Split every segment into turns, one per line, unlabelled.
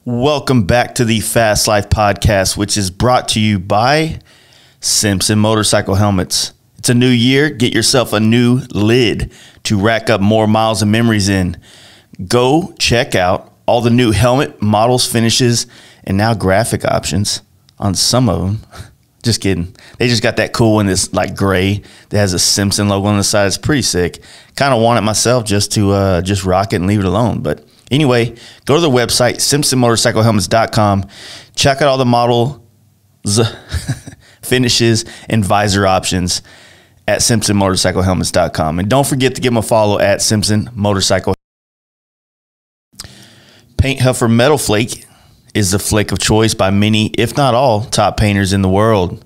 Welcome back to the Fast Life Podcast, which is brought to you by Simpson Motorcycle Helmets. It's a new year. Get yourself a new lid to rack up more miles and memories in. Go check out all the new helmet models, finishes, and now graphic options on some of them. Just kidding. They just got that cool one that's like gray that has a Simpson logo on the side. It's pretty sick. Kind of want it myself just to just rock it and leave it alone. But anyway, go to the website, simpsonmotorcyclehelmets.com. Check out all the models, finishes, and visor options at simpsonmotorcyclehelmets.com. And don't forget to give them a follow at Simpson Motorcycle. Paint Huffer Metal Flake is the flake of choice by many, if not all, top painters in the world.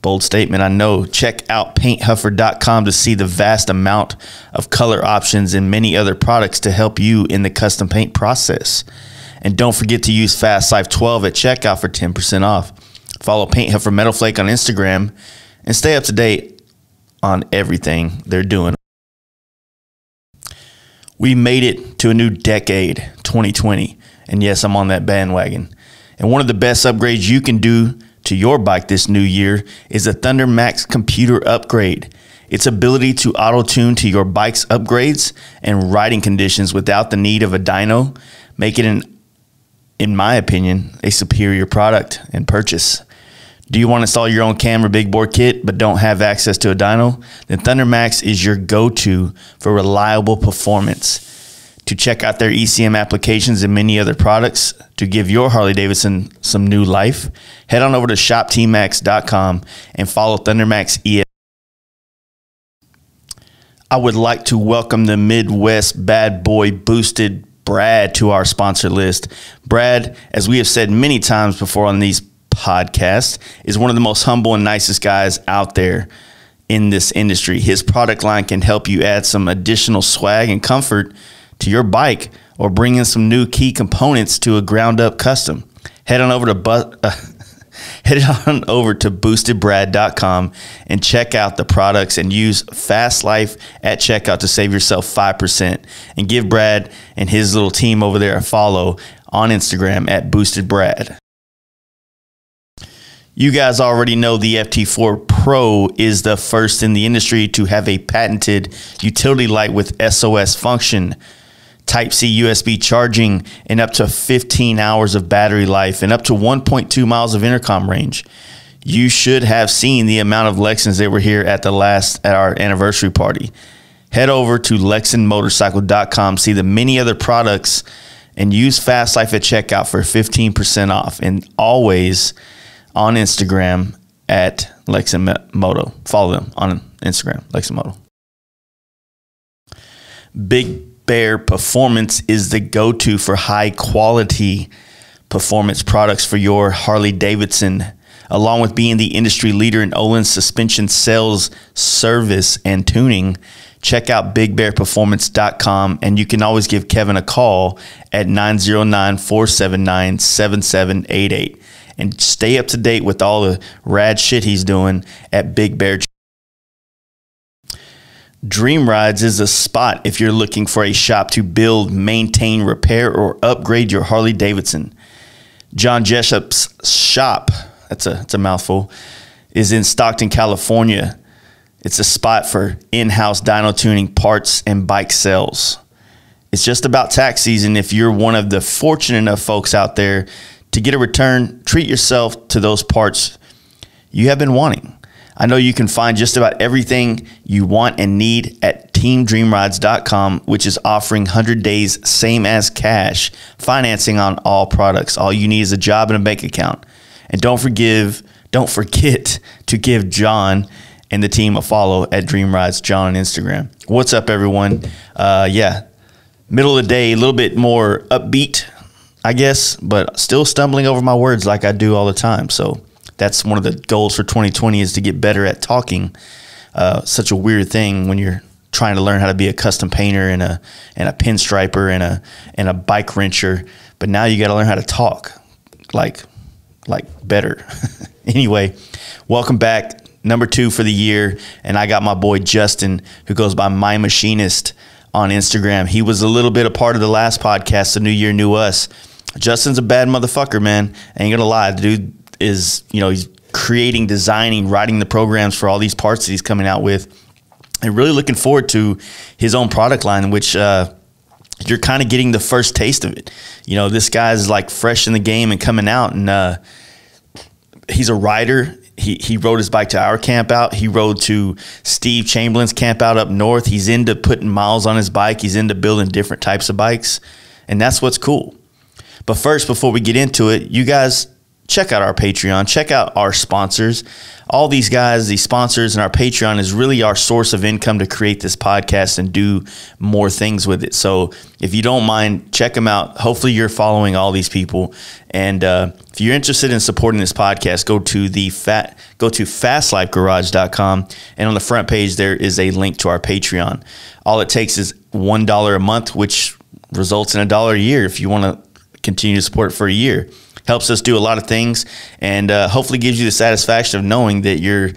Bold statement, I know. Check out painthuffer.com to see the vast amount of color options and many other products to help you in the custom paint process. And don't forget to use FastLife12 at checkout for 10% off. Follow Paint Huffer Metal Flake on Instagram and stay up to date on everything they're doing. We made it to a new decade, 2020. And yes, I'm on that bandwagon. And one of the best upgrades you can do to your bike this new year is a Thunder Max computer upgrade. Its ability to auto-tune to your bike's upgrades and riding conditions without the need of a dyno make it, in my opinion, a superior product and purchase. Do you want to install your own cam or big bore kit but don't have access to a dyno? Then Thunder Max is your go-to for reliable performance. To check out their ECM applications and many other products to give your Harley-Davidson some new life, head on over to shoptmax.com and follow ThunderMax ES. I would like to welcome the Midwest bad boy Boosted Brad to our sponsor list. Brad, as we have said many times before on these podcasts, is one of the most humble and nicest guys out there in this industry. His product line can help you add some additional swag and comfort to your bike or bring in some new key components to a ground up custom. Head on over to boostedbrad.com and check out the products and use Fast Life at checkout to save yourself 5%, and give Brad and his little team over there a follow on Instagram at boostedbrad. You guys already know the FT4 Pro is the first in the industry to have a patented utility light with SOS function, Type-C USB charging, and up to 15 hours of battery life and up to 1.2 miles of intercom range. You should have seen the amount of Lexans that were here at our anniversary party. Head over to lexanmotorcycle.com, see the many other products, and use Fast Life at checkout for 15% off. And always on Instagram at LexanMoto. Follow them on Instagram, LexanMoto. Big Bear Performance is the go-to for high-quality performance products for your Harley-Davidson, along with being the industry leader in Olin suspension sales, service, and tuning. Check out bigbearperformance.com, and you can always give Kevin a call at 909-479-7788 and stay up to date with all the rad shit he's doing at Big Bear. Dream Rides is a spot if you're looking for a shop to build, maintain, repair, or upgrade your Harley-Davidson. John Jessup's shop, it's a mouthful, is in Stockton, California. It's a spot for in-house dyno tuning, parts, and bike sales. It's just about tax season. If you're one of the fortunate enough folks out there to get a return, treat yourself to those parts you have been wanting. I know you can find just about everything you want and need at teamdreamrides.com, which is offering 100 days same as cash financing on all products. All you need is a job and a bank account. And don't forget to give John and the team a follow at Dream Rides John on Instagram. What's up, everyone? Middle of the day, a little bit more upbeat, I guess, but still stumbling over my words like I do all the time. So that's one of the goals for 2020, is to get better at talking. Such a weird thing when you're trying to learn how to be a custom painter and a pinstriper and a bike wrencher. But now you got to learn how to talk like better. Anyway, welcome back. Number 2 for the year. And I got my boy Justin, who goes by My Machinist on Instagram. He was a little bit a part of the last podcast, The New Year, New Us. Justin's a bad motherfucker, man. Ain't gonna lie. The dude is, he's creating, designing, writing the programs for all these parts that he's coming out with. And really looking forward to his own product line, which you're kind of getting the first taste of it. This guy's like fresh in the game and coming out, and he's a rider. He rode his bike to our camp out. He rode to Steve Chamberlain's camp out up north. He's into putting miles on his bike. He's into building different types of bikes, and that's what's cool. But first, before we get into it, you guys check out our Patreon. Check out our sponsors. All these guys, these sponsors, and our Patreon is really our source of income to create this podcast and do more things with it. So if you don't mind, check them out. Hopefully you're following all these people. And if you're interested in supporting this podcast, go to fastlifegarage.com. And on the front page, there is a link to our Patreon. All it takes is $1 a month, which results in $1 a year if you want to continue to support it for a year. Helps us do a lot of things, and hopefully gives you the satisfaction of knowing that you're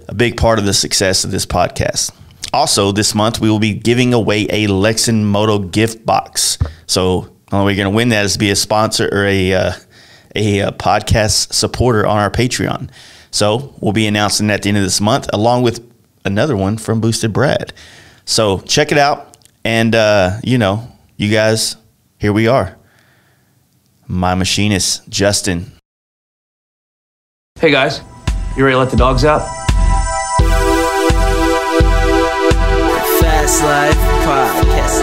a big part of the success of this podcast. Also, this month, we will be giving away a Lexan Moto gift box. So the only way you're going to win that is to be a sponsor or a podcast supporter on our Patreon. So we'll be announcing that at the end of this month, along with another one from Boosted Brad. So check it out, and, you guys, here we are. My Machinist, Justin.
Hey guys, you ready to let the dogs out?
Fast Life Podcast.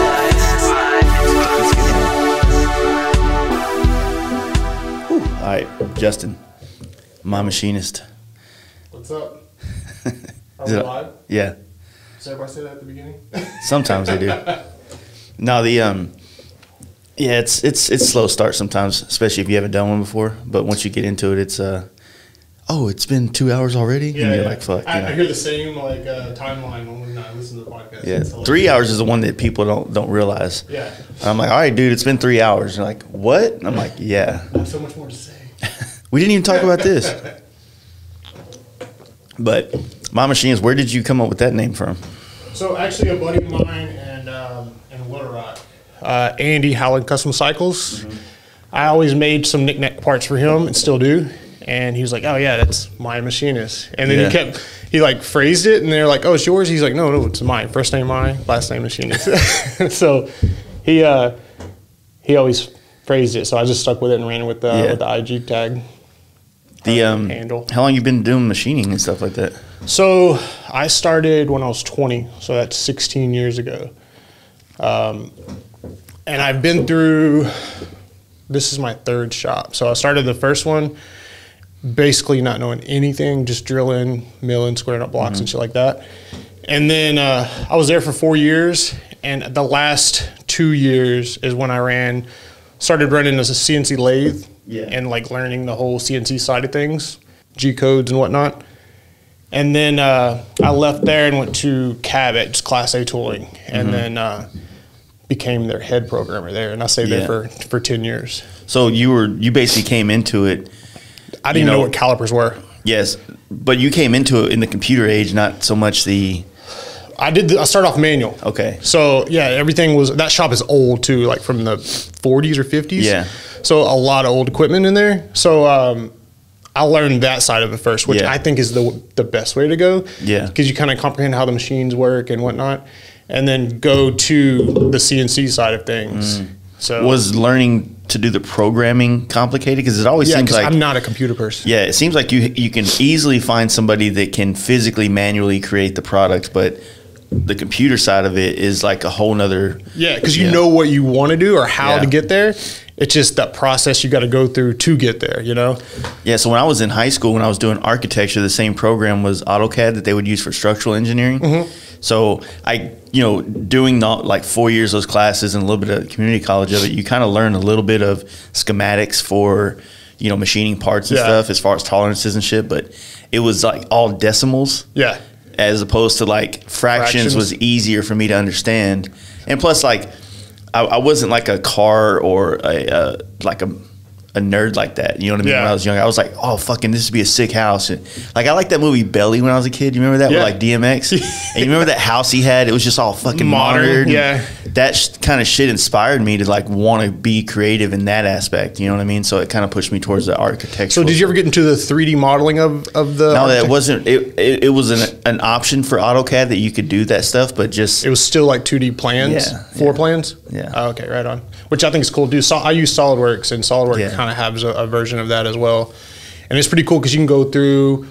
All right, Justin, My Machinist.
What's up? Are we live?
Yeah.
Does everybody say that at the beginning?
Sometimes they do. No, yeah, it's slow start sometimes, especially if you haven't done one before. But once you get into it, it's it's been 2 hours already.
Yeah,
and you're
yeah.
like, fuck.
I hear the same timeline when I listen to the podcast.
Yeah,
It's
3 hours is the one that people don't realize.
Yeah.
I'm like, all right, dude, it's been 3 hours. You're like, what? And I'm like, yeah.
I have so much more to say.
We didn't even talk about this. But My Machinist, where did you come up with that name from?
So actually, a buddy of mine in Little Rock, Andy Howland Custom Cycles. Mm-hmm. I always made some knick-knack parts for him and still do. And he was like, oh yeah, that's My Machinist. And then he phrased it, and they're like, oh, it's yours? He's like, no, it's mine. First name mine, last name Machinist. So he always phrased it. So I just stuck with it and ran with the IG tag. Handle.
How long you been doing machining and stuff like that?
So I started when I was 20. So that's 16 years ago. And I've been through, this is my third shop. So I started the first one basically not knowing anything, just drilling, milling, squaring up blocks and shit like that. And then I was there for 4 years, and the last 2 years is when I started running as a CNC lathe and learning the whole CNC side of things, G codes and whatnot. And then I left there and went to Cabot, just Class A tooling, and then became their head programmer there, and I stayed there for 10 years.
So you basically came into it.
I didn't even know what calipers were.
Yes, but you came into it in the computer age, not so much the.
I started off manual.
Okay.
So yeah, everything was, that shop is old too, like from the 40s or 50s.
Yeah.
So a lot of old equipment in there. So I learned that side of it first, which I think is the best way to go.
Yeah.
Because you kind of comprehend how the machines work and whatnot, and then go to the CNC side of things. So
was learning to do the programming complicated? Because it always seems like
I'm not a computer person.
Yeah, it seems like you can easily find somebody that can physically manually create the product, but the computer side of it is like a whole nother.
Yeah, because you know what you want to do or how to get there. It's just that process you got to go through to get there, you know? Yeah,
so when I was in high school, when I was doing architecture, the same program was AutoCAD that they would use for structural engineering. So doing like 4 years of those classes and a little bit of community college of it, you kind of learn a little bit of schematics for, machining parts and stuff as far as tolerances and shit. But it was like all decimals.
Yeah.
As opposed to like fractions was easier for me to understand. And plus, like, I wasn't like a car or a a nerd like that. You know what I mean?
Yeah.
When I was younger, I was like, oh, fucking, this would be a sick house. And, like, I like that movie Belly when I was a kid. You remember that with like DMX? And you remember that house he had? It was just all fucking modern.
Yeah.
That kind of shit inspired me to like want to be creative in that aspect. You know what I mean? So it kind of pushed me towards the architecture.
So did you ever get into the 3D modeling of the?
No, that wasn't. It was an option for AutoCAD that you could do that stuff, but just
it was still like 2D plans, floor plans.
Yeah.
Oh, okay, right on. Which I think is cool to do. So I use SolidWorks, and SolidWorks kind of has a version of that as well, and it's pretty cool because you can go through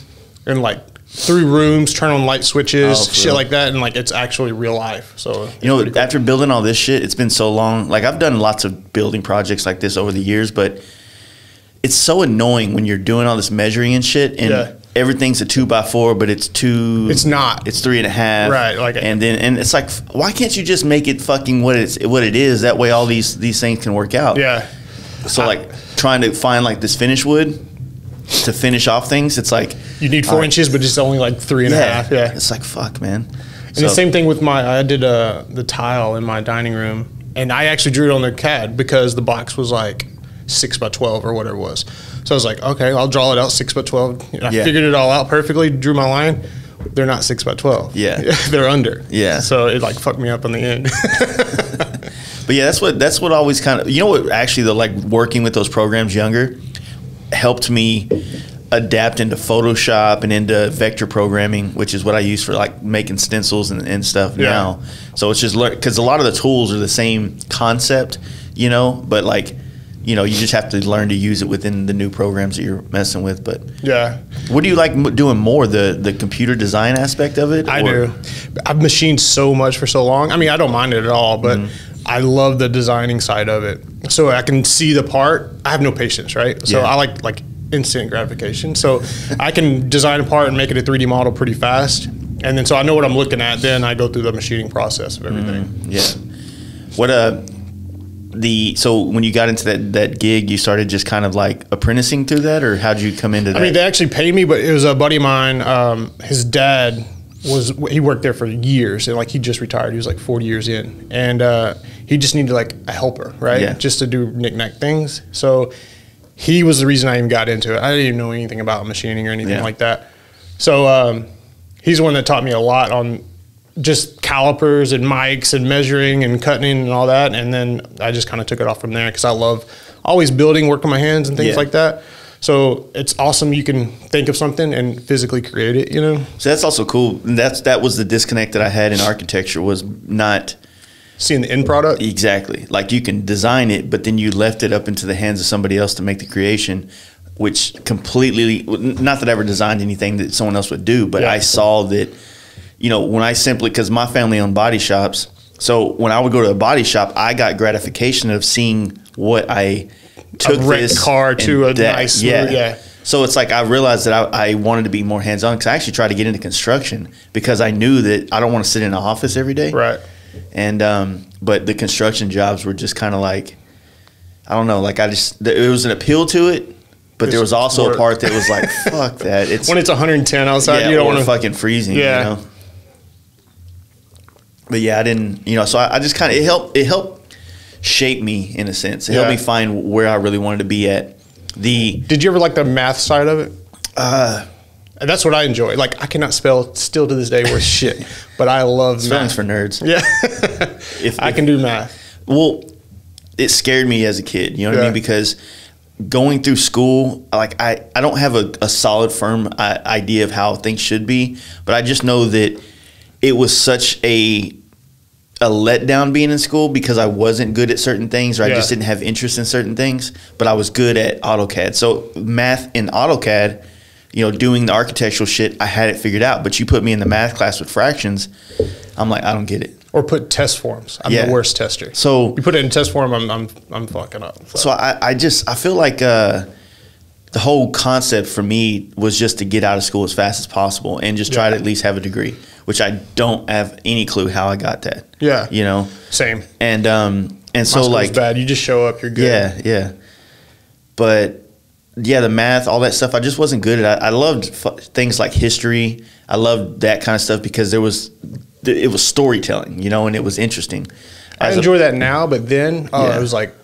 and like through rooms, turn on light switches, shit like that, and like it's actually real life. So
you know, after building all this shit, it's been so long. Like I've done lots of building projects like this over the years, but it's so annoying when you're doing all this measuring and shit, and everything's a 2x4, but it's 2.
It's not.
It's 3.5.
Right. Like,
and it's like, why can't you just make it fucking what it is? That way, all these things can work out.
Yeah.
So like trying to find like this finish wood to finish off things, it's like
you need 4 inches, but it's only like 3.5. Yeah.
It's like fuck, man.
And the same thing with I did the tile in my dining room, and I actually drew it on the CAD because the box was like 6x12 or whatever it was. So I was like, okay, I'll draw it out 6x12. And I figured it all out perfectly, drew my line. They're not 6x12.
Yeah.
They're under.
Yeah.
So it like fucked me up in the end.
But yeah, that's what always kind of, you know what, actually though, like working with those programs younger helped me adapt into Photoshop and into vector programming, which is what I use for like making stencils and stuff now. So it's just because a lot of the tools are the same concept, you know, but like, you know, you just have to learn to use it within the new programs that you're messing with. But what do you like doing more, the computer design aspect of it?
I do. I've machined so much for so long. I mean, I don't mind it at all, but I love the designing side of it. So I can see the part. I have no patience, right? So I like instant gratification. So I can design a part and make it a 3D model pretty fast. And then so I know what I'm looking at. Then I go through the machining process of everything.
So when you got into that gig, you started just kind of like apprenticing through that, or how'd you come into that?
I mean, they actually paid me, but it was a buddy of mine. His dad he worked there for years, and like he just retired. He was like 40 years in, and he just needed like a helper, right?
Yeah.
Just to do knick-knack things. So he was the reason I even got into it. I didn't even know anything about machining or anything like that. So he's the one that taught me a lot on just calipers and mics and measuring and cutting and all that. And then I just kind of took it off from there because I love always building, working my hands and things like that. So it's awesome. You can think of something and physically create it, you know?
So that's also cool. And that was the disconnect that I had in architecture, was not
seeing the end product.
Exactly. Like you can design it, but then you left it up into the hands of somebody else to make the creation, which completely, not that I ever designed anything that someone else would do, but I saw that, you know, when I simply, because my family owned body shops, so when I would go to a body shop, I got gratification of seeing what I took
a wrecked
this
car to a nice,
So it's like I realized that I wanted to be more hands-on, because I actually tried to get into construction because I knew that I don't want to sit in an office every day.
Right.
And but the construction jobs were just kind of like, I don't know, like there was an appeal to it. But there was also a part that was like, fuck that. It's
when it's 110 outside, you don't want to
fucking freezing. You know? But yeah, I didn't, you know, so I just kind of, it helped shape me in a sense. It helped me find where I really wanted to be at.
Did you ever like the math side of it? That's what I enjoy. Like, I cannot spell still to this day worth shit, but I love
Spelling's
math.
for nerds.
Yeah. if I can do math.
Well, it scared me as a kid, you know what I mean? Because going through school, like I don't have a solid, firm idea of how things should be, but I just know that it was such a letdown being in school because I wasn't good at certain things, or I just didn't have interest in certain things, but I was good at AutoCAD. So math in AutoCAD, you know, doing the architectural shit, I had it figured out. But you put me in the math class with fractions, I'm like, I don't get it.
Or put test forms. I'm the worst tester. So you put it in test form, I'm fucking up.
So I feel like the whole concept for me was just to get out of school as fast as possible and just try to at least have a degree, which I don't have any clue how I got that. Yeah. You know?
Same.
And
my
so like
bad. You just show up, you're good.
Yeah, yeah. But yeah, the math, all that stuff, I just wasn't good at. I loved things like history. I loved that kind of stuff because it was storytelling, you know, and it was interesting.
I enjoy that now, but then it was like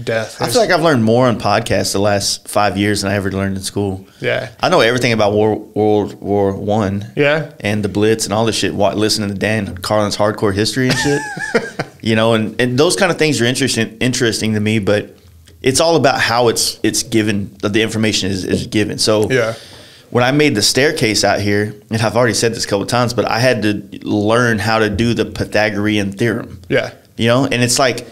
Death.
I feel like I've learned more on podcasts the last 5 years than I ever learned in school.
Yeah.
I know everything about World War One.
Yeah.
And the Blitz and all this shit. Listening to Dan Carlin's hardcore history and shit. You know, and those kind of things are interesting to me, but it's all about how it's given, the information is given. So
yeah.
When I made the staircase out here, and I've already said this a couple of times, but I had to learn how to do the Pythagorean theorem.
Yeah.
You know, and it's like,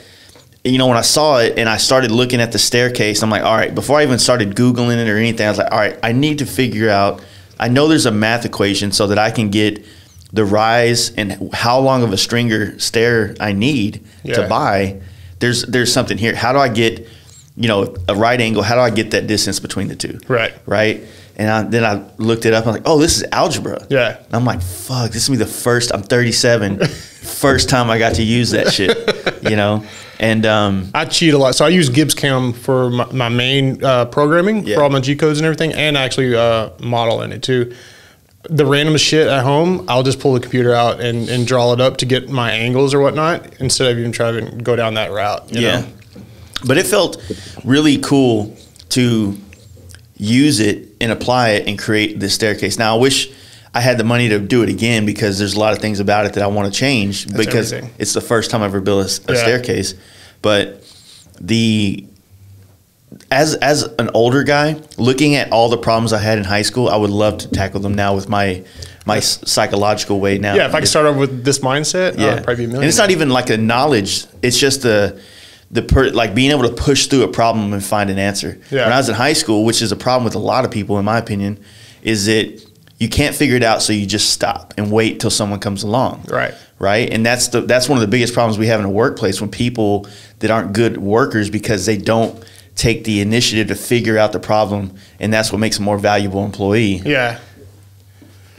you know, when I saw it and I started looking at the staircase, I'm like, all right, before I even started Googling it or anything, I was like, all right, I need to figure out, I know there's a math equation so that I can get the rise and how long of a stringer stair I need to buy. There's something here. How do I get, you know, a right angle? How do I get that distance between the two?
Right.
Right. And then I looked it up. I'm like, oh, this is algebra.
Yeah.
And I'm like, fuck, this is gonna be the first. I'm 37. First time I got to use that shit. You know. And
I cheat a lot. So I use Gibbs Cam for my main programming for all my G codes and everything, and actually model in it too. The random shit at home, I'll just pull the computer out and draw it up to get my angles or whatnot, instead of even trying to go down that route. You know?
But it felt really cool to use it and apply it and create this staircase. Now I wish I had the money to do it again, because there's a lot of things about it that I want to change. That's because everything. It's the first time I ever built a staircase. But as an older guy, looking at all the problems I had in high school, I would love to tackle them now with my psychological way now.
Yeah, if I could start off with this mindset, I'd probably be a millionaire.
And it's not even like a knowledge. It's just like being able to push through a problem and find an answer.
Yeah.
When I was in high school, which is a problem with a lot of people, in my opinion, is that you can't figure it out, so you just stop and wait till someone comes along. Right. Right. And that's one of the biggest problems we have in a workplace, when people that aren't good workers, because they don't take the initiative to figure out the problem, and that's what makes a more valuable employee. Yeah.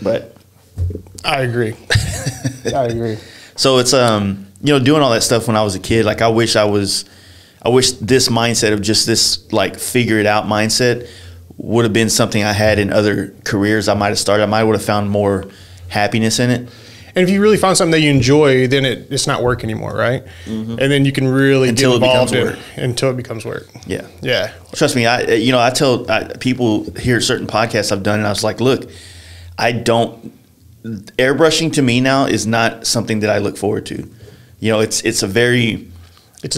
But
I agree. I agree.
So it's you know, doing all that stuff when I was a kid, like I wish this mindset of just this like figure it out mindset would have been something I had in other careers I might have started. I would have found more happiness in it.
And if you really find something that you enjoy, then it's not work anymore, right? Mm-hmm. And then you can really get involved in it until it becomes work. Yeah. Yeah.
Trust me, I tell people here certain podcasts I've done, and I was like, look, airbrushing to me now is not something that I look forward to. You know, it's a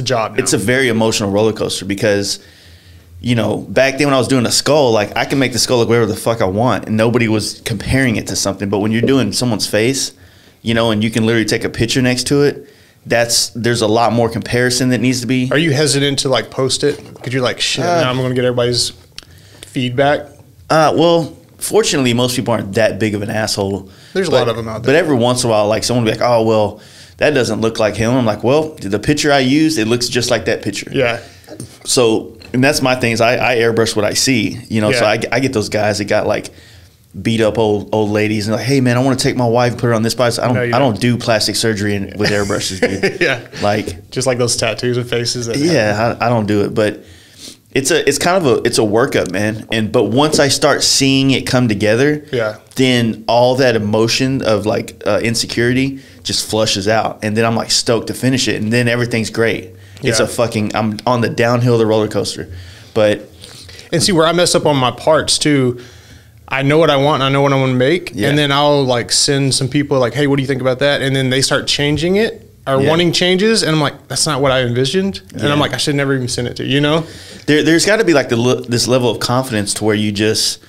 job now. It's a very emotional roller coaster, because, you know, back then when I was doing a skull, like I can make the skull look whatever the fuck I want, and nobody was comparing it to something. But when you're doing someone's face, you know, and you can literally take a picture next to it, there's a lot more comparison that needs to be.
Are you hesitant to like post it? Because you're like, shit, now I'm going to get everybody's feedback?
Well, fortunately, most people aren't that big of an asshole.
There's a lot of them out there.
But every once in a while, like someone will be like, oh, well, that doesn't look like him. I'm like, well, the picture I used, it looks just like that picture. Yeah. So, and that's my thing, is I airbrush what I see, you know. So I get those guys that got like beat up old ladies and like, hey man, I want to take my wife and put her on this body. So I don't do plastic surgery with airbrushes, dude. Yeah. Like
just like those tattoos of faces.
I don't do it, but it's a workup, man. But once I start seeing it come together, then all that emotion of like insecurity just flushes out, and then I'm like stoked to finish it, and then everything's great. It's I'm on the downhill of the roller coaster.
And see where I mess up on my parts too. I know what I want, and I know what I want to make, and then I'll like send some people like, hey, what do you think about that? And then they start changing it or wanting changes, and I'm like, that's not what I envisioned. And I'm like, I should never even send it to you, you know?
There's got to be like this level of confidence to where you just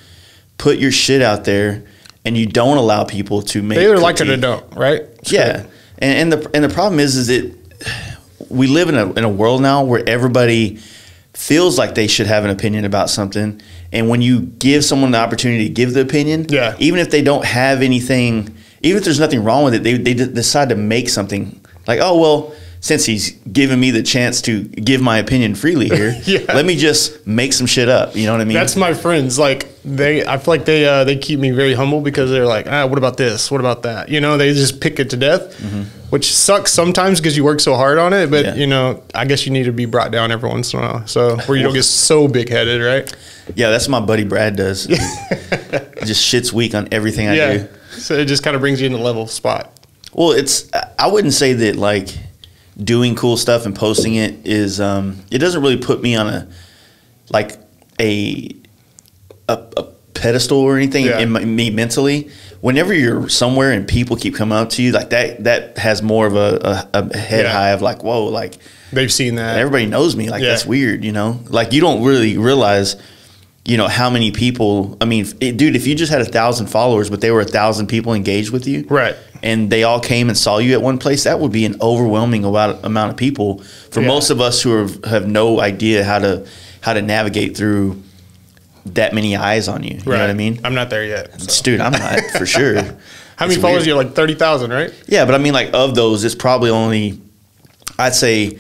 put your shit out there, and you don't allow people to make.
They either like it or don't, right? It's
yeah, and the problem is that we live in a world now where everybody feels like they should have an opinion about something, and when you give someone the opportunity to give the opinion, even if they don't have anything, even if there's nothing wrong with it, they decide to make something like, oh well, since he's giving me the chance to give my opinion freely here, let me just make some shit up. You know what I mean?
That's my friends. Like I feel like they keep me very humble, because they're like, what about this? What about that? You know, they just pick it to death, which sucks sometimes because you work so hard on it. But you know, I guess you need to be brought down every once in a while, so where you don't get so big headed, right?
Yeah, that's what my buddy Brad does. Just shit's weak on everything I do.
So it just kind of brings you in a level spot.
Well, I wouldn't say that like doing cool stuff and posting it is it doesn't really put me on a pedestal or anything in me mentally. Whenever you're somewhere and people keep coming up to you like that has more of a head high of like, whoa, like
they've seen that.
Everybody knows me. Like that's weird, you know? Like you don't really realize, you know, how many people, I mean, dude, if you just had 1,000 followers, but there were 1,000 people engaged with you.
Right.
And they all came and saw you at one place, that would be an overwhelming amount of people for most of us who have no idea how to navigate through that many eyes on you. You know what I mean?
I'm not there yet. So.
Dude, I'm not for sure.
How many followers? You have like 30,000, right?
Yeah, but I mean, like of those, it's probably only, I'd say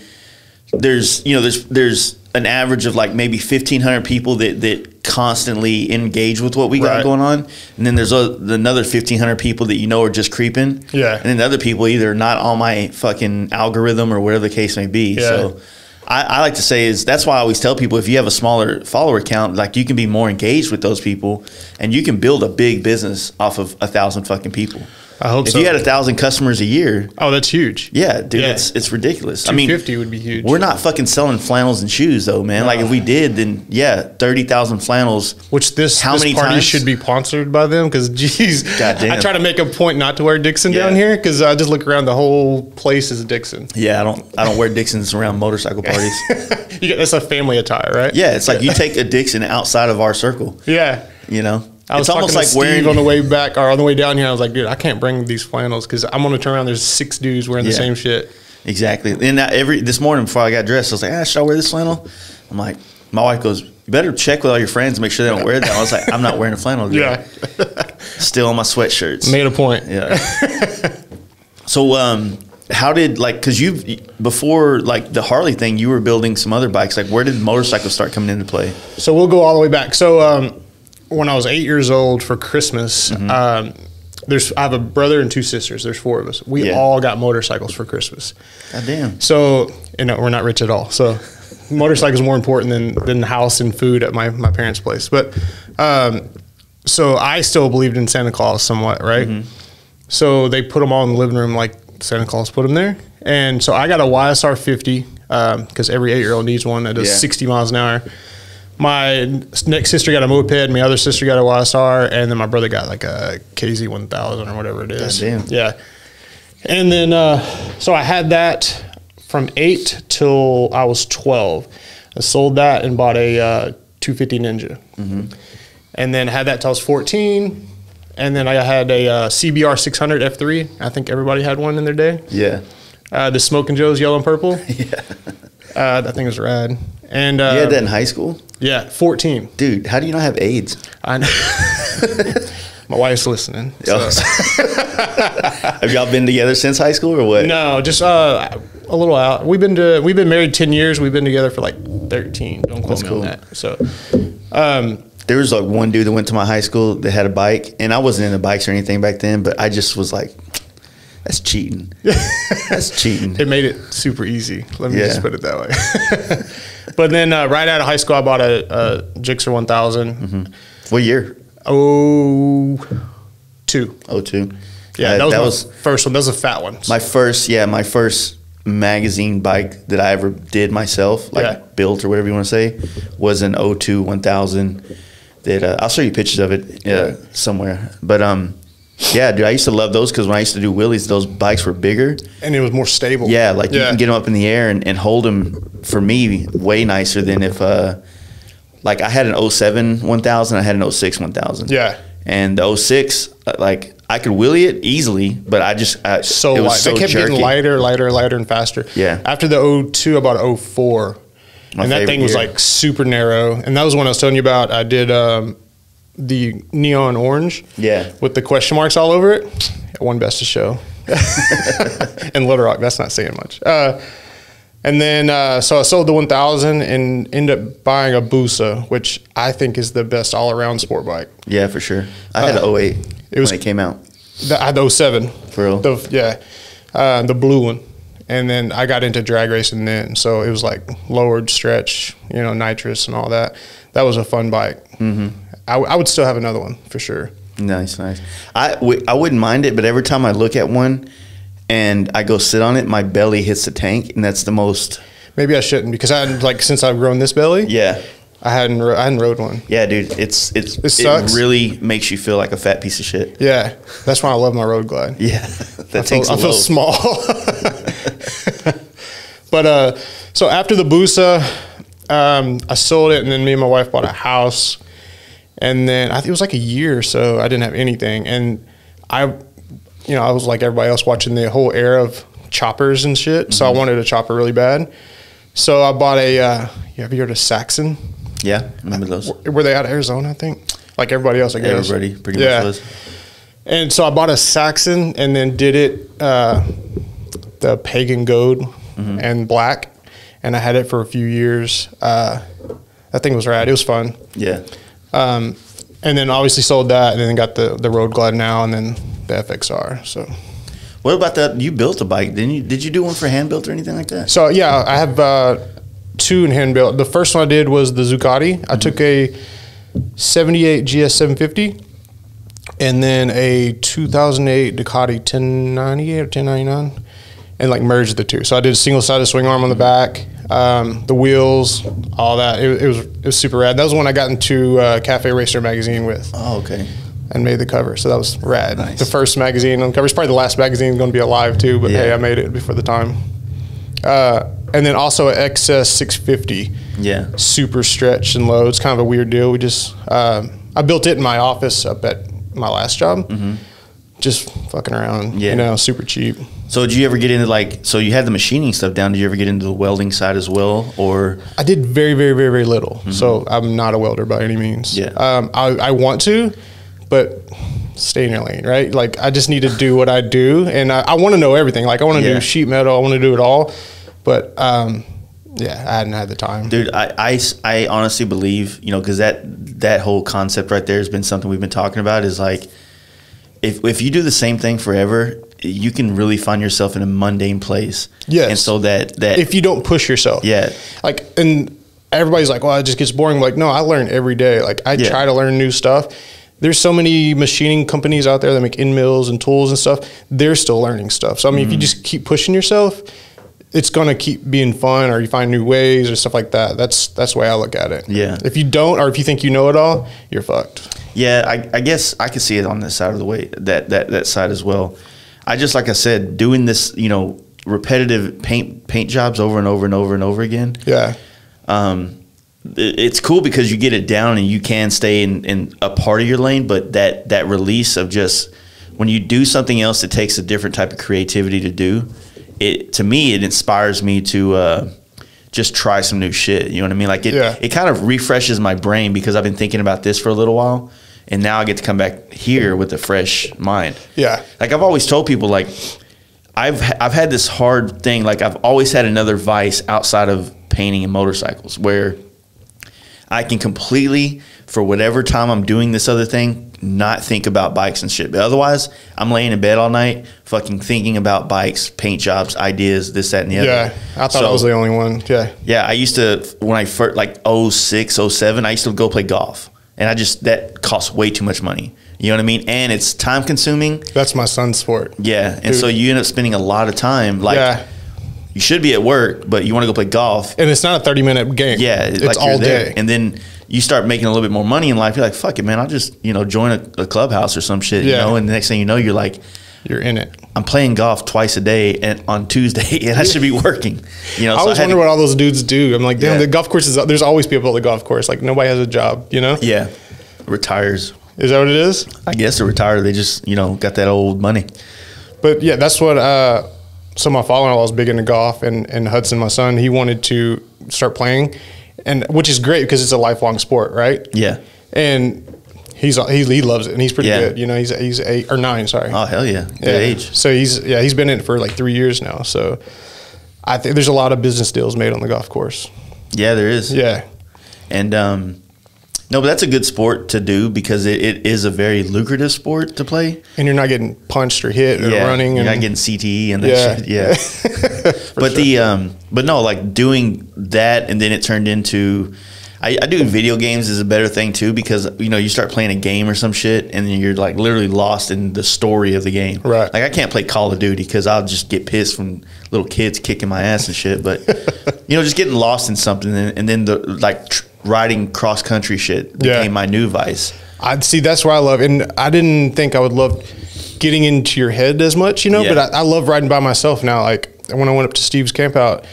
there's an average of like maybe 1,500 people that constantly engage with what we got going on. And then there's another 1,500 people that you know are just creeping.
Yeah.
And then the other people either not on my fucking algorithm or whatever the case may be.
Yeah.
So I like to say is that's why I always tell people if you have a smaller follower count, like you can be more engaged with those people and you can build a big business off of 1,000 fucking people.
I hope
if
so.
you had 1,000 customers a year.
Oh, that's huge.
Yeah, dude, it's ridiculous.
250 would be huge.
We're not fucking selling flannels and shoes though, man. No. Like if we did, then 30,000 flannels.
Which this
many
party
times?
Should be sponsored by them because, geez,
goddamn.
I try to make a point not to wear Dixon down here because I just look around the whole place is Dixon.
Yeah, I don't wear Dixons around motorcycle parties.
That's a family attire, right?
Yeah, it's like you take a Dixon outside of our circle.
Yeah,
you know.
It's almost like wearing on the way back or on the way down here. I was like, dude, I can't bring these flannels because I'm gonna turn around. There's 6 dudes wearing the same shit.
Exactly. And this morning before I got dressed, I was like, should I wear this flannel? I'm like, my wife goes, you better check with all your friends and make sure they don't wear that. I was like, I'm not wearing a flannel. Dude.
Yeah.
Still on my sweatshirts.
Made a point.
Yeah. So, how did because before like the Harley thing, you were building some other bikes. Like, where did motorcycles start coming into play?
So we'll go all the way back. So when I was 8 years old for Christmas, I have a brother and 2 sisters. There's 4 of us. We all got motorcycles for Christmas.
God damn.
So we're not rich at all. So motorcycles more important than the house and food at my parents' place. But so I still believed in Santa Claus somewhat, right? Mm-hmm. So they put them all in the living room like Santa Claus put them there. And so I got a YSR 50 because every 8-year-old needs one that does 60 miles an hour. My next sister got a moped. My other sister got a YSR, and then my brother got like a KZ 1000 or whatever it is.
God damn.
Yeah. And then so I had that from 8 till I was 12. I sold that and bought a 250 Ninja, and then had that till I was 14. And then I had a CBR 600 F3. I think everybody had one in their day.
Yeah.
The Smoking Joe's yellow and purple.
Yeah.
That thing was rad. And
you had that in high school?
Yeah, 14.
Dude, how do you not have AIDS?
I know. My wife's listening. So.
Have y'all been together since high school or what?
No, just a little out. We've been married 10 years. We've been together for like 13. Don't quote me on that. So,
there was like one dude that went to my high school that had a bike, and I wasn't into bikes or anything back then, but I just was like, that's cheating. That's cheating.
It made it super easy. Let me just put it that way. But then right out of high school, I bought a Gixxer 1000.
What year?
02.
02.
Yeah, that was my first one. That was a fat one.
My first magazine bike that I ever did myself, like built or whatever you want to say, was an 02 1000 that I'll show you pictures of it somewhere. But yeah, dude, I used to love those because when I used to do wheelies, those bikes were bigger.
And it was more stable.
Yeah, like you can get them up in the air and hold them, for me, way nicer than if, like I had an 07 1000, I had an 06 1000.
Yeah.
And the 06, like I could wheelie it easily, but it was so
they kept
jerky.
getting lighter and faster.
Yeah.
After the 02, I bought an 04. And that thing was like super narrow. And that was when I was telling you about, I did the neon orange with the question marks all over it. It won best of show. In Little Rock, that's not saying much. And then, so I sold the 1000 and ended up buying a Busa, which I think is the best all-around sport bike.
Yeah, for sure. I had an 08 when it came out.
I had the 07.
For real?
The blue one. And then I got into drag racing then. So it was like lowered stretch, nitrous and all that. That was a fun bike. Mm-hmm. I would still have another one for sure.
Nice. I wouldn't mind it, but every time I look at one and I go sit on it, my belly hits the tank, and that's the most.
Maybe I shouldn't because I hadn't, like, since I've grown this belly.
Yeah.
I hadn't rode one.
Yeah, dude, it
sucks.
really makes you feel like a fat piece of shit.
Yeah, that's why I love my Road Glide.
Yeah, that takes a
I feel
load.
small. But so after the Busa, I sold it, and then me and my wife bought a house, and then I think it was like a year or so I didn't have anything, and I was like everybody else watching the whole era of choppers and shit. So I wanted a chopper really bad. So I bought a. Have you heard of Saxon?
Yeah, remember those?
Were they out of Arizona? I think, like everybody else. I guess
Everybody pretty much was.
And so I bought a Saxon and then did it the Pagan Gold and black, and I had it for a few years. That thing was rad. It was fun.
Yeah.
And then obviously sold that, and then got the Road Glide now, and then the FXR. So.
What about that? You built a bike, didn't you? Did you do one for hand built or anything like that?
So yeah, I have 2 in hand built. The first one I did was the Zuccotti. I took a 78 GS 750 and then a 2008 Ducati 1098 or 1099 and like merged the two. So I did a single-sided swing arm on the back, the wheels, all that. It was super rad. That was one I got into Cafe Racer magazine with.
Oh, okay.
And made the cover, so that was rad.
Nice.
The first magazine on the cover. It's probably the last magazine going to be alive too, but hey, I made it before the time. And then also an XS 650.
Yeah.
Super stretch and low. It's kind of a weird deal. We just I built it in my office up at my last job. Just fucking around, super cheap.
So did you ever get into so you had the machining stuff down, did you ever get into the welding side as well, or?
I did very, very, very, very little. So I'm not a welder by any means.
Yeah.
I want to, but stay in your lane, right? Like I just need to do what I do, and I want to know everything. Like I want to do sheet metal, I want to do it all, but I hadn't had the time.
Dude, I honestly believe, because that whole concept right there has been something we've been talking about. Is like if you do the same thing forever, you can really find yourself in a mundane place.
Yes.
And so that
if you don't push yourself, like, and everybody's like, well, it just gets boring. I'm like, no, I learn every day. Like I try to learn new stuff. There's so many machining companies out there that make end mills and tools and stuff. They're still learning stuff. So, I mean, if you just keep pushing yourself, it's going to keep being fun, or you find new ways or stuff like that. That's the way I look at it. Yeah. If you don't, or if you think you know it all, you're fucked.
Yeah, I guess I could see it on this side of the way, that side as well. I just, like I said, doing this, repetitive paint jobs over and over and over and over again.
Yeah.
It's cool because you get it down and you can stay in a part of your lane, but that release of just when you do something else that takes a different type of creativity to do, to me it inspires me to just try some new shit. You know what I mean? Like it kind of refreshes my brain because I've been thinking about this for a little while, and now I get to come back here with a fresh mind.
Yeah.
Like I've always told people, like I've had this hard thing. Like I've always had another vice outside of painting and motorcycles where I can completely, for whatever time I'm doing this other thing, not think about bikes and shit. But otherwise, I'm laying in bed all night fucking thinking about bikes, paint jobs, ideas, this, that, and the other.
Yeah, I thought I was the only one. Yeah.
Yeah, I used to, when I first, like 06, 07, I used to go play golf. And that costs way too much money. You know what I mean? And it's time consuming.
That's my son's sport.
Yeah. And so you end up spending a lot of time. Like, you should be at work, but you want to go play golf.
And it's not a 30-minute game.
Yeah.
It's
like
all day.
And then you start making a little bit more money in life. You're like, fuck it, man. I'll just, join a clubhouse or some shit, And the next thing you know, you're like,
you're in it.
I'm playing golf twice a day and on Tuesday, and I should be working. I
always wonder what all those dudes do. I'm like, damn, the golf course there's always people at the golf course. Like, nobody has a job,
Yeah. Retires.
Is that what it is?
I guess they're retired. They just, got that old money.
But yeah, that's what, so my father-in-law was big into golf, and Hudson, my son, he wanted to start playing, and which is great because it's a lifelong sport, right?
Yeah.
And he loves it, and he's pretty good. He's 8 or 9, sorry.
Oh, hell yeah. Good age.
So he's been in it for like 3 years now. So I think there's a lot of business deals made on the golf course.
Yeah, there is.
Yeah.
And, no, but that's a good sport to do because it is a very lucrative sport to play.
And you're not getting punched or hit or running.
You're not getting CTE and that shit. Yeah. But
sure.
but no, like doing that, and then it turned into, I do video games is a better thing too, because you start playing a game or some shit and then you're like literally lost in the story of the game.
Right.
Like I can't play Call of Duty because I'll just get pissed from little kids kicking my ass and shit. But just getting lost in something and then the riding cross country shit became my new vice.
I'd see, that's what I love, and I didn't think I would love getting into your head as much, but I love riding by myself now. Like when I went up to Steve's campout,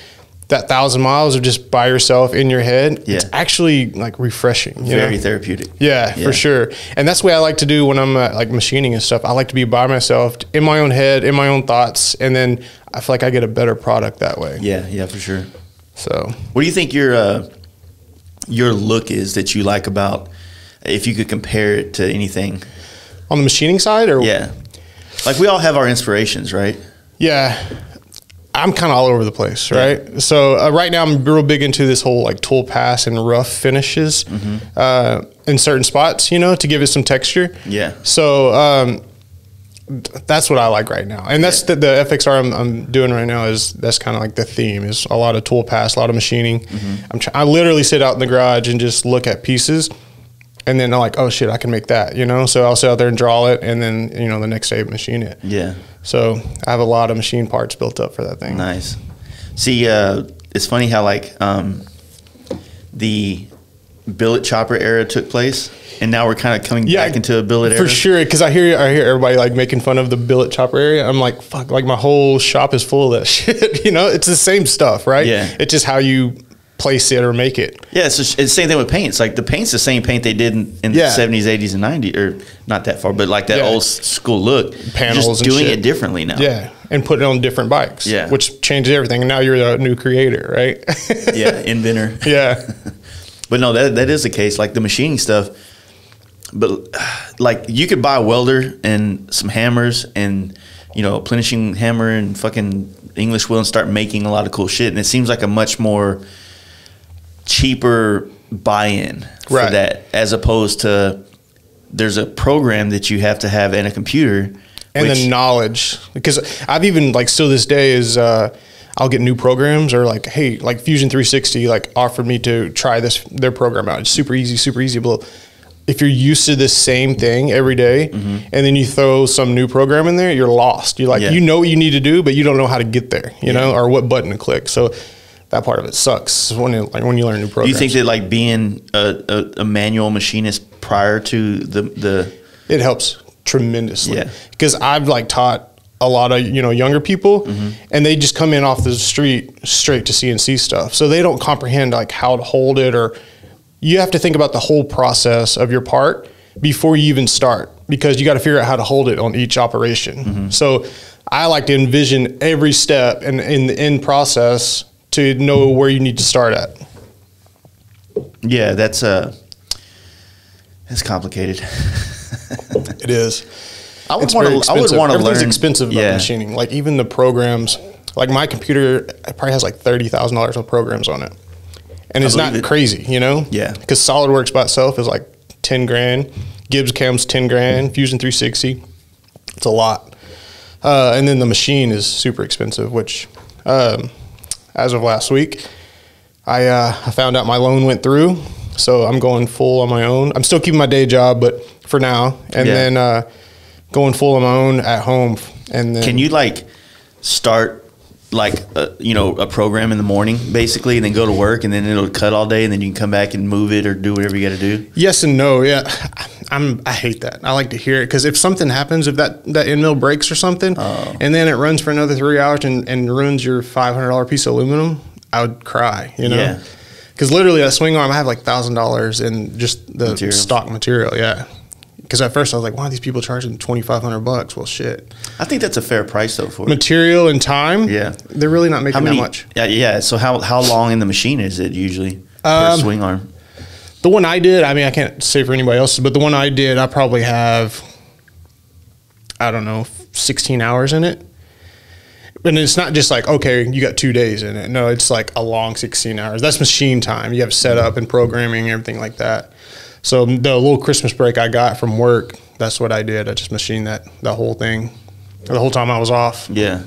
that 1,000 miles of just by yourself in your head, it's actually like refreshing.
Very therapeutic.
Yeah, for sure. And that's the way I like to do when I'm like machining and stuff. I like to be by myself, in my own head, in my own thoughts, and then I feel like I get a better product that way.
Yeah, for sure.
So,
what do you think your look is that you like about, if you could compare it to anything?
On the machining side, or
like we all have our inspirations, right?
Yeah. I'm kind of all over the place, right? Yeah. So right now I'm real big into this whole like tool pass and rough finishes in certain spots, to give it some texture. Yeah. So that's what I like right now, and that's the FXR I'm doing right now. That's kind of like the theme, is a lot of tool pass, a lot of machining. I literally sit out in the garage and just look at pieces. And then I'm like, oh shit, I can make that, So I'll sit out there and draw it, and then the next day machine it. Yeah. So I have a lot of machine parts built up for that thing.
Nice. See, it's funny how like the billet chopper era took place, and now we're kind of coming back into a billet era.
For sure, because I hear everybody like making fun of the billet chopper area. I'm like, fuck, like my whole shop is full of that shit. It's the same stuff, right? Yeah. It's just how you place it or make it.
Yeah, it's the same thing with paints. Like the paint's the same paint they did in the 70s, 80s, and 90s, or not that far, but like that old school look.
Panels,
just doing it differently now.
Yeah, and putting it on different bikes. Yeah, which changes everything. And now you're a new creator, right?
Yeah, inventor.
Yeah,
but no, that is the case. Like the machining stuff. But like you could buy a welder and some hammers and a plenishing hammer and fucking English wheel and start making a lot of cool shit. And it seems like a much more cheaper buy-in for that, as opposed to there's a program that you have to have and a computer
and the knowledge. Because I've even like still this day is I'll get new programs, or like, hey, like Fusion 360 like offered me to try their program out. It's super easy. But if you're used to the same thing every day, and then you throw some new program in there, you're lost. You're like, you know what you need to do, but you don't know how to get there, or what button to click. So that part of it sucks when you learn new programs.
Do you think that like being a manual machinist prior to the
it helps tremendously? Yeah, because I've like taught a lot of younger people, and they just come in off the street straight to CNC stuff, so they don't comprehend like how to hold it, or you have to think about the whole process of your part before you even start, because you got to figure out how to hold it on each operation. So I like to envision every step and in the end process to know where you need to start at.
Yeah, that's complicated.
It is.
I would want to learn.
Everything's expensive about machining. Like even the programs, like my computer probably has like $30,000 of programs on it. And it's not crazy, Yeah. Because SolidWorks by itself is like 10 grand. Gibbs Cam's 10 grand. Fusion 360. It's a lot. And then the machine is super expensive, which as of last week, I found out my loan went through. So I'm going full on my own. I'm still keeping my day job, but for now. And then going full on my own at home. And then,
can you like start like a program in the morning basically, and then go to work, and then it'll cut all day, and then you can come back and move it or do whatever you got to do?
Yes and no. Yeah, I hate that. I like to hear it, because if something happens, if that end mill breaks or something, and then it runs for another 3 hours and ruins your $500 piece of aluminum, I would cry. Yeah. Because literally that swing arm, I have like $1,000 in just the stock material. Yeah. Because at first I was like, why are these people charging $2,500? Well, shit.
I think that's a fair price though for
material and time. Yeah, they're really not making that much.
Yeah. So how long in the machine is it usually per swing arm?
The one I did, I mean, I can't say for anybody else, but the one I did, I probably have, I don't know, 16 hours in it. And it's not just like, okay, you got 2 days in it. No, it's like a long 16 hours. That's machine time. You have setup and programming and everything like that. So the little Christmas break I got from work, that's what I did. I just machined that whole thing the whole time I was off.
Yeah.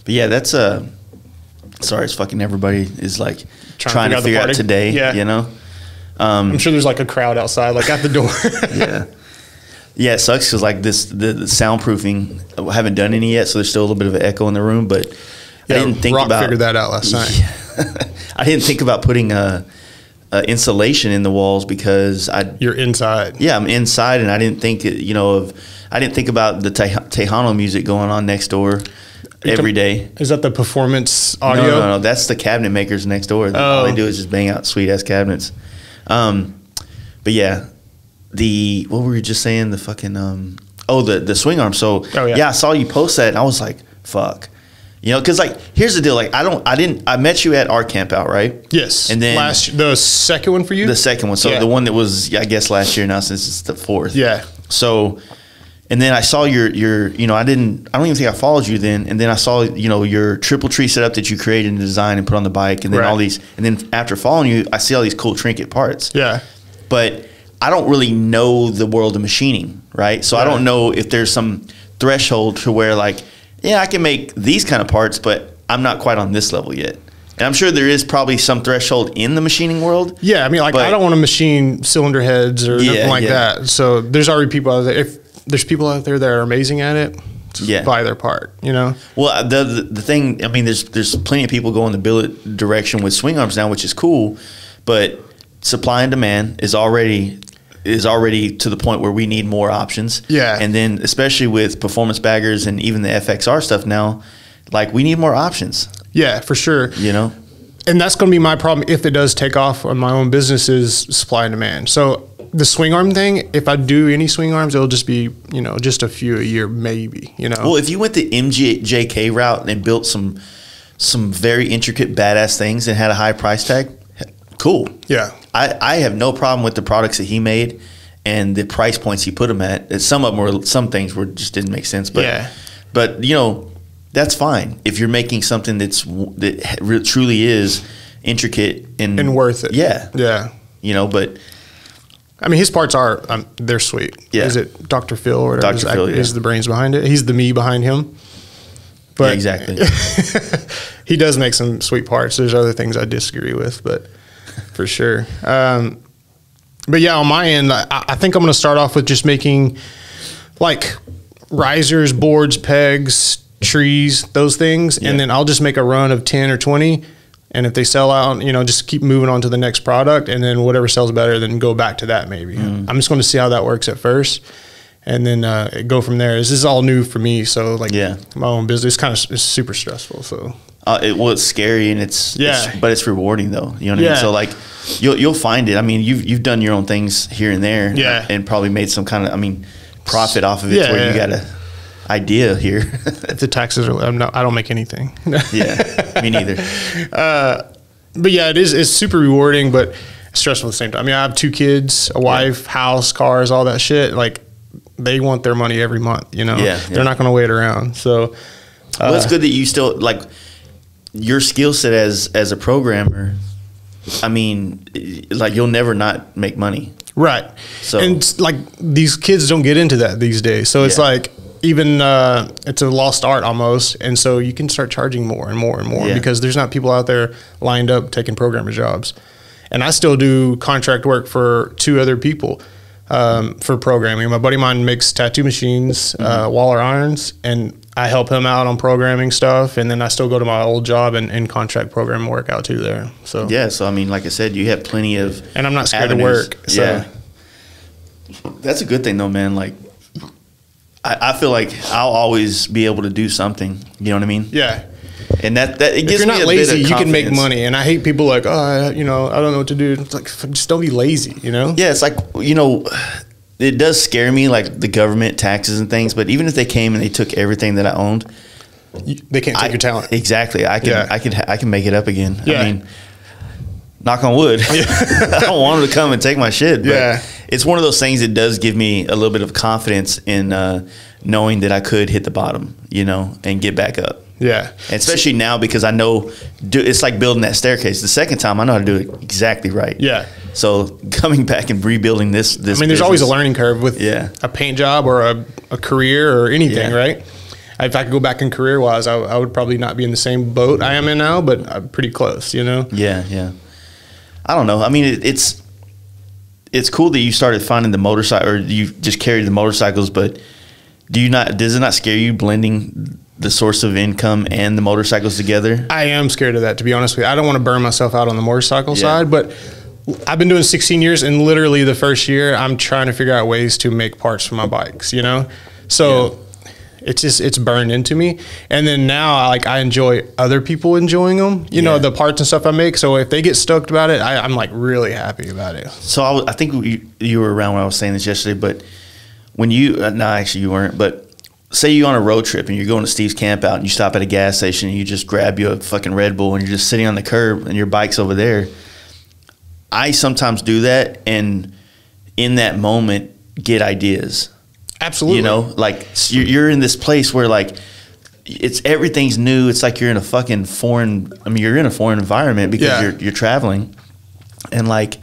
But yeah, that's sorry, it's fucking everybody is like trying to figure out today.
Yeah.
You know,
I'm sure there's like a crowd outside, like at the door.
Yeah. Yeah, it sucks because like the soundproofing, I haven't done any yet, so there's still a little bit of an echo in the room. But I didn't think
Rock
about
figured that out last night.
Yeah. I didn't think about putting insulation in the walls because
You're inside.
Yeah, I'm inside, and I didn't think I didn't think about the Tejano music going on next door every day.
Is that the performance audio?
No, that's the cabinet makers next door. All they do is just bang out sweet ass cabinets. But yeah. What were you just saying? The fucking the swing arm. So I saw you post that and I was like, fuck. You know, because like here's the deal. Like I met you at our campout, right?
Yes.
And then
the second one for you?
The second one. So the one that was I guess last year, now since it's the fourth.
Yeah.
So and then I saw your I don't even think I followed you then. And then I saw, your triple tree setup that you created and designed and put on the bike, and then all these, and then after following you, I see all these cool trinket parts.
Yeah.
But I don't really know the world of machining, right? So I don't know if there's some threshold to where like, I can make these kind of parts, but I'm not quite on this level yet. And I'm sure there is probably some threshold in the machining world.
Yeah, I mean, like I don't want to machine cylinder heads or nothing like that. So there's already people out there. If there's people out there that are amazing at it, just buy their part,
Well, the thing, I mean, there's plenty of people going the billet direction with swing arms now, which is cool, but supply and demand is already to the point where we need more options.
Yeah.
And then especially with performance baggers and even the FXR stuff now, like we need more options.
Yeah, for sure.
And
that's going to be my problem if it does take off on my own business is supply and demand. So the swing arm thing, if I do any swing arms, it'll just be, just a few a year maybe,
Well, if you went the MJK route and built some very intricate badass things and had a high price tag, cool.
Yeah.
I have no problem with the products that he made and the price points he put them at. Some things just didn't make sense, but that's fine if you're making something that truly is intricate and
worth it.
Yeah. But
I mean, his parts they're sweet.
Yeah.
Is it Dr. Phil or whatever?
Dr. Phil,
He's the brains behind it. He's the me behind him. But
exactly.
He does make some sweet parts. There's other things I disagree with, but for sure. But yeah, on my end, I think I'm going to start off with just making like risers, boards, pegs, trees, those things. Yeah. And then I'll just make a run of 10 or 20. And if they sell out, just keep moving on to the next product. And then whatever sells better, then go back to that maybe. I'm just going to see how that works at first. And then go from there. This is all new for me. So like my own business it's super stressful. So
it's scary and but it's rewarding though. You know what I mean? So like you'll find it. I mean, you've done your own things here and there, and probably made some kind of profit off of it where you got a idea here.
If the taxes are, I don't make anything.
Yeah, me neither.
But yeah, it's super rewarding, but stressful at the same time. I mean, I have 2 kids, a wife, house, cars, all that shit. Like they want their money every month. They're not going to wait around. So
well, it's good that you still like your skill set as a programmer. I mean, like you'll never not make money,
right?
So
and like these kids don't get into that these days. So it's like even it's a lost art almost, and so you can start charging more and more and more because there's not people out there lined up taking programmer jobs. And I still do contract work for 2 other people for programming. My buddy of mine makes tattoo machines, Waller irons, and I help him out on programming stuff, and then I still go to my old job and contract program work out too there. So
so I mean, like I said, you have plenty of
and I'm not scared to work. So.
Yeah, that's a good thing though, man. Like I feel like I'll always be able to do something. You know what I mean?
Yeah.
And that it gives
if you're
me
not
a
lazy,
bit of
you can make
confidence.
money. And I hate people like, I don't know what to do. It's like, just don't be lazy,
Yeah, it's like, it does scare me, like the government taxes and things. But even if they came and they took everything that I owned,
they can't take your talent.
Exactly. I can make it up again.
Yeah.
I mean, knock on wood. I don't want them to come and take my shit. But it's one of those things that does give me a little bit of confidence in knowing that I could hit the bottom, and get back up.
Yeah.
And especially now because I know it's like building that staircase. The second time I know how to do it exactly right.
Yeah.
So coming back and rebuilding this
I mean, there's always a learning curve with a paint job or a career or anything, right? If I could go back in career-wise, I would probably not be in the same boat I am in now, but I'm pretty close,
Yeah, yeah. I don't know. I mean, it's cool that you started finding the motorcycle, or you just carried the motorcycles, but does it not scare you blending the source of income and the motorcycles together?
I am scared of that, to be honest with you. I don't want to burn myself out on the motorcycle side, but I've been doing 16 years, and literally the first year I'm trying to figure out ways to make parts for my bikes, you know? So it's burned into me. And then now I enjoy other people enjoying them, you know, the parts and stuff I make. So if they get stoked about it, I'm like really happy about it.
So I think you were around when I was saying this yesterday, but when actually you weren't, but say you're on a road trip and you're going to Steve's Campout and you stop at a gas station and you just grab you a fucking Red Bull and you're just sitting on the curb and your bike's over there. I sometimes do that, and in that moment get ideas.
Absolutely.
You know, like you're in this place where like everything's new. It's like you're in a fucking foreign. I mean, you're in a foreign environment because you're traveling, and like,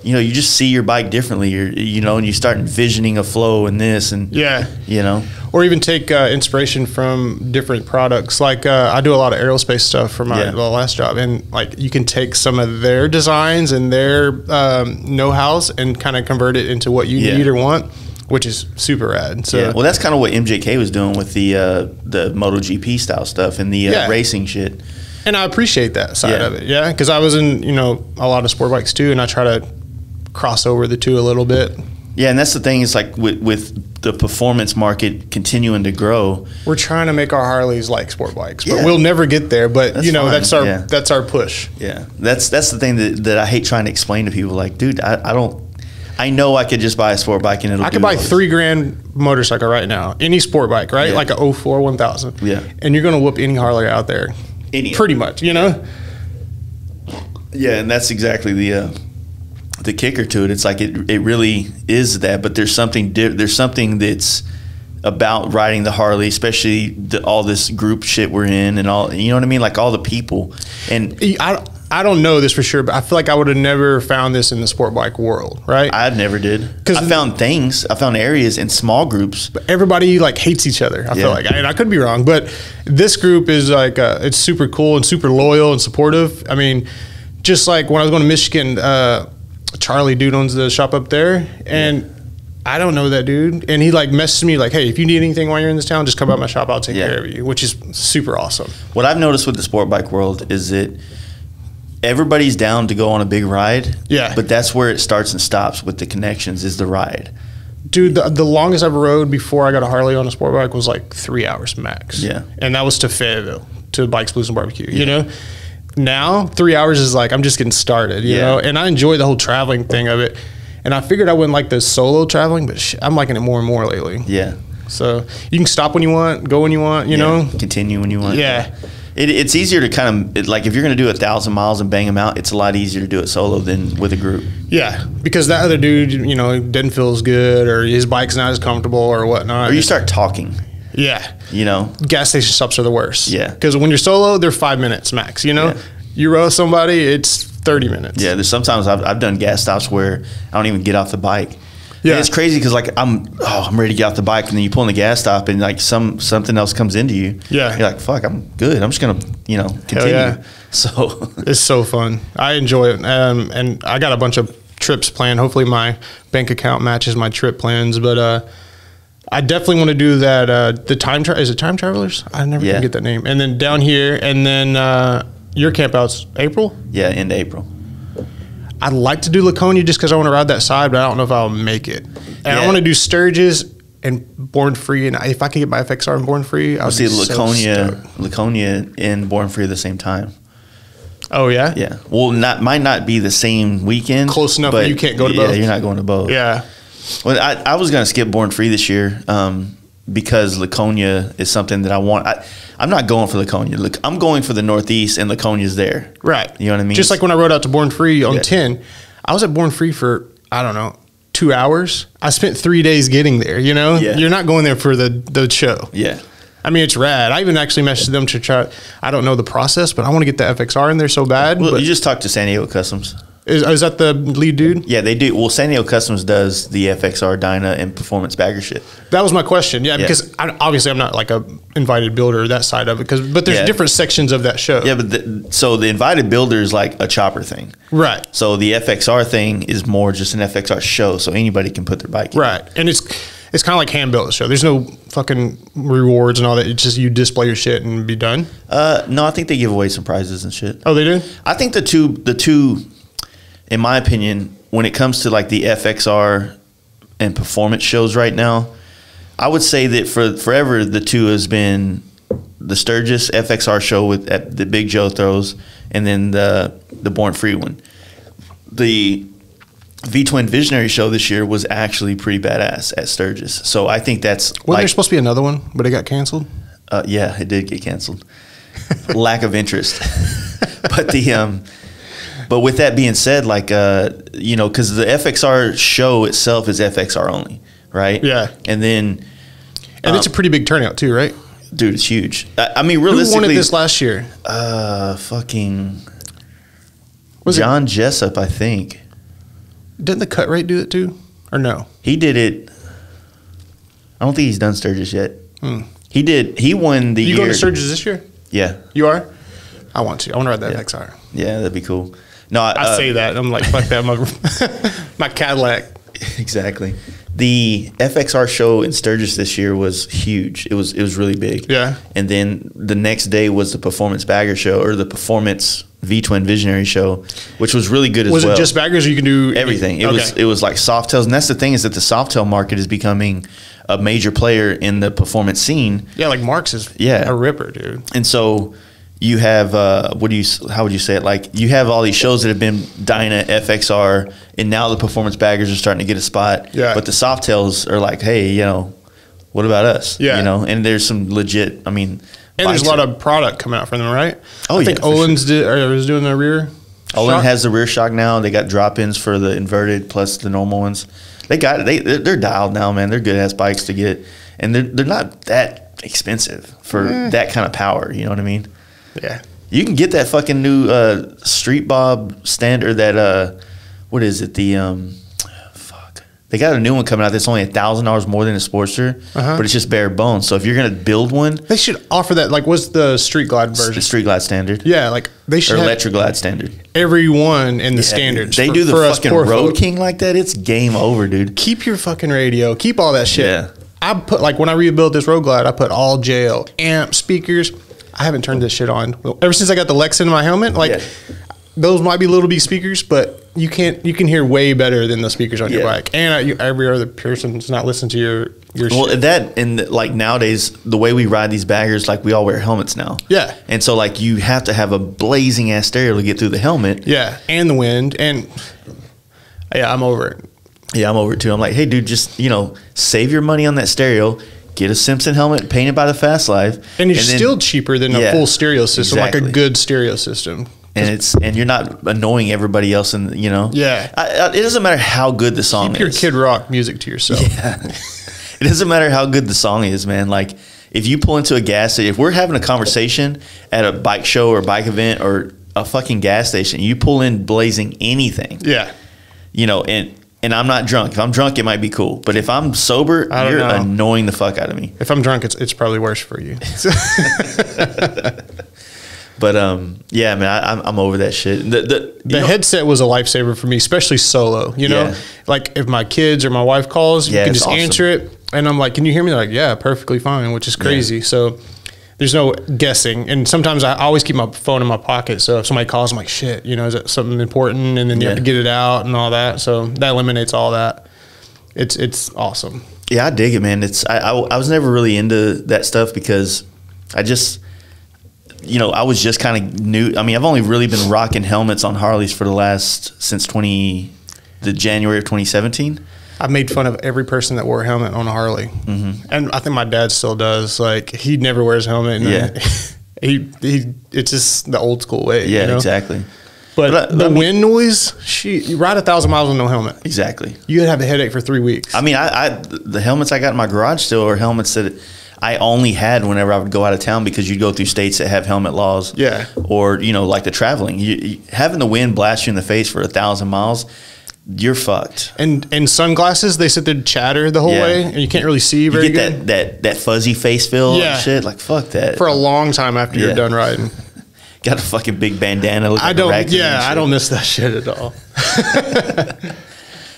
you know, you just see your bike differently. And you start envisioning a flow in this, and you know,
or even take inspiration from different products. Like I do a lot of aerospace stuff for my last job, and like you can take some of their designs and their know-hows and kind of convert it into what you need or want, which is super rad. So
well, that's kind of what MJK was doing with the MotoGP style stuff and the racing shit.
And I appreciate that side of it, because I was in a lot of sport bikes too, and I try to cross over the two a little bit.
Yeah, and that's the thing. It's like with the performance market continuing to grow,
we're trying to make our Harleys like sport bikes, but we'll never get there. But fine. That's our push.
Yeah, that's the thing that I hate trying to explain to people. Like, dude, I know I could just buy a sport bike and I could
buy $3,000 motorcycle right now, any sport bike, right? Like a 04 1000.
Yeah, and
you're gonna whoop any Harley out there, pretty much, you know.
Yeah, and that's exactly the kicker to it. It's like it really is that, but there's something that's about riding the Harley, especially all this group shit we're in, and all, you know what I mean, like all the people. And
I don't know this for sure, but I feel like I would have never found this in the sport bike world, right?
I never did. I found areas in small groups,
but everybody like hates each other. I feel like, I could be wrong, but this group is like it's super cool and super loyal and supportive. I mean, just like when I was going to Michigan, Charlie dude owns the shop up there, and I don't know that dude, and he like messaged me like, hey, if you need anything while you're in this town, just come by my shop, I'll take care of you, which is super awesome.
What I've noticed with the sport bike world is that everybody's down to go on a big ride, but that's where it starts and stops with the connections, is the ride.
Dude, the longest I've rode before I got a Harley on a sport bike was like 3 hours max. And that was to Fayetteville, to Bikes, Blues, and Barbecue, you know? Now 3 hours is like I'm just getting started, you know, and I enjoy the whole traveling thing of it. And I figured I wouldn't like the solo traveling, but I'm liking it more and more lately. So you can stop when you want, go when you want, you know,
continue when you want. It's easier to kind of like, if you're going to do 1,000 miles and bang them out, it's a lot easier to do it solo than with a group.
Because that other dude, you know, didn't feel as good, or his bike's not as comfortable or whatnot.
Or you start talking. You know,
gas station stops are the worst.
Because
when you're solo, they're 5 minutes max. You know, you row somebody, it's 30 minutes.
There's sometimes I've done gas stops where I don't even get off the bike. And it's crazy because like I'm ready to get off the bike, and then you pull in the gas stop, and like something else comes into you. You're like, fuck, I'm good. I'm just gonna continue. So
it's so fun. I enjoy it, and I got a bunch of trips planned. Hopefully my bank account matches my trip plans, but I definitely want to do that. Is it Time Travelers? I never can get that name. And then down here, and then your campout's April?
End of April.
I'd like to do Laconia just because I want to ride that side, but I don't know if I'll make it. And I want to do Sturgis and Born Free. And if I can get my FXR and Born Free, I'll see
Laconia and Born Free at the same time.
Oh, yeah?
Yeah. Well, might not be the same weekend.
Close enough, but you can't go to both.
Yeah, you're not going to both. Well, I was going to skip Born Free this year because Laconia is something that I want. I'm not going for Laconia. Look, I'm going for the Northeast, and Laconia's there.
Right.
You know what I mean?
Just like when I rode out to Born Free on 10, I was at Born Free for, I don't know, 2 hours. I spent 3 days getting there, you know? You're not going there for the show. I mean, it's rad. I even actually messaged them to try. I don't know the process, but I want to get the FXR in there so bad.
Well, you just talked to San Diego Customs.
Is that the lead dude?
Yeah, they do. Well, San Diego Customs does the FXR Dyna and performance bagger shit.
That was my question. Yeah, because obviously I'm not like a invited builder that side of it. But there's different sections of that show.
Yeah, but so the invited builder is like a chopper thing.
Right.
So the FXR thing is more just an FXR show, so anybody can put their bike in.
Right. And it's kind of like hand built show. There's no fucking rewards and all that. It's just you display your shit and be done.
No, I think they give away some prizes and shit.
Oh, they do?
I think the two, in my opinion, when it comes to like the FXR and performance shows right now, I would say that for forever the two has been the Sturgis FXR show at the Big Joe throws, and then the Born Free one. The V-Twin Visionary show this year was actually pretty badass at Sturgis. So I think that's
Wasn't there supposed to be another one, but it got canceled?
Yeah, it did get canceled. Lack of interest. But with that being said, like because the FXR show itself is FXR only, right?
Yeah.
And then
it's a pretty big turnout too, right?
Dude, it's huge. I mean, realistically,
who won it this last year?
John Jessup, I think.
Didn't the Cut Rate do it too, or no?
He did it. I don't think he's done Sturgis yet. He did. He won the year.
You going to Sturgis this year?
Yeah.
You are? I want to. I want to ride that XR.
Yeah, that'd be cool. No,
I say that. I'm like, fuck that. My Cadillac.
Exactly. The FXR show in Sturgis this year was huge. It was really big.
Yeah.
And then the next day was the Performance Bagger show, or the Performance V-Twin Visionary show, which was really good as well.
Was it just baggers, or you can do
everything? It was like Softails, and that's the thing, is that the Softail market is becoming a major player in the performance scene.
Yeah, like Marks is a ripper, dude.
And so you have how would you say it? Like, you have all these shows that have been Dyna, FXR, and now the performance baggers are starting to get a spot.
Yeah.
But the Softails are like, hey, what about us?
Yeah.
And there's some legit. I mean,
and there's a lot of product coming out from them, right?
Oh,
I think Olin's was doing the rear.
Olin has the rear shock now. They got drop-ins for the inverted plus the normal ones. They got it. They're dialed now, man. They're good ass bikes to get, and they're not that expensive for that kind of power. You know what I mean?
Yeah.
You can get that fucking new Street Bob standard. That what is it? They got a new one coming out that's only $1,000 more than a Sportster, but it's just bare bones. So if you're gonna build one,
they should offer that. Like, what's the Street Glide version?
The Street Glide standard.
Yeah, like they should.
Or Electric Glide standard.
Every one in the standards.
They do the fucking Road King like that. It's game over, dude.
Keep your fucking radio. Keep all that shit.
Yeah.
I put, like, when I rebuilt this Road Glide, I put all JL amp speakers. I haven't turned this shit on ever since I got the Lex in my helmet. Like, those might be little B speakers, but you can hear way better than the speakers on your bike. And every other person's not listening to your
well,
shit.
that, and like nowadays, the way we ride these baggers, like, we all wear helmets now.
Yeah.
And so, like, you have to have a blazing ass stereo to get through the helmet.
Yeah, and the wind. And yeah, I'm over it.
Yeah, I'm over it too. I'm like, hey, dude, just, save your money on that stereo. Get a Simpson helmet painted by the Fast Life.
And it's still cheaper than a full stereo system, like a good stereo system.
And you're not annoying everybody else, and
Yeah.
It doesn't matter how good the song
Keep your
is.
Kid Rock music to yourself.
Yeah. It doesn't matter how good the song is, man. Like, if you pull into a gas station, if we're having a conversation at a bike show or bike event or a fucking gas station, you pull in blazing anything.
Yeah.
And I'm not drunk. If I'm drunk, it might be cool. But if I'm sober, you're annoying the fuck out of me.
If I'm drunk, it's probably worse for you.
But yeah, man, I'm over that shit.
The headset was a lifesaver for me, especially solo.
Yeah.
Like if my kids or my wife calls, you can just answer it, and I'm like, "Can you hear me?" They're like, "Yeah, perfectly fine," which is crazy.
Yeah.
So there's no guessing, and sometimes I always keep my phone in my pocket. So if somebody calls, I'm like, "Shit, is it something important?" And then you have to get it out and all that. So that eliminates all that. It's awesome.
Yeah, I dig it, man. I was never really into that stuff because I just. I was just kind of new. I mean, I've only really been rocking helmets on Harleys since the January of 2017.
I've made fun of every person that wore a helmet on a Harley. Mm-hmm. And I think my dad still does. Like, he never wears a helmet. And it's just the old school way.
Yeah, exactly.
But the wind noise, you ride 1,000 miles with no helmet.
Exactly.
You'd have a headache for 3 weeks.
I mean, the helmets I got in my garage still are helmets that I only had whenever I would go out of town, because you'd go through states that have helmet laws.
Yeah.
Or, you know, like the traveling. Having the wind blast you in the face for 1,000 miles, you're fucked.
And sunglasses, they sit there to chatter the whole way, and you can't really see very good.
You get that fuzzy face feel and shit. Like, fuck that.
For a long time after you're done riding.
Got a fucking big bandana. Look like a raccoon.
Yeah, I don't miss that shit at all.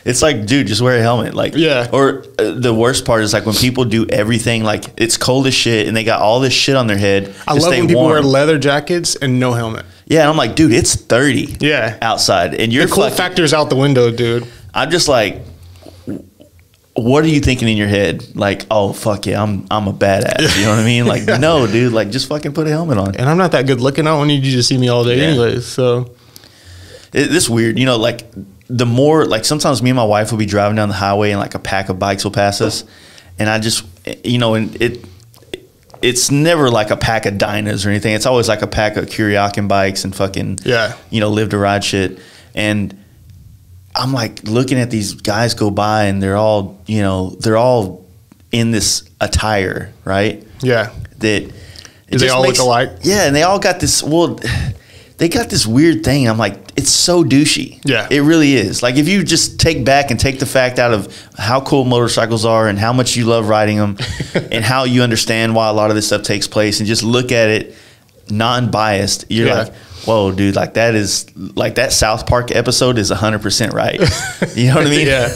It's like, dude, just wear a helmet. Like, Or the worst part is like when people do everything, like it's cold as shit and they got all this shit on their head.
I love when people wear leather jackets and no helmet.
Yeah, and I'm like, dude, it's 30 outside. And you're
the cool factor's out the window, dude.
I'm just like, what are you thinking in your head? Like, oh, fuck yeah, I'm a badass. You know what I mean? Like, no, dude, like just fucking put a helmet on.
And I'm not that good looking. I don't need you to see me all day anyways, so.
It's weird. You know, like the more, like sometimes me and my wife will be driving down the highway and like a pack of bikes will pass us. And I just, you know, and it's never like a pack of Dynas or anything. It's always like a pack of Kuryakin bikes and fucking, you know, live to ride shit. And I'm like looking at these guys go by and they're all, you know, they're all in this attire, right?
Yeah.
That
do they all look alike?
Yeah, and they all got this, well, they got this weird thing. I'm like, it's so douchey.
Yeah.
It really is. Like if you just take back and take the fact out of how cool motorcycles are and how much you love riding them and how you understand why a lot of this stuff takes place and just look at it non-biased, you're like, whoa, dude, like that is, like that South Park episode is 100% right. You know what I mean?
Yeah.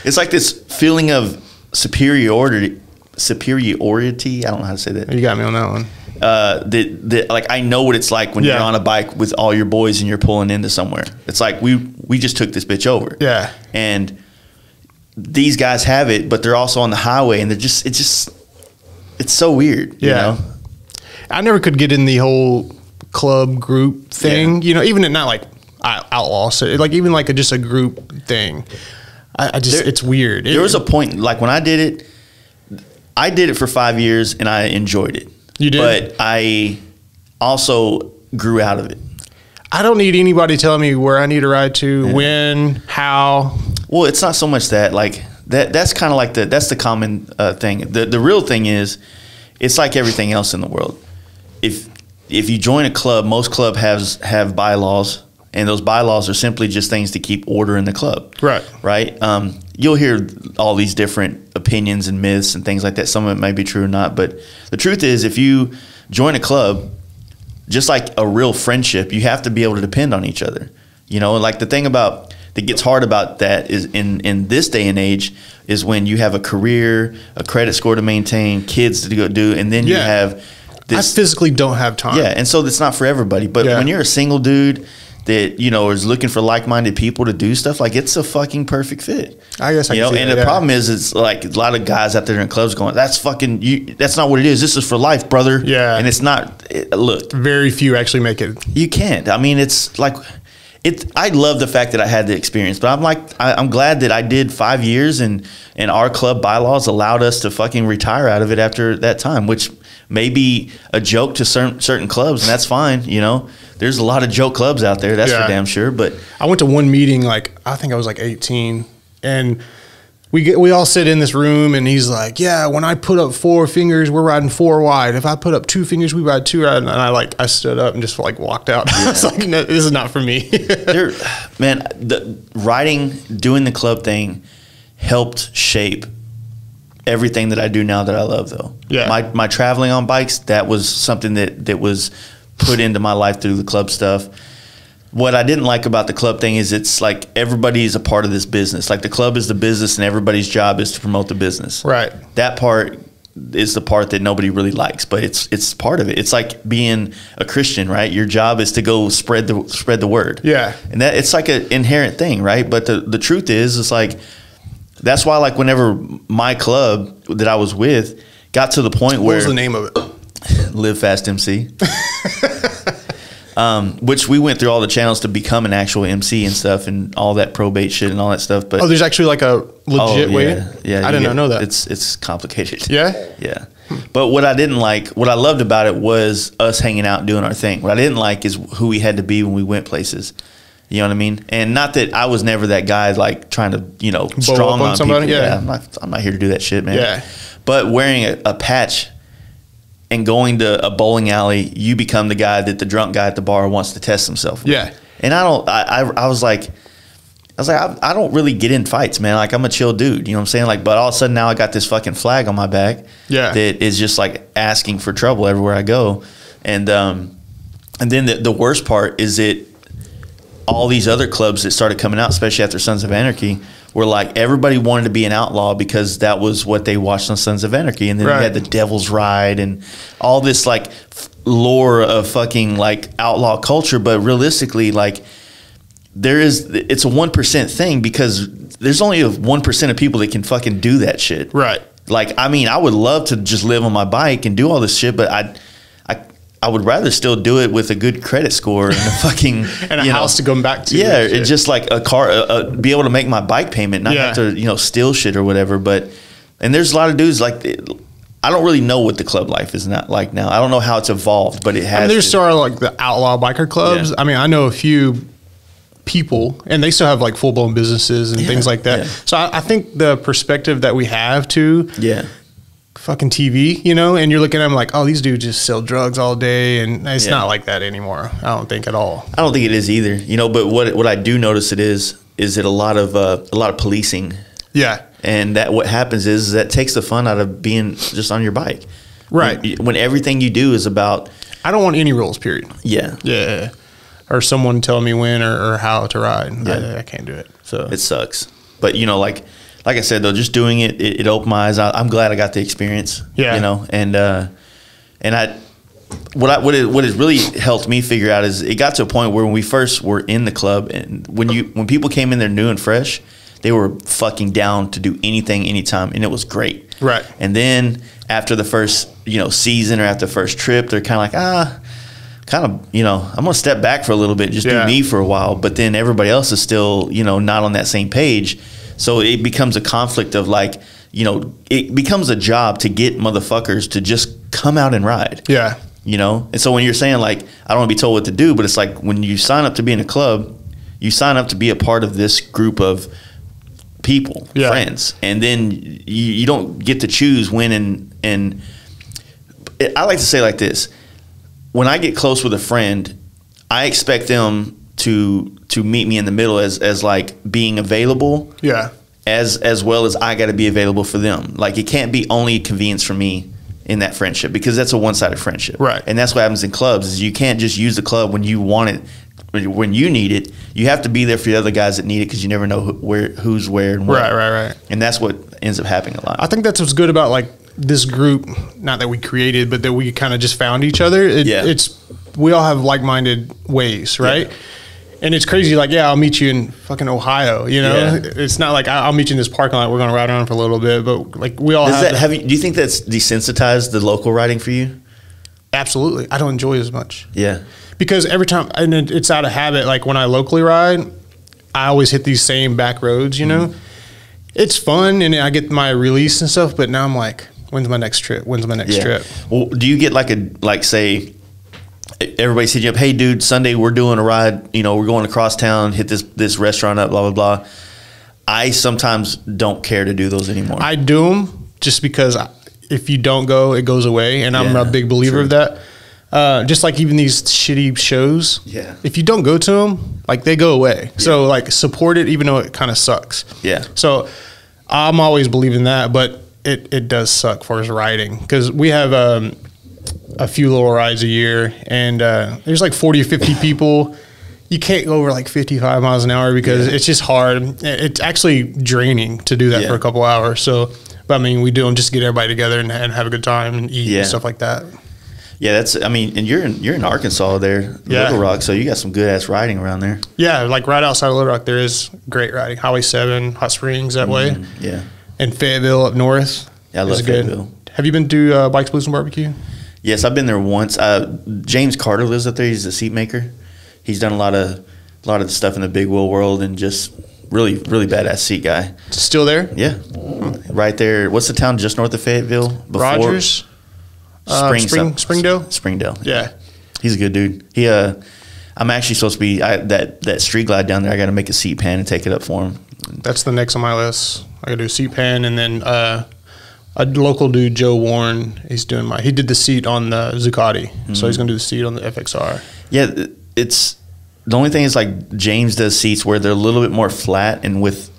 It's like this feeling of superiority. I don't know how to say that.
You got me on that one.
Like I know what it's like when you're on a bike with all your boys and you're pulling into somewhere. It's like we just took this bitch over.
Yeah.
And these guys have it, but they're also on the highway and it's so weird. You know?
I never could get in the whole club group thing. You know, even not like outlaw, so like even like just a group thing. I just it's weird.
There was a point like when I did it for 5 years and I enjoyed it.
You did?
But I also grew out of it.
I don't need anybody telling me where I need to ride to, when, how.
Well, it's not so much that. Like that's kind of like that's the common thing. The real thing is, it's like everything else in the world. If you join a club, most clubs have bylaws, and those bylaws are simply just things to keep order in the club.
Right.
Right. You'll hear all these different opinions and myths and things like that. Some of it may be true or not, but the truth is, if you join a club, just like a real friendship, you have to be able to depend on each other. You know, like the thing that gets hard about that is in this day and age is when you have a career, a credit score to maintain, kids to go do, and then you have this.
I physically don't have time.
Yeah, and so it's not for everybody. But when you're a single dude that, you know, is looking for like-minded people to do stuff, like it's a fucking perfect fit.
I guess I
can see that, the problem is, it's like a lot of guys out there in clubs going, that's fucking you. That's not what it is. This is for life, brother.
Yeah.
And it's not. Look,
very few actually make it.
You can't. I mean, it's like I love the fact that I had the experience, but I'm glad that I did 5 years and our club bylaws allowed us to fucking retire out of it after that time, which may be a joke to certain clubs, and that's fine. You know, there's a lot of joke clubs out there. That's for damn sure. But
I went to one meeting, like I think I was like 18, and we all sit in this room, and he's like, "Yeah, when I put up 4 fingers, we're riding 4 wide. If I put up 2 fingers, we ride 2 wide." And I stood up and just like walked out. I was like, "No, this is not for me."
Man, the riding, doing the club thing, helped shape everything that I do now that I love, though.
Yeah.
My traveling on bikes, that was something that was put into my life through the club stuff. What I didn't like about the club thing is it's like everybody is a part of this business. Like the club is the business and everybody's job is to promote the business.
Right.
That part is the part that nobody really likes, but it's part of it. It's like being a Christian, right? Your job is to go spread the word.
Yeah.
And that it's like an inherent thing, right? But the truth is, it's like, that's why, like, whenever my club that I was with got to the point where...
What was the name of it?
Live Fast MC. Which we went through all the channels to become an actual MC and stuff and all that probate shit and all that stuff. But
there's actually like a legit way?
Yeah.
I did not know that.
It's complicated.
Yeah?
Yeah. But what I didn't like, what I loved about it was us hanging out and doing our thing. What I didn't like is who we had to be when we went places. You know what I mean? And not that I was never that guy like trying to, you know, strong on
somebody.
people.
Yeah.
I'm not here to do that shit, man.
Yeah.
But wearing a patch and going to a bowling alley, you become the guy that the drunk guy at the bar wants to test himself with.
Yeah.
And I was like, I don't really get in fights, man. Like, I'm a chill dude, you know what I'm saying? Like, but all of a sudden now I got this fucking flag on my back that is just like asking for trouble everywhere I go. And then the worst part is that all these other clubs that started coming out, especially after Sons of Anarchy, were like, everybody wanted to be an outlaw because that was what they watched on Sons of Anarchy. And then you had the Devil's Ride and all this like lore of fucking like outlaw culture. But realistically, like, it's a 1% thing because there's only 1% of people that can fucking do that shit.
Right.
Like, I mean, I would love to just live on my bike and do all this shit, but I would rather still do it with a good credit score and a fucking
and a house to go back to.
Yeah, it's just like a car, be able to make my bike payment, not have to steal shit or whatever. And there's a lot of dudes like, I don't really know what the club life is not like now. I don't know how it's evolved, but it has.
I mean, there's sort of like the outlaw biker clubs.
Yeah.
I mean, I know a few people, and they still have like full blown businesses and things like that. Yeah. So I think the perspective that we have to fucking TV, and you're looking at them like, oh, these dudes just sell drugs all day, and it's not like that anymore. I don't think at all.
I don't think it is either. But what I do notice it is that a lot of policing. Yeah. And that what happens is that takes the fun out of being just on your bike. Right. When everything you do is about.
I don't want any rules, period. Yeah. Yeah. Or someone telling me when or how to ride. Yeah. I can't do it. So
it sucks. But like I said though, just doing it opened my eyes. I'm glad I got the experience. Yeah. What has really helped me figure out is it got to a point where when we first were in the club, and when people came in there new and fresh, they were fucking down to do anything, anytime, and it was great. Right. And then after the first season or after the first trip, they're kind of like I'm gonna step back for a little bit, just do me for a while. But then everybody else is still not on that same page. So it becomes a conflict of like, it becomes a job to get motherfuckers to just come out and ride. Yeah. And so when you're saying like, I don't want to be told what to do, but it's like when you sign up to be in a club, you sign up to be a part of this group of people, friends. And then you don't get to choose when and I like to say like this. When I get close with a friend, I expect them to meet me in the middle as like being available. Yeah. As well as I got to be available for them. Like it can't be only convenience for me in that friendship because that's a one-sided friendship. Right. And that's what happens in clubs is you can't just use the club when you want it, when you need it. You have to be there for the other guys that need it because you never know who's where and what. Right. And that's what ends up happening a lot.
I think that's what's good about like this group, not that we created, but that we kind of just found each other. We all have like-minded ways, right? Yeah. And it's crazy, like, I'll meet you in fucking Ohio, It's not like I'll meet you in this parking lot, we're going to ride around for a little bit, but like we all
do you think that's desensitized the local riding for you?
Absolutely. I don't enjoy it as much. Yeah. Because every time, and it's out of habit, like when I locally ride, I always hit these same back roads, It's fun and I get my release and stuff, but now I'm like, when's my next trip? Trip?
Well, do you get say, everybody's hitting you up, hey dude, Sunday we're doing a ride, we're going across town, hit this restaurant up, blah, blah, blah. I sometimes don't care to do those anymore.
I do them just because if you don't go, it goes away. And I'm a big believer of that. Just like even these shitty shows, if you don't go to them, like they go away. Yeah. So like support it even though it kind of sucks. Yeah. So I'm always believing that, but it does suck for us riding because we have a few little rides a year and there's like 40 or 50 people. You can't go over like 55 miles an hour because it's just hard. It's actually draining to do that for a couple hours. So, but I mean, we do them just to get everybody together and have a good time and eat and stuff like that.
Yeah, and you're in Arkansas there, Little Rock, so you got some good ass riding around there.
Yeah, like right outside of Little Rock, there is great riding. Highway 7, Hot Springs that way. Yeah. And Fayetteville up north. Yeah, I love Fayetteville. Have you been to Bikes, Blues, and Barbecue?
Yes, I've been there once. James Carter lives up there. He's a seat maker. He's done a lot of the stuff in the big wheel world and just really, really badass seat guy.
Still there?
Yeah. Right there. What's the town just north of Fayetteville?
Rogers? Springdale?
Springdale. Yeah. He's a good dude. I'm actually supposed to be that street glide down there. I got to make a seat pan and take it up for him.
That's the next on my list. I got to do a seat pan and then a local dude, Joe Warren. He did the seat on the Zuccotti, so he's gonna do the seat on the FXR.
Yeah, it's the only thing is like James does seats where they're a little bit more flat, and with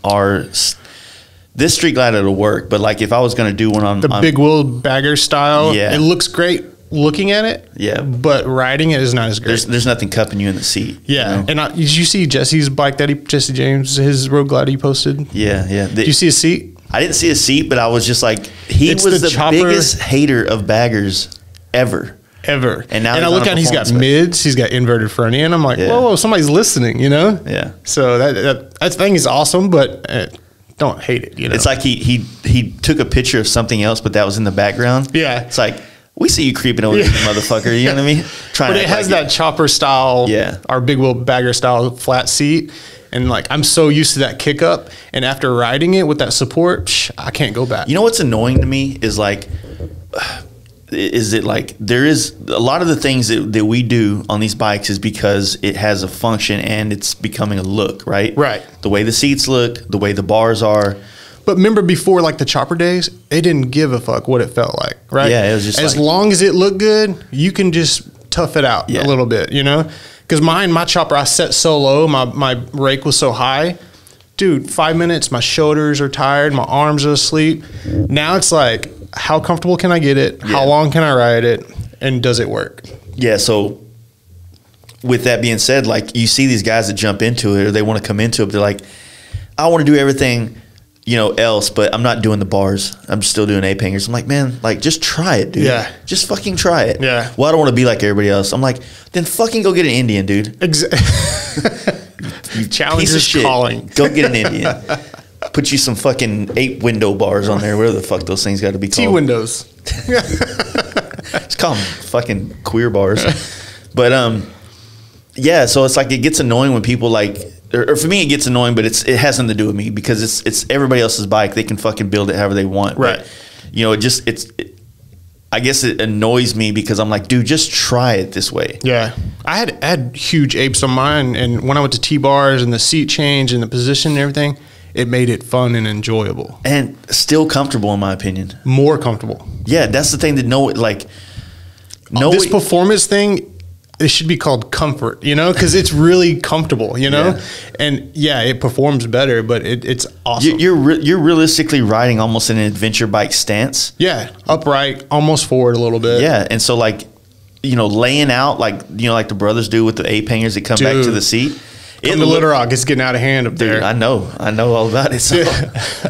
this Street Glide it'll work. But like if I was gonna do one on
the big wheel bagger style, it looks great looking at it.
Yeah,
but riding it is not as great.
There's nothing cupping you in the seat.
Yeah, you know? And did you see Jesse's bike Jesse James, his Road Glide he posted?
Yeah.
Did you see his seat?
I didn't see a seat, but I was just like, he was the biggest hater of baggers ever. And now
I look at he's got mids, he's got inverted front end. I'm like, whoa, somebody's listening, you know?
Yeah.
So that thing is awesome, but don't hate it, you know?
It's like he took a picture of something else, but that was in the background.
Yeah.
It's like, we see you creeping over there, motherfucker. You know what I mean?
But it has that chopper style, our big wheel bagger style flat seat. And like, I'm so used to that kick up. And after riding it with that support, I can't go back.
You know what's annoying to me is like, there is a lot of the things that we do on these bikes is because it has a function and it's becoming a look, right?
Right.
The way the seats look, the way the bars are.
But remember before like the chopper days, they didn't give a fuck what it felt like, right?
Yeah, it was just
as long as it looked good, you can just tough it out a little bit, you know? Because my chopper, I set so low, my rake was so high. Dude, 5 minutes, my shoulders are tired, my arms are asleep. Now it's like, how comfortable can I get it? Yeah. How long can I ride it? And does it work?
Yeah, so with that being said, like you see these guys that jump into it or they want to come into it, they're like, I want to do everything, you know, else, but I'm not doing the bars. I'm still doing ape hangers. I'm like, man, like just try it, dude.
Yeah.
Just fucking try it.
Yeah.
Well, I don't want to be like everybody else. I'm like, then fucking go get an Indian, dude.
You challenge is calling.
Go get an Indian. Put you some fucking 8 window bars on there, whatever the fuck those things got to be called.
T-windows.
Just call them fucking queer bars. But yeah, so it's like it gets annoying when people like, or for me it gets annoying, but it has nothing to do with me because it's everybody else's bike. They can fucking build it however they want.
Right.
But, you know, I guess it annoys me because I'm like, dude, just try it this way.
Yeah. I had huge apes on mine, and when I went to T-bars and the seat change and the position and everything, it made it fun and enjoyable.
And still comfortable, in my opinion.
More comfortable.
Yeah, that's the thing that
this performance thing, it should be called comfort, you know, because it's really comfortable, you know, and it performs better, but it's awesome.
You're realistically riding almost in an adventure bike stance.
Yeah, upright, almost forward a little bit.
Yeah, and so like, you know, laying out like the brothers do with the ape hangers that come back to the seat.
In the Little Rock, it's getting out of hand up there.
I know all about it. So.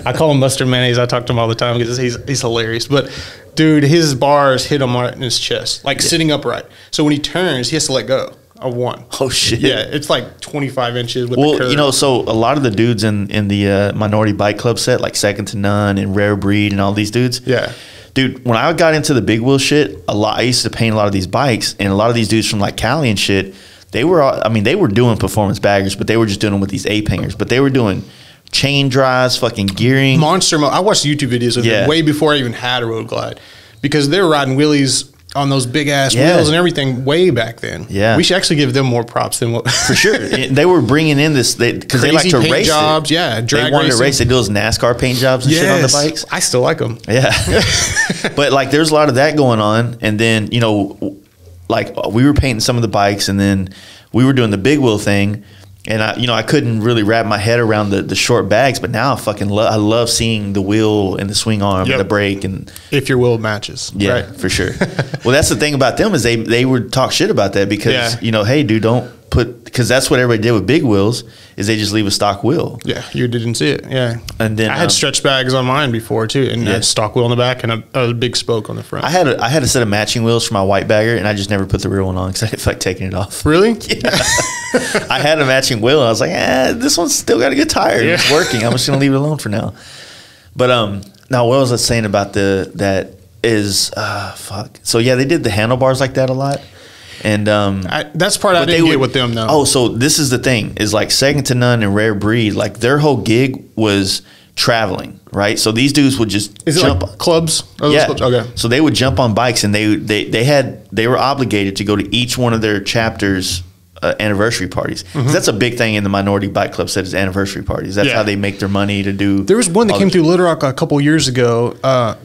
I call him Mustard Mayonnaise. I talk to him all the time because he's hilarious. But dude, his bars hit him right in his chest, like sitting upright. So when he turns, he has to let go of one.
Oh shit!
Yeah, it's like 25 inches with the curve.
Well, you know, so a lot of the dudes in the Minority Bike Club set, like Second to None and Rare Breed and all these dudes.
Yeah.
Dude, when I got into the big wheel shit, I used to paint a lot of these bikes, and a lot of these dudes from like Cali and shit. They were doing performance baggers, but they were just doing them with these ape hangers. But they were doing chain drives, fucking gearing.
Monster mode. I watched YouTube videos of them way before I even had a Road Glide because they were riding wheelies on those big ass wheels and everything way back then. Yeah. We should actually give them more props than what. For
sure. They were bringing in this, because they like to race
jobs.
It.
Yeah.
They wanted to race. They do those NASCAR paint jobs and shit on the bikes.
I still like them.
Yeah. But like there's a lot of that going on. And then, you know, like we were painting some of the bikes and then we were doing the big wheel thing, and I couldn't really wrap my head around the short bags, but now I fucking I love seeing the wheel and the swing arm and the brake and
if your wheel matches.
Yeah, right. For sure. Well, that's the thing about them is they would talk shit about that because you know, hey dude, don't put, because that's what everybody did with big wheels is they just leave a stock wheel.
Yeah, you didn't see it. Yeah,
and then
I had stretch bags on mine before too, and a stock wheel on the back and a big spoke on the front.
I had a set of matching wheels for my white bagger, and I just never put the real one on because I didn't feel like taking it off.
Really?
Yeah. I had a matching wheel, and I was like, this one's still got a good tire. Yeah. It's working. I'm just gonna leave it alone for now. But now what was I saying about that is fuck. So yeah, they did the handlebars like that a lot. And
that's part I didn't get with them though.
Oh, so this is the thing is like Second to None and Rare Breed, like their whole gig was traveling, right? So these dudes would just jump
like clubs.
Clubs?
Okay.
So they would jump on bikes and they were obligated to go to each one of their chapters anniversary parties. 'Cause that's a big thing in the minority bike club set is anniversary parties. That's how they make their money to do.
There was one that came through Little Rock a couple years ago.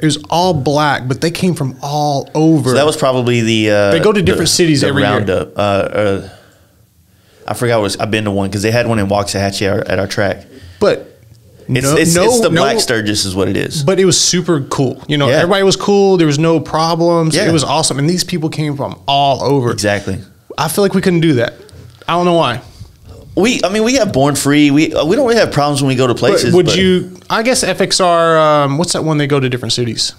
It was all black, but they came from all over.
So that was probably the.
They go to different cities every year.
Roundup. I forgot I've been to one because they had one in Waxahachie at our track.
But
It's the Black Sturgis is what it is.
But it was super cool. Everybody was cool. There was no problems.
Yeah.
It was awesome. And these people came from all over.
Exactly.
I feel like we couldn't do that. I don't know why.
We have Born Free. We don't really have problems when we go to places.
But I guess FXR, what's that one they go to different cities?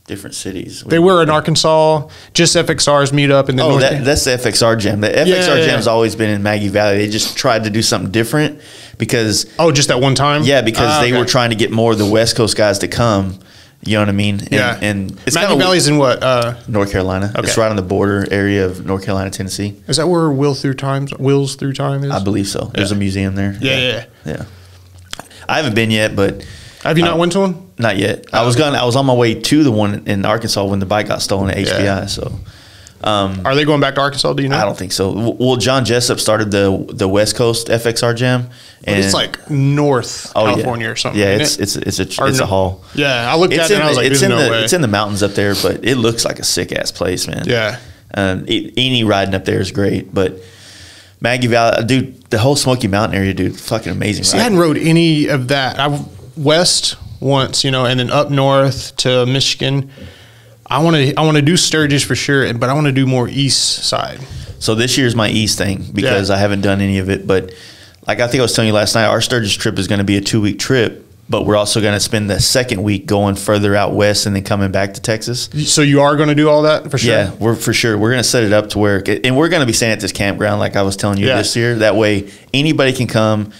Different cities.
They were in Arkansas. Just FXR's meet up in the north.
That's the FXR Jam. The FXR Jam's always been in Maggie Valley. They just tried to do something different because
just that one time.
Yeah, because they were trying to get more of the West Coast guys to come. You know what I mean? And it's
Maggie Valley's in what?
North Carolina. Okay. It's right on the border area of North Carolina, Tennessee.
Is that where Wheels Through Time is?
I believe so. There's a museum there.
Yeah.
I haven't been yet, but
have you not went to one?
Not yet. I was on my way to the one in Arkansas when the bike got stolen at HBI.
Yeah.
So,
are they going back to Arkansas? Do you know?
I don't think so. Well, John Jessup started the West Coast FXR Jam, and
it's like North California or something.
Yeah, it's a haul.
Yeah, I looked at it and I was like, "There's no way."
It's in the mountains up there, but it looks like a sick ass place, man.
Yeah.
Any riding up there is great, but Maggie Valley, dude, the whole Smoky Mountain area, dude, fucking amazing.
See, I hadn't rode any of that. West once, and then up north to Michigan. I want to do Sturgis for sure, but I want to do more east side.
So this year's my east thing because I haven't done any of it. But like I think I was telling you last night, our Sturgis trip is going to be a 2-week trip, but we're also going to spend the second week going further out west and then coming back to Texas.
So you are going to do all that for sure?
Yeah, we're going to set it up to where, and we're going to be staying at this campground like I was telling you this year. That way anybody can come.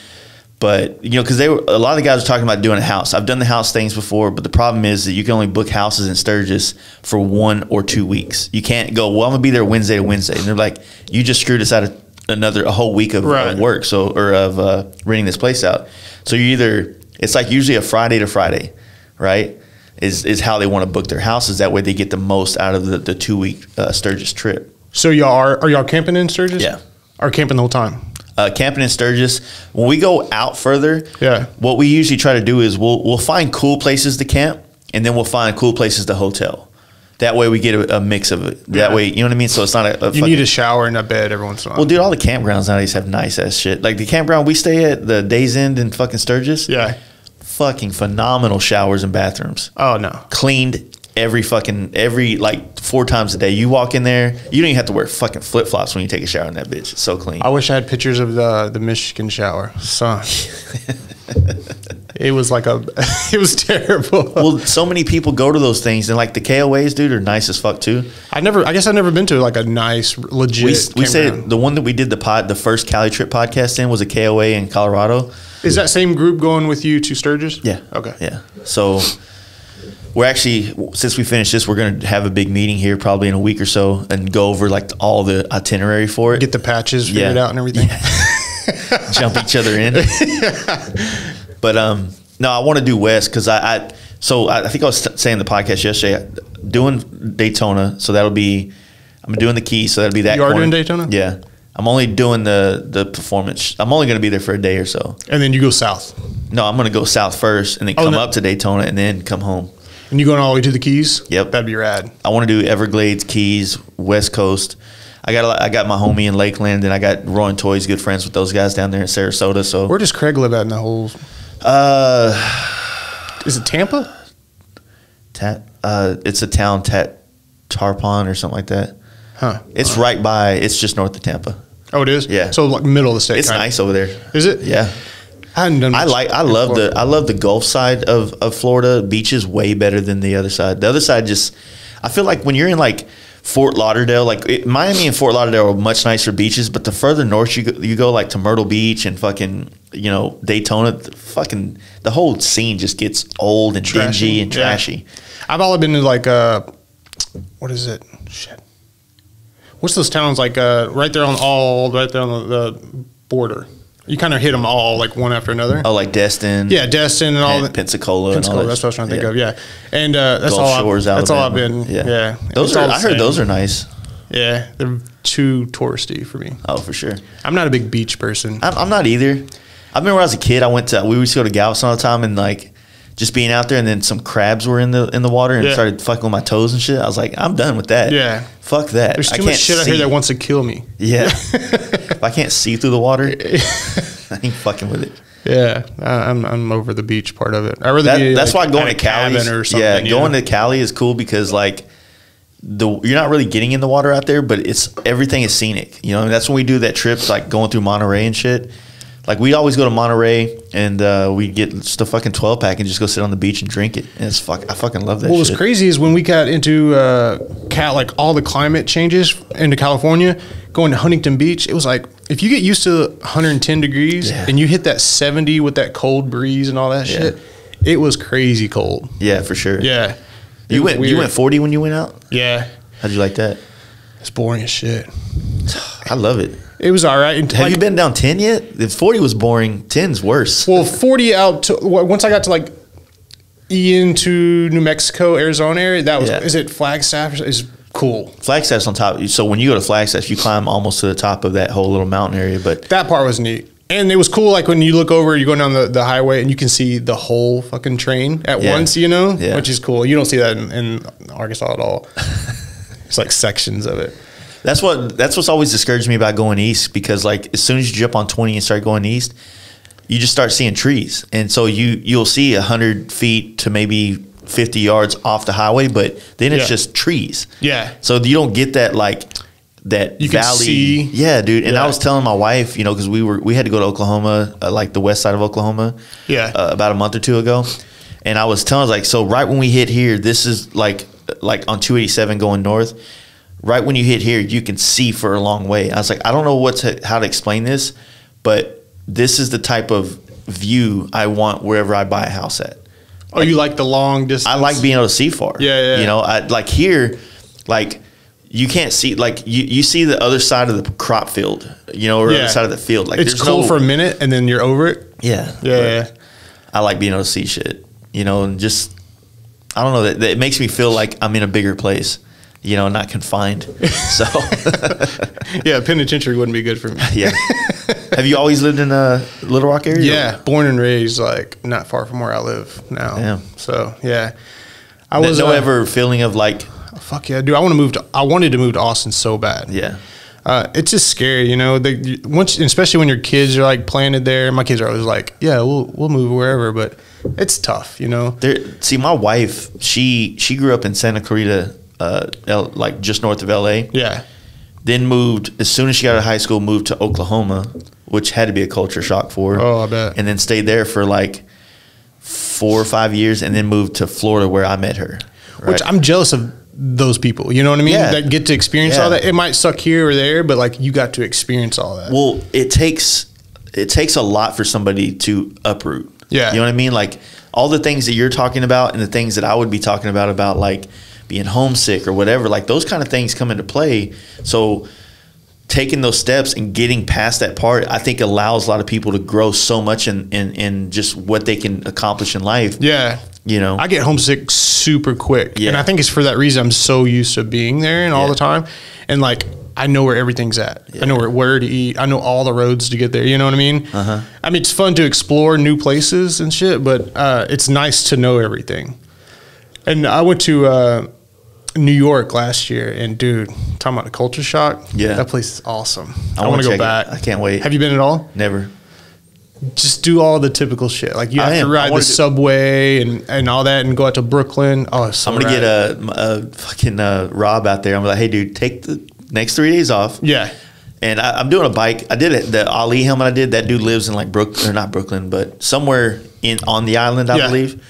But, because a lot of the guys are talking about doing a house. I've done the house things before, but the problem is that you can only book houses in Sturgis for 1 or 2 weeks. You can't go, well, I'm going to be there Wednesday to Wednesday. And they're like, you just screwed us out of a whole week of work, of renting this place out. So it's like usually a Friday to Friday, right, is how they want to book their houses. That way they get the most out of the 2-week Sturgis trip.
So are y'all camping in Sturgis?
Yeah.
Or camping the whole time?
Camping in Sturgis. When we go out further, what we usually try to do is we'll find cool places to camp, and then we'll find cool places to hotel. That way we get a mix of it. That way, you know what I mean? So it's not
you need a shower and a bed every once in a while.
Well, dude, all the campgrounds nowadays have nice ass shit. Like the campground we stay at, the Days End in fucking Sturgis.
Yeah.
Fucking phenomenal showers and bathrooms.
Oh, no.
Cleaned every 4 times a day. You walk in there, you don't even have to wear fucking flip flops when you take a shower in that bitch. It's so clean.
I wish I had pictures of the Michigan shower. Son. It was it was terrible.
Well, so many people go to those things, and like the KOAs, dude, are nice as fuck too.
I guess I've never been to like a nice, legit.
We said the one that we did the first Cali Trip podcast in was a KOA in Colorado.
Is that same group going with you to Sturgis?
Yeah.
Okay.
Yeah. So we're actually, since we finished this, we're going to have a big meeting here probably in a week or so and go over like all the itinerary for it.
Get the patches figured out and everything.
Yeah. Jump each other in. But no, I want to do West because I think I was saying in the podcast yesterday, doing Daytona. So I'm doing the Keys. So that'll be that.
You are doing Daytona?
Yeah. I'm only doing the performance. I'm only going to be there for a day or so.
And then you go south?
No, I'm going to go south first and then come up to Daytona and then come home.
And you going all the way to the Keys?
Yep.
That'd be rad.
I want to do Everglades, Keys, West Coast. I got my homie in Lakeland, and I got Rowan Toys, good friends with those guys down there in Sarasota. So
where does Craig live at in the whole? Is it Tampa?
It's a town, Tarpon or something like that.
Huh.
It's right by. It's just north of Tampa.
Oh, it is.
Yeah.
So like middle of the state.
It's nice over there.
Is it?
Yeah.
I hadn't done.
I love the Gulf side of Florida. Beach is way better than the other side. The other side just, I feel like when you're in like Fort Lauderdale, Miami and Fort Lauderdale are much nicer beaches, but the further north you go like to Myrtle Beach and fucking Daytona, the whole scene just gets old and dingy and trashy.
Yeah. I've only been to like what is it? Shit. What's those towns like right there on the border? You kind of hit them all like one after another.
Oh, like Destin.
Yeah, Destin and all that.
Pensacola.
That's what I was trying to think of. Yeah, and that's
Gulf
all.
Shores,
That's all I've
Alabama.
been. Yeah.
I heard those are nice.
Yeah, they're too touristy for me.
Oh, for sure.
I'm not a big beach person.
I'm not either. I remember when I was a kid, we used to go to Galveston all the time, and like just being out there, and then some crabs were in the water and started fucking with my toes and shit. I was like, I'm done with that.
Yeah.
Fuck that.
There's too much shit out here that wants to kill me.
Yeah. If I can't see through the water, I ain't fucking with it.
Yeah, I'm over the beach part of it. I really
that's why going to Cali
or something.
Yeah, going to Cali is cool because like you're not really getting in the water out there, but everything is scenic. You know, and that's when we do that trip, like going through Monterey and shit. Like we always go to Monterey and we get just a fucking 12-pack and just go sit on the beach and drink it. And I fucking love that.
What was crazy is when we got into like all the climate changes into California, going to Huntington Beach, it was like if you get used to 110 degrees and you hit that 70 with that cold breeze and all that shit, it was crazy cold.
Yeah, for sure.
Yeah.
You went 40 when you went out?
Yeah.
How'd you like that?
It's boring as shit.
I love it.
It was all right.
Have you been down 10 yet? If 40 was boring, 10's worse.
Well, 40 out to once I got to like into New Mexico, Arizona area, that was is it Flagstaff? Is cool.
Flagstaff's on top. So when you go to Flagstaff, you climb almost to the top of that whole little mountain area. But
that part was neat. And it was cool, like when you look over, you go down the highway and you can see the whole fucking train at once, you know, which is cool. You don't see that in Arkansas at all. It's like sections of it.
That's what's always discouraged me about going east, because like as soon as you jump on 20 and start going east, you just start seeing trees, and so you'll see 100 feet to maybe 50 yards off the highway, but then it's just trees. Yeah. So you don't get that that
you
valley.
Can see.
Yeah, dude. And I was telling my wife, you know, because we had to go to Oklahoma, like the west side of Oklahoma. Yeah. About a month or two ago, and I was telling her, like, so right when we hit here, this is like on 287 going north. Right when you hit here, you can see for a long way. I was like, I don't know how to explain this, but this is the type of view I want wherever I buy a house at.
Oh, you like the long distance? I
like being able to see far. Yeah. You know, I like here, like you can't see, like you see the other side of the crop field, you know, or the other side of the field. Like
it's cool for a minute and then you're over it.
Yeah. Yeah. I like being able to see shit, you know, and just, I don't know, that it makes me feel like I'm in a bigger place. You know, not confined. So,
yeah, penitentiary wouldn't be good for me.
Yeah. Have you always lived in a Little Rock area?
Yeah, born and raised, like not far from where I live now. Yeah. So yeah,
I was no ever feeling of like,
fuck yeah, dude. I wanted to move to Austin so bad. Yeah. It's just scary, you know. Especially when your kids are like planted there. My kids are always like, yeah, we'll move wherever, but it's tough, you know.
See, my wife, she grew up in Santa Clarita. Like just north of LA. Yeah. Then moved as soon as she got out of high school, moved to Oklahoma, which had to be a culture shock for her.
Oh, I bet.
And then stayed there for like 4 or 5 years, and then moved to Florida where I met her.
Right? Which I'm jealous of those people. You know what I mean? Yeah. That get to experience all that. It might suck here or there, but like you got to experience all that.
Well, it takes a lot for somebody to uproot. Yeah. You know what I mean? Like all the things that you're talking about and the things that I would be talking about like being homesick or whatever, like those kind of things come into play. So taking those steps and getting past that part, I think allows a lot of people to grow so much in just what they can accomplish in life. Yeah. You know,
I get homesick super quick. Yeah. And I think it's for that reason. I'm so used to being there and all the time. And like, I know where everything's at. Yeah. I know where to eat. I know all the roads to get there. You know what I mean? Uh-huh. I mean, it's fun to explore new places and shit, but it's nice to know everything. And I went to New York last year, and dude, talking about a culture shock. Yeah, that place is awesome. I want to go back.
I can't wait.
Have you been at all?
Never.
Just do all the typical shit. Like you have to ride the subway and all that, and go out to Brooklyn. Oh, it's so
I'm gonna get a fucking Rob out there. I'm like, hey, dude, take the next 3 days off. Yeah. And I'm doing a bike. I did it. The Ali helmet I did. That dude lives in like Brooklyn, or not Brooklyn, but somewhere on the island, I believe.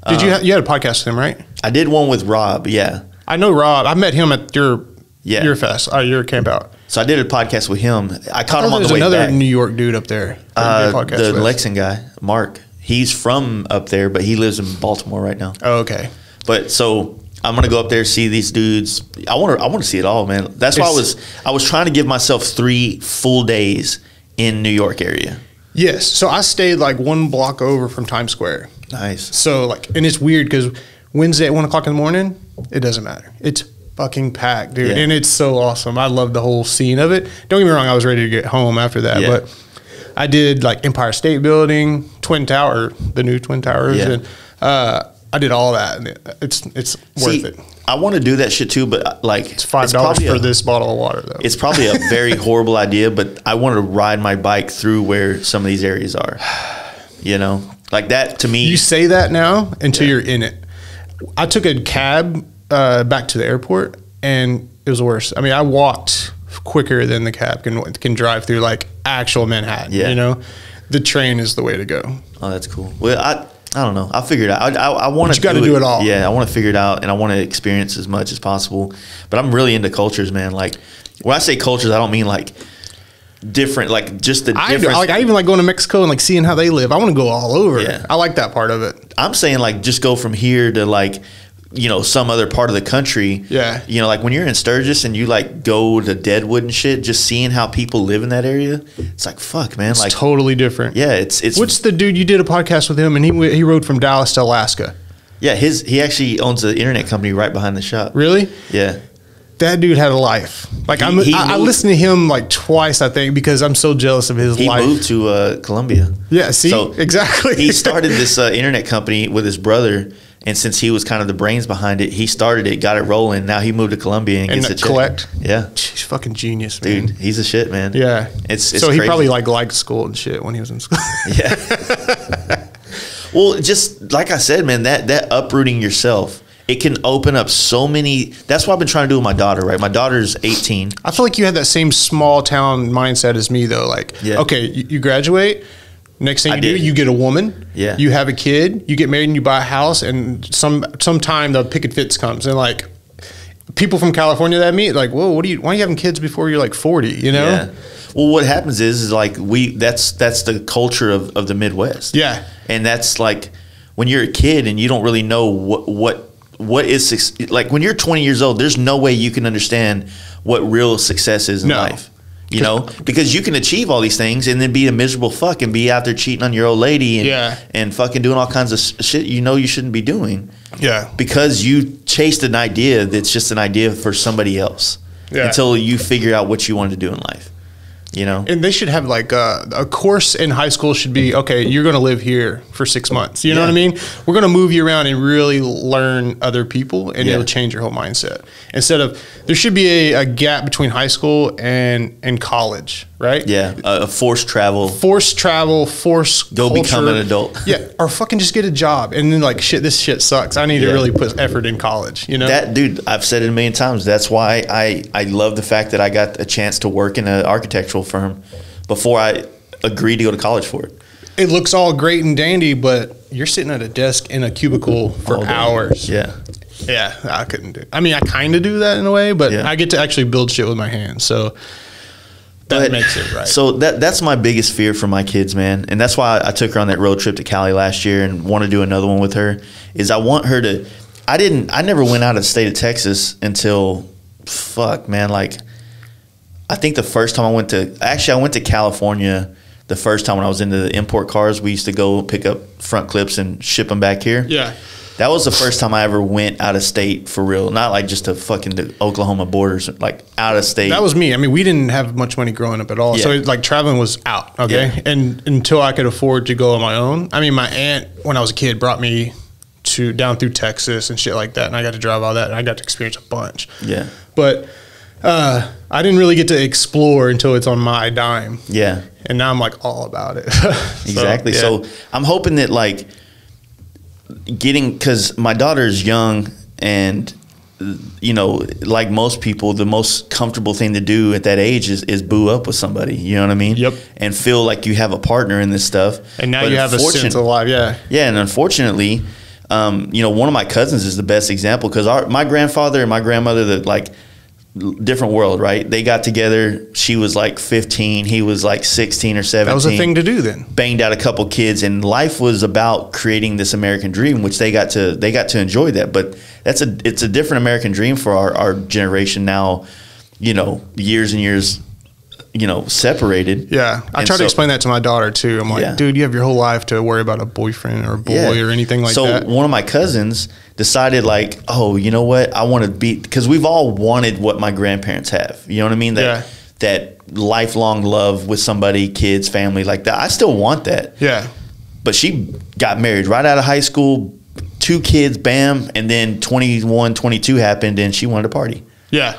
Did you had a podcast with him, right?
I did one with Rob. Yeah.
I know Rob. I met him at your fest, your campout.
So I did a podcast with him. I caught him on the way back.
There's another New York dude up there.
The Lexington guy, Mark. He's from up there, but he lives in Baltimore right now.
Oh, okay.
But so I'm gonna go up there, see these dudes. I want to see it all, man. That's why I was trying to give myself 3 full days in New York area.
Yes. So I stayed like 1 block over from Times Square.
Nice.
So like, and it's weird because Wednesday at 1 o'clock in the morning, it doesn't matter. It's fucking packed, dude.
Yeah.
And it's so awesome. I love the whole scene of it. Don't get me wrong, I was ready to get home after that,
Yeah.
but I did like Empire State Building, Twin Tower, the new Twin Towers,
Yeah.
and I did all that, and it's worth it.
I want to do that shit too, but like
It's $5 for this bottle of water, though.
It's probably a very horrible idea, but I want to ride my bike through where some of these areas are. You know, like that to me.
You say that now until you're in it. I took a cab back to the airport, and it was worse. I mean, I walked quicker than the cab can drive through like actual Manhattan.
Yeah.
You know, the train is the way to go.
Oh, that's cool. Well, I don't know. I'll figure it out. I want to.
You got to do it all.
Yeah, I want to figure it out, and I want to experience as much as possible. But I'm really into cultures, man. Like when I say cultures, I don't mean like different, like just the different.
I even like going to Mexico and like seeing how they live. I want to go all over.
Yeah.
I like that part of it.
I'm saying like just go from here to like, you know, some other part of the country.
Yeah.
You know, like when you're in Sturgis and you like go to Deadwood and shit, just seeing how people live in that area, it's like fuck, man.
It's
like
totally different.
yeah, it's
What's the dude you did a podcast with him and he rode from Dallas to Alaska?
yeah. He actually owns an internet company right behind the shop.
Really?
Yeah.
That dude had a life. Like I
moved-
listened to him like twice, I think, because I'm so jealous of his
He
life.
moved to Colombia.
Yeah, see?
So
Exactly.
He started this internet company with his brother, and since he was kind of the brains behind it, he started it, got it rolling. Now he moved to Colombia and gets a check.
collect.
Yeah,
He's fucking genius, man.
dude, he's a shit, man.
Yeah.
it's
so he
crazy.
probably like liked school and shit when he was in school.
Yeah. Well, just like I said, man, that uprooting yourself, it can open up so many. That's what I've been trying to do with my daughter. Right, my daughter's 18.
I feel like you had that same small town mindset as me, though. Like,
Yeah.
okay, you graduate. Next thing
I
you do,
did.
you get a woman.
Yeah.
You have a kid. You get married and you buy a house. And sometime the picket fence comes and like people from California that I meet like, whoa, why are you having kids before you're like 40? You know?
Yeah. Well, what happens is like that's the culture of the Midwest.
Yeah.
And that's like when you're a kid and you don't really know what is like when you're 20 years old, there's no way you can understand what real success is in
No.
life. You know, because you can achieve all these things and then be a miserable fuck and be out there cheating on your old lady and,
Yeah.
and fucking doing all kinds of shit you know you shouldn't be doing.
Yeah.
Because you chased an idea that's just an idea for somebody else until you figure out what you want to do in life. You know?
And they should have like a course in high school should be, okay, you're going to live here for 6 months. You know what I mean? We're going to move you around and really learn other people and it'll change your whole mindset. Instead of, there should be a gap between high school and college, right?
Yeah. Forced travel.
Forced travel, forced
Go
culture.
become an adult.
Yeah. Or fucking just get a job. And then like, shit, this shit sucks. I need to
Yeah.
really put effort in college, you know?
That dude, I've said it a million times. That's why I love the fact that I got a chance to work in an architectural firm before I agreed to go to college for it.
It looks all great and dandy, but you're sitting at a desk in a cubicle for
All day.
hours.
Yeah.
Yeah, I couldn't do it. I mean, I kind of do that in a way, but
Yeah.
I get to actually build shit with my hands. So that
But-
makes it right.
So that's my biggest fear for my kids, man. And that's why I took her on that road trip to Cali last year and want to do another one with her, is I want her to – I never went out of the state of Texas until – fuck, man, like – I think the first time I went to California the first time when I was into the import cars. We used to go pick up front clips and ship them back here.
Yeah.
That was the first time I ever went out of state for real. Not like just to fucking the Oklahoma borders, like out of state.
That was me. I mean, we didn't have much money growing up at all.
Yeah.
So like traveling was out. Okay.
Yeah.
And until I could afford to go on my own. I mean, my aunt, when I was a kid, brought me down through Texas and shit like that. And I got to drive all that and I got to experience a bunch.
Yeah.
But I didn't really get to explore until it's on my dime.
Yeah.
And now I'm like all about it.
Exactly.
yeah.
So I'm hoping that like because my daughter's young and you know, like most people, the most comfortable thing to do at that age is boo up with somebody. You know what I mean?
Yep.
And feel like you have a partner in this stuff.
And now
But
you have a sense of life. Yeah.
Yeah, and unfortunately, you know, one of my cousins is the best example because my grandfather and my grandmother, that like different world, right? They got together. She was like 15. He was like 16 or 17.
That was a thing to do then.
Banged out a couple kids, and life was about creating this American dream, which they got to enjoy that. But it's a different American dream for our generation now. You know, years and years, you know, separated.
Yeah. I try to explain that to my daughter too. I'm like,
Yeah.
dude, you have your whole life to worry about a boyfriend or a boy or anything like that.
So one of my cousins decided like, oh, you know what? I want to be, because we've all wanted what my grandparents have. You know what I mean? That lifelong love with somebody, kids, family, like that. I still want that.
Yeah.
But she got married right out of high school, 2 kids, bam, and then 21, 22 happened, and she wanted to party.
Yeah.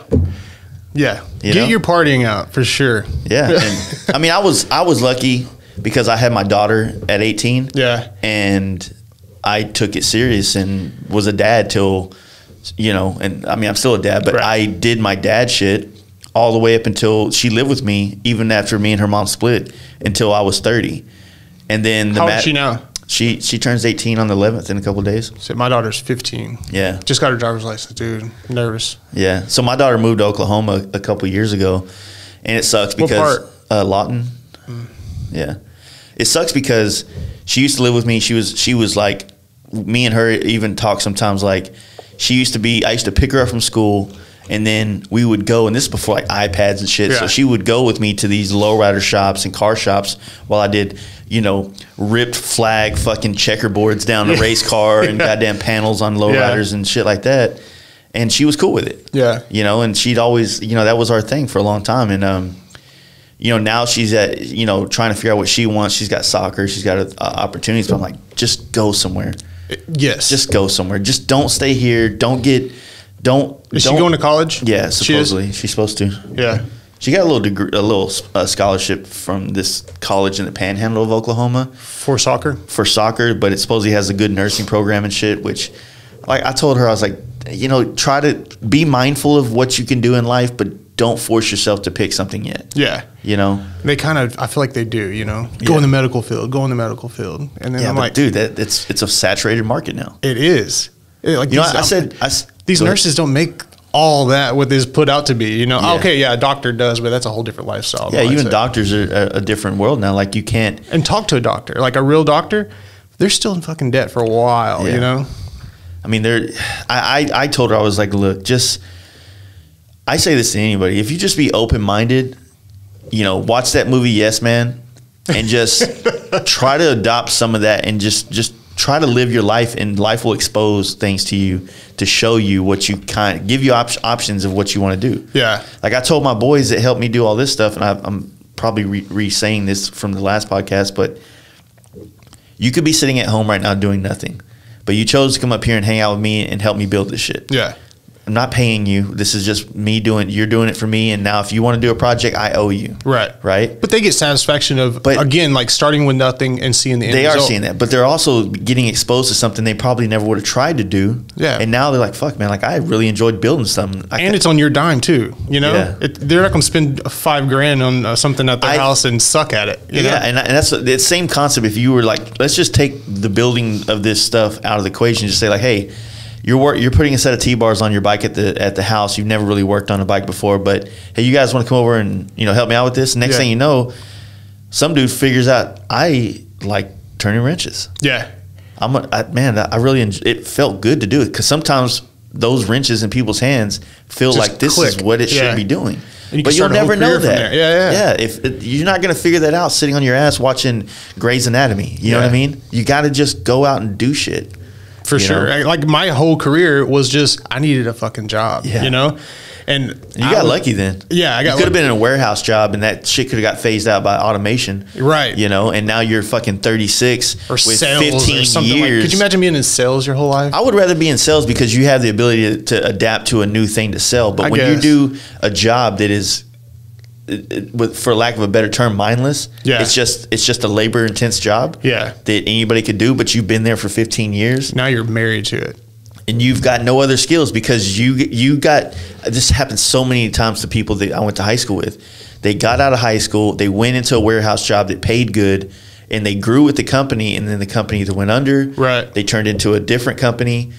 Yeah.
You
Get
know?
your partying out for sure.
Yeah. And, I mean, I was lucky because I had my daughter at 18.
Yeah.
And I took it serious and was a dad till, you know, and I mean, I'm still a dad, but I did my dad shit all the way up until she lived with me, even after me and her mom split, until I was 30. And then
how old is she now?
She turns 18 on the 11th in a couple of days.
So my daughter's 15.
Yeah.
Just got her driver's license, dude. Nervous.
Yeah. So my daughter moved to Oklahoma a couple of years ago, and it sucks because Lawton. Yeah. It sucks because she used to live with me. She was like, me and her even talk sometimes, like I used to pick her up from school, and then we would go, and this is before like iPads and shit. Yeah. So she would go with me to these lowrider shops and car shops while I did, you know, ripped flag fucking checkerboards down the race car and goddamn panels on lowriders and shit like that. And she was cool with it. Yeah. You know, and she'd always, you know, that was our thing for a long time. And, you know, now she's at, you know, trying to figure out what she wants. She's got soccer. She's got opportunities. But I'm like, just go somewhere. Yes. Just go somewhere. Just don't stay here. Is she going to college? Yeah, supposedly. She's supposed to. Yeah. She got a little scholarship from this college in the Panhandle of Oklahoma. For soccer? For soccer, but it supposedly has a good nursing program and shit, which, like, I told her, I was like, you know, try to be mindful of what you can do in life, but don't force yourself to pick something yet. Yeah. You know? They kind of, I feel like they do, you know? Go in the medical field. And then I'm like, dude, it's a saturated market now. It is. Like, you know, I said these nurses don't make all that what is put out to be, you know. Yeah. Okay, yeah, a doctor does, but that's a whole different lifestyle. Yeah, even doctors are a different world now. Like, you can't talk to a doctor, like a real doctor. They're still in fucking debt for a while, you know. I mean, I told her, I was like, look, I say this to anybody, if you just be open minded, you know, watch that movie Yes Man, and just try to adopt some of that, and just try to live your life, and life will expose things to you to show you what you give you options of what you want to do. Yeah. Like I told my boys that helped me do all this stuff, and I'm probably re-saying this from the last podcast, but you could be sitting at home right now doing nothing, but you chose to come up here and hang out with me and help me build this shit. Yeah. I'm not paying you. This is just me you're doing it for me. And now if you want to do a project, I owe you. Right. Right. But they get satisfaction of, again, like starting with nothing and seeing the end result. They are seeing that, but they're also getting exposed to something they probably never would have tried to do. Yeah. And now they're like, fuck, man, like I really enjoyed building something. And it's on your dime too, you know? Yeah. They're not going to spend $5,000 on something at their house and suck at it. You know? And that's the same concept. If you were like, let's just take the building of this stuff out of the equation, just say like, hey, you're putting a set of T-bars on your bike at the house. You've never really worked on a bike before, but hey, you guys want to come over and, you know, help me out with this? Next thing you know, some dude figures out I like turning wrenches. Yeah, I really it felt good to do it, because sometimes those wrenches in people's hands feel just like this click. Is what it should be doing. But you'll never know that. Yeah. If you're not going to figure that out sitting on your ass watching Grey's Anatomy, you know what I mean? You got to just go out and do shit. For sure. Like my whole career was just, I needed a fucking job, you know? And you got lucky then. Yeah, you could have been in a warehouse job, and that shit could have got phased out by automation. Right. You know, and now you're fucking 36 or with sales 15 or something years. Could you imagine being in sales your whole life? I would rather be in sales, because you have the ability to adapt to a new thing to sell. But when you do a job that is, for lack of a better term, mindless. Yeah. It's just a labor intense job. Yeah. That anybody could do, but you've been there for 15 years. Now you're married to it. And you've got no other skills, because you got, this happens so many times to people that I went to high school with. They got out of high school, they went into a warehouse job that paid good, and they grew with the company, and then the company either went under. Right. They turned into a different company,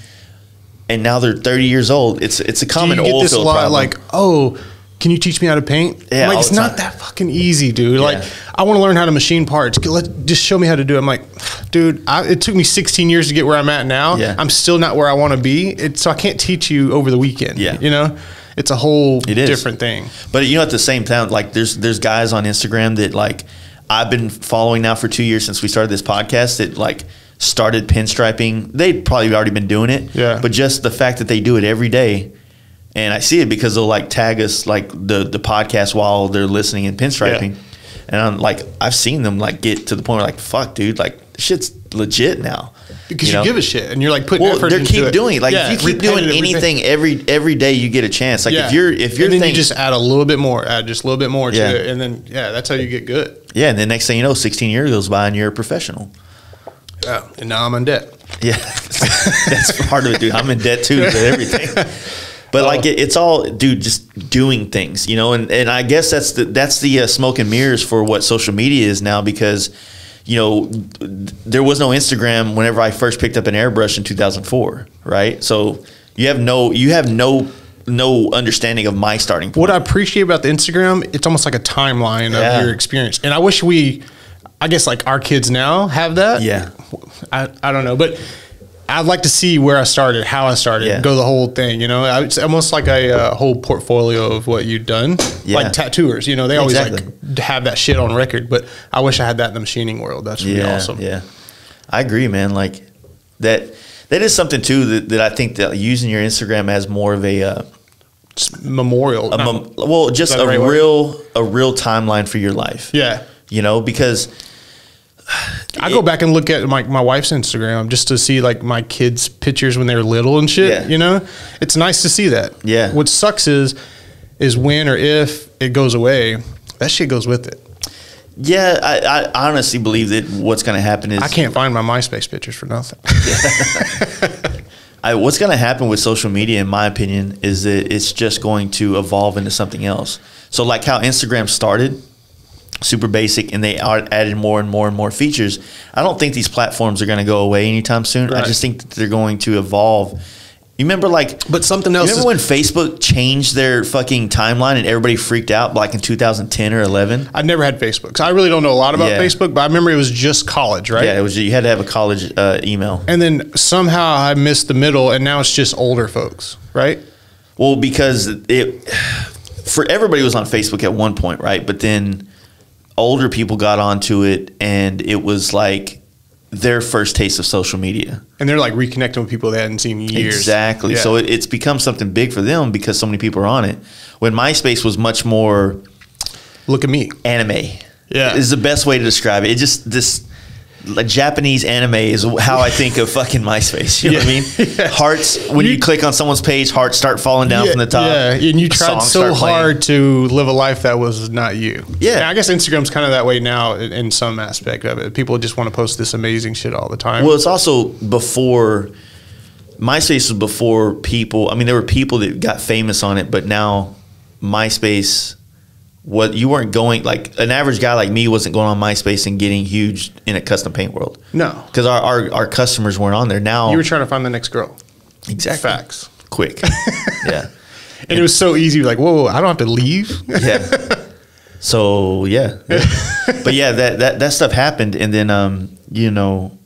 and now they're 30 years old. It's a common oil field problem. Like, oh, can you teach me how to paint? Yeah, I'm like, it's not that fucking easy, dude. Yeah. Like, I want to learn how to machine parts. Just show me how to do it. I'm like, dude, it took me 16 years to get where I'm at now. Yeah. I'm still not where I want to be. So I can't teach you over the weekend. Yeah. You know? It's a whole different thing. But, you know, at the same time, like, there's guys on Instagram that, like, I've been following now for 2 years since we started this podcast, that, like, started pinstriping, they'd probably already been doing it.
Yeah.
But just the fact that they do it every day, and I see it because they'll like tag us like the podcast while they're listening and pinstriping.
Yeah.
And I'm like, I've seen them like get to the point where like, fuck, dude, like this shit's legit now.
Because you give a shit and you're like putting effort
they
into
keep
it.
doing it. Like if you keep doing anything every day, you get a chance. Like if you're
and then you just add a little bit more, add just a little bit more to it, and then that's how you get good.
Yeah, and then next thing you know, 16 years goes by and you're a professional.
Yeah, and now I'm in debt.
Yeah, that's part of it, dude. I'm in debt too with everything. But like it's all, dude, just doing things, you know. And I guess that's the smoke and mirrors for what social media is now, because you know there was no Instagram whenever I first picked up an airbrush in 2004, right? So you have no understanding of my starting point.
What I appreciate about the Instagram, it's almost like a timeline of your experience, and I wish I guess like our kids now have that.
Yeah,
I don't know, but I'd like to see where I started, how I started, go the whole thing. You know, it's almost like a whole portfolio of what you've done. Like tattooers, you know, they always like have that shit on record. But I wish I had that in the machining world. That's really awesome. Yeah, I
agree, man. Like that is something too that I think that using your Instagram as more of a
memorial.
Just a real timeline for your life.
Yeah,
you know, because
I go back and look at my wife's Instagram just to see like my kids' pictures when they were little and shit. Yeah. You know, it's nice to see that.
Yeah.
What sucks is when or if it goes away, that shit goes with it.
Yeah, I honestly believe that what's going to happen is
I can't find my MySpace pictures for nothing.
What's going to happen with social media, in my opinion, is that it's just going to evolve into something else. So like how Instagram started, super basic, and they added more and more and more features. I don't think these platforms are going to go away anytime soon. Right. I just think that they're going to evolve. You remember
but something else.
Remember when Facebook changed their fucking timeline and everybody freaked out like in 2010 or 11?
I never had Facebook, so I really don't know a lot about Facebook, but I remember it was just college, right?
Yeah, it was. You had to have a college email.
And then somehow I missed the middle, and now it's just older folks, right?
Well, because for everybody was on Facebook at one point, right? But then older people got onto it, and it was like their first taste of social media.
And they're like reconnecting with people they hadn't seen in years.
Exactly. Yeah. So it's become something big for them because so many people are on it. When MySpace was much more,
look at me,
anime.
Yeah,
is the best way to describe it. It just this like Japanese anime is how I think of fucking MySpace. You know what I mean? Yeah. Hearts, when you click on someone's page, hearts start falling down from the top.
Yeah, and you tried so hard to live a life that was not you.
Yeah.
And I guess Instagram's kind of that way now in some aspect of it. People just want to post this amazing shit all the time.
Well, it's also before, MySpace was before people, I mean, there were people that got famous on it, but now MySpace, you weren't going, like an average guy like me wasn't going on MySpace and getting huge in a custom paint world.
No.
Because our customers weren't on there. Now
you were trying to find the next girl.
Exactly.
Facts.
Quick. Yeah.
And it was so easy, like, whoa, I don't have to leave.
Yeah. So yeah. But yeah, that stuff happened, and then you know,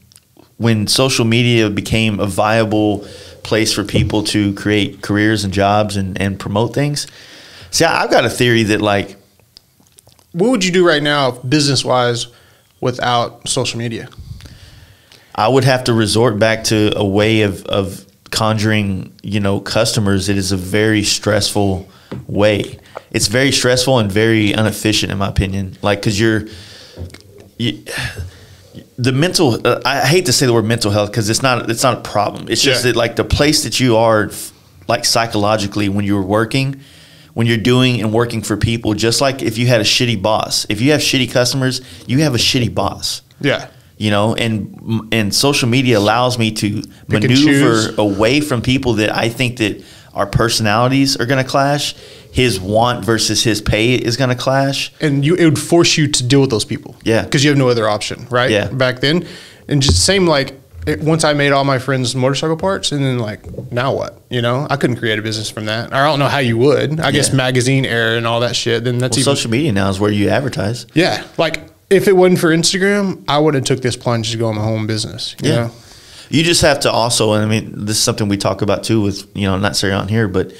when social media became a viable place for people to create careers and jobs and promote things. See, I've got a theory that like,
what would you do right now, business-wise, without social media?
I would have to resort back to a way of conjuring, you know, customers. It is a very stressful way. It's very stressful and very inefficient, in my opinion. Like, because the mental. I hate to say the word mental health because it's not a problem. It's just that like the place that you are, like psychologically, when you're working. When you're doing and working for people, just like if you had a shitty boss, if you have shitty customers, you have a shitty boss.
Yeah.
You know, and social media allows me to maneuver away from people that I think that our personalities are going to clash. His want versus his pay is going to clash.
And it would force you to deal with those people.
Yeah.
Because you have no other option, right?
Yeah.
Back then. And just same like, once I made all my friends motorcycle parts, and then like, now what? You know, I couldn't create a business from that. I don't know how you would. I guess magazine era and all that shit. Then that's
social media now is where you advertise.
Yeah, like if it wasn't for Instagram, I would have took this plunge to go on my home business. You know?
You just have to also, and I mean, this is something we talk about too. With not necessarily on here, but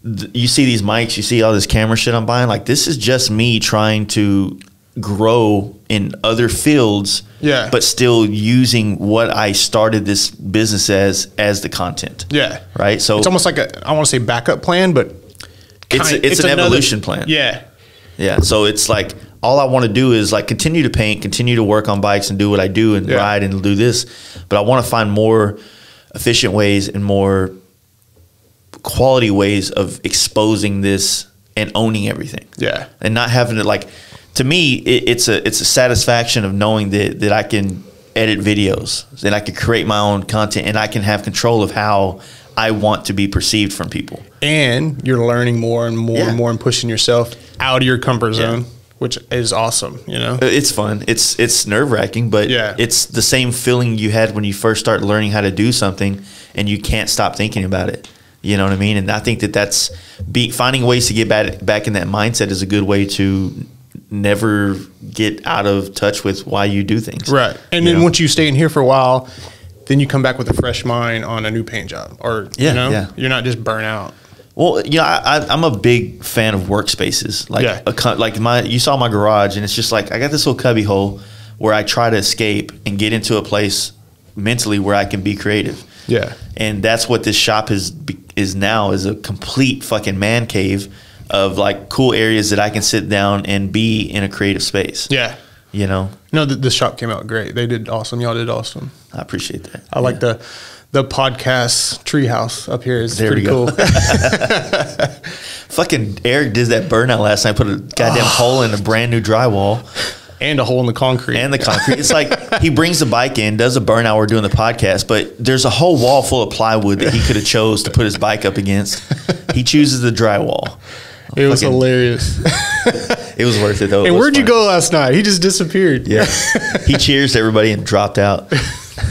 you see these mics, you see all this camera shit I'm buying. Like this is just me trying to grow in other fields, but still using what I started this business as the content.
Yeah.
Right. So
it's almost like I want to say backup plan, but
it's an evolution plan.
Yeah.
Yeah. So it's like, all I want to do is like continue to paint, continue to work on bikes and do what I do and ride and do this. But I want to find more efficient ways and more quality ways of exposing this and owning everything. Yeah. And not having to like, to me, it's a satisfaction of knowing that I can edit videos, that I can create my own content, and I can have control of how I want to be perceived from people. And
you're learning more and more and more and pushing yourself out of your comfort zone. Which is awesome, you know?
It's fun. It's nerve-wracking, but it's the same feeling you had when you first start learning how to do something and you can't stop thinking about it. You know what I mean? And I think that's finding ways to get back in that mindset is a good way to never get out of touch with why you do things.
Right. And then once you stay in here for a while, then you come back with a fresh mind on a new paint job. Or, you know, you're not just burnt out.
Well, you know, I'm a big fan of workspaces. Like, you saw my garage, and it's just like I got this little cubby hole where I try to escape and get into a place mentally where I can be creative. Yeah, and that's what this shop is now, is a complete fucking man cave of like cool areas that I can sit down and be in a creative space. Yeah, you know.
No, the shop came out great. They did awesome. Y'all did awesome.
I appreciate that.
I like the podcast treehouse up here is pretty cool.
Fucking Eric did that burnout last night. Put a goddamn hole in a brand new drywall.
And a hole in the concrete.
It's like he brings the bike in, does a burnout, we're doing the podcast, but there's a whole wall full of plywood that he could have chose to put his bike up against. He chooses the drywall.
It was hilarious.
It was worth it though.
And where'd you go last night? He just disappeared.
Yeah. He cheers to everybody and dropped out.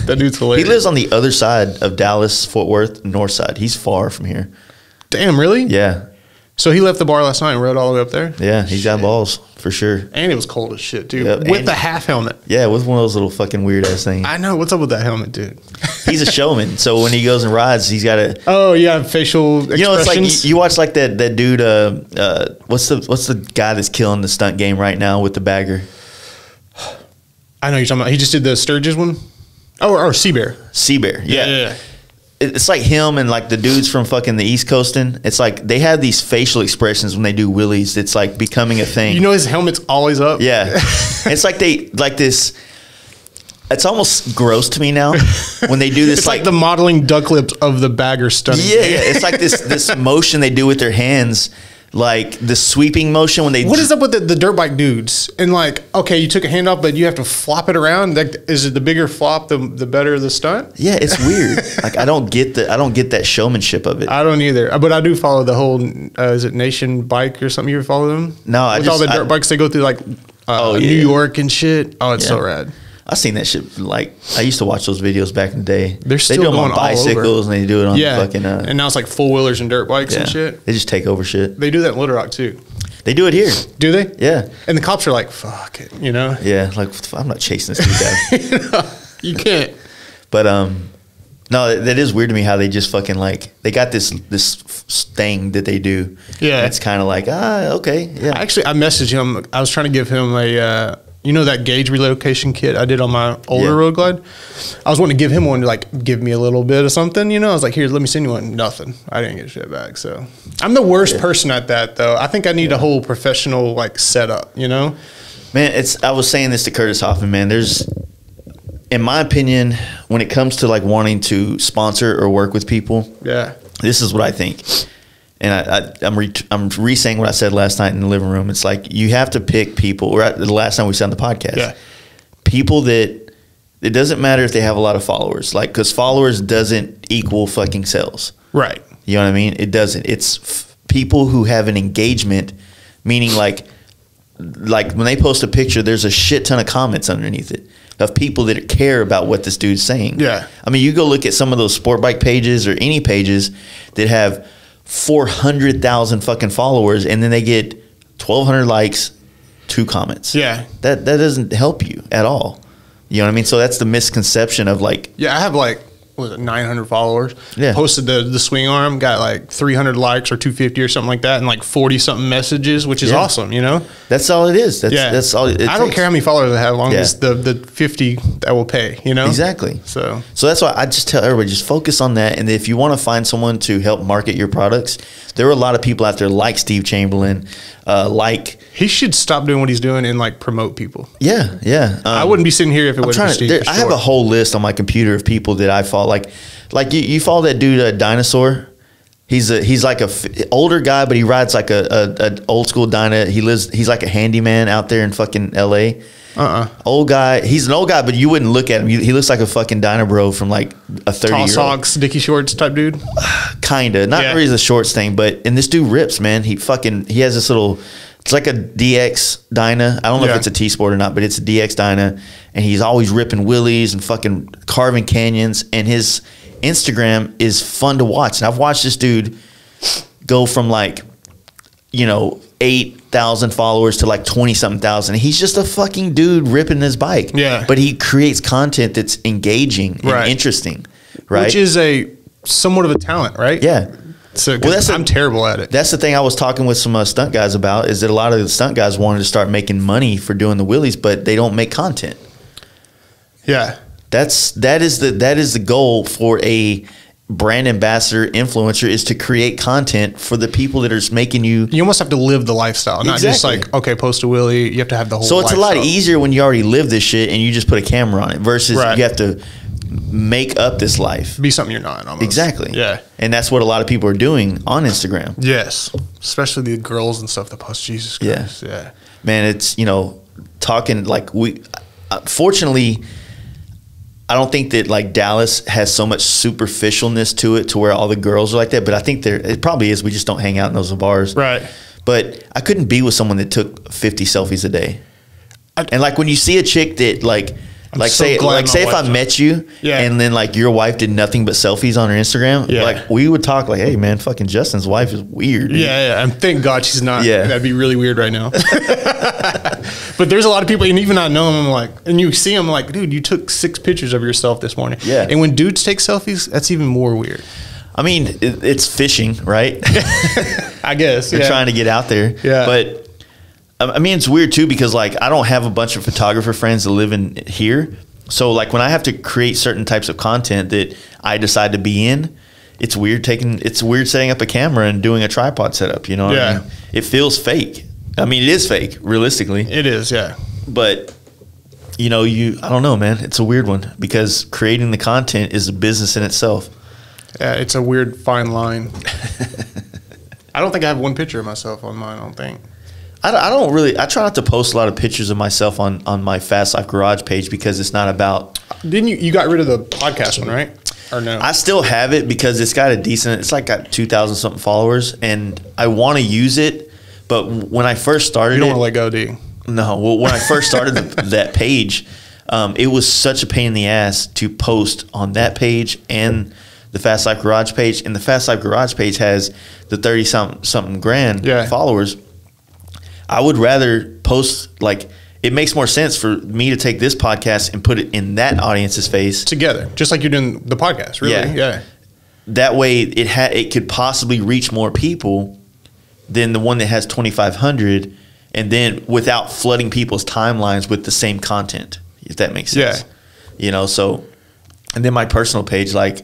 That dude's hilarious.
He lives on the other side of Dallas, Fort Worth, north side. He's far from here.
Damn, really?
Yeah.
So he left the bar last night and rode all the way up there?
Yeah, he's got balls, for sure.
And it was cold as shit, dude. With the half helmet.
Yeah, with one of those little fucking weird ass things.
I know. What's up with that helmet, dude?
He's a showman, so when he goes and rides, he's got to...
Oh, yeah, facial expressions.
You know, it's like, you watch like that dude, what's the guy that's killing the stunt game right now with the bagger?
I know you're talking about. He just did the Sturgis one? Oh, or Sea-Bear.
Sea-Bear, yeah.
Yeah.
It's like him and like the dudes from fucking the East Coastin'. It's like they have these facial expressions when they do wheelies. It's like becoming a thing.
You know his helmet's always up?
Yeah. It's like this. It's almost gross to me now when they do this.
It's like the modeling duck lips of the bagger stunt.
Yeah. It's like this motion they do with their hands. Like the sweeping motion when they...
What is up with the dirt bike dudes? And like, okay, you took a hand off, but you have to flop it around. Like, is it the bigger flop, the better the stunt?
Yeah, it's weird. Like I don't get that showmanship of it.
I don't either. But I do follow the whole, is it Nation Bike or something? You ever follow them?
No,
all the dirt bikes they go through, like New York and shit. Oh, it's so rad.
I've seen that shit. Like I used to watch those videos back in the day.
They're still
they do them
going
on bicycles and they do it on fucking.
And now it's like full wheelers and dirt bikes and shit.
They just take over shit.
They do that in Little Rock too.
They do it here.
Do they?
Yeah.
And the cops are like, "Fuck it," you know?
Yeah, like I'm not chasing this dude down.
You can't.
But no, that is weird to me how they just fucking like they got this thing that they do.
Yeah.
It's kind of like okay. Yeah.
Actually, I messaged him. I was trying to give him a. You know that gauge relocation kit I did on my older road glide? I was wanting to give him one to like give me a little bit of something, you know? I was like, here, let me send you one. Nothing. I didn't get shit back. So I'm the worst person at that though. I think I need a whole professional like setup, you know?
Man, I was saying this to Curtis Hoffman, man. There's, in my opinion, when it comes to like wanting to sponsor or work with people, this is what I think. And I'm re-saying what I said last night in the living room. It's like you have to pick people. Or the last time we said on the podcast, people that it doesn't matter if they have a lot of followers, like because followers doesn't equal fucking sales,
right?
You know what I mean? It doesn't. It's people who have an engagement, meaning like when they post a picture, there's a shit ton of comments underneath it of people that care about what this dude's saying. Yeah, I mean, you go look at some of those sport bike pages or any pages that have 400,000 fucking followers, and then they get 1,200 likes, 2 comments. Yeah, that doesn't help you at all. You know what I mean? So that's the misconception of like.
Yeah, I have like what was it, 900 followers.
Yeah.
Posted the swing arm, got like 300 likes or 250 or something like that, and like 40 something messages, which is awesome. You know,
that's all it is. That's all. I
don't care how many followers I have, as long
Yeah.
as the 50 that will pay. You know,
exactly.
So
that's why I just tell everybody, just focus on that. And if you want to find someone to help market your products, there are a lot of people out there like Steve Chamberlain,
he should stop doing what he's doing and like promote people.
Yeah.
I wouldn't be sitting here if it wasn't for Steve.
I have a whole list on my computer of people that I follow. Like you follow that dude, Dinosaur. He's like a older guy, but he rides like a old school Dyna. He's like a handyman out there in fucking LA. Old guy. He's an old guy, but you wouldn't look at him. He looks like a fucking Dyna bro from like a 30-year-old.
Tall socks, Dickie shorts type dude.
Kinda. Not really the shorts thing, but and this dude rips, man. He has this little. It's like a DX Dyna. I don't know if it's a T-Sport or not, but it's a DX Dyna, and he's always ripping wheelies and fucking carving canyons. And his Instagram is fun to watch. And I've watched this dude go from like, 8,000 followers to like 20-something thousand. He's just a fucking dude ripping his bike.
Yeah.
But he creates content that's engaging and interesting, right?
Which is somewhat of a talent, right?
Yeah.
So I'm terrible at it.
That's the thing I was talking with some stunt guys about, is that a lot of the stunt guys wanted to start making money for doing the wheelies, but they don't make content.
Yeah.
That is the goal for a brand ambassador influencer, is to create content for the people that are making you.
You almost have to live the lifestyle, not just like, okay, post a wheelie. You have to have the whole.
So it's
lifestyle.
a lot easier when you already live this shit and you just put a camera on it versus you have to make up this life.
Be something you're not. Almost.
Exactly.
Yeah.
And that's what a lot of people are doing on Instagram.
Yes. Especially the girls and stuff that post. Jesus Christ. Yeah.
Man, it's, talking like fortunately, I don't think that like Dallas has so much superficialness to it to where all the girls are like that, but I think it probably is. We just don't hang out in those bars.
Right.
But I couldn't be with someone that took 50 selfies a day. And like when you see a chick that say if I met you and then like your wife did nothing but selfies on her Instagram, like we would talk like, hey man, fucking Justin's wife is weird. Dude.
Yeah. And thank God she's not.
Yeah.
That'd be really weird right now. But there's a lot of people, and even I know them, I'm like, and you see them like, dude, you took 6 pictures of yourself this morning. Yeah. And when dudes take selfies, that's even more weird.
I mean, it's fishing, right?
I guess.
They're trying to get out there.
Yeah.
But I mean, it's weird too, because like I don't have a bunch of photographer friends that live in here. So like when I have to create certain types of content that I decide to be in, it's weird setting up a camera and doing a tripod setup, what I mean? It feels fake. I mean, it is fake, realistically.
It is, yeah.
But I don't know, man. It's a weird one because creating the content is a business in itself.
Yeah, it's a weird fine line. I don't think I have one picture of myself on mine, I don't think.
I try not to post a lot of pictures of myself on my Fast Life Garage page because it's not about.
Didn't you got rid of the podcast one, right? Or no?
I still have it because it's got got 2,000 something followers, and I want to use it. But when I first started,
you don't want to let go, do you?
No. Well, when I first started that page, it was such a pain in the ass to post on that page and the Fast Life Garage page. And the Fast Life Garage page has the 30-something grand followers. I would rather post, like, it makes more sense for me to take this podcast and put it in that audience's face.
Together, just like you're doing the podcast, really. Yeah.
That way it could possibly reach more people than the one that has 2,500, and then without flooding people's timelines with the same content, if that makes sense. Yeah. So, and then my personal page, like,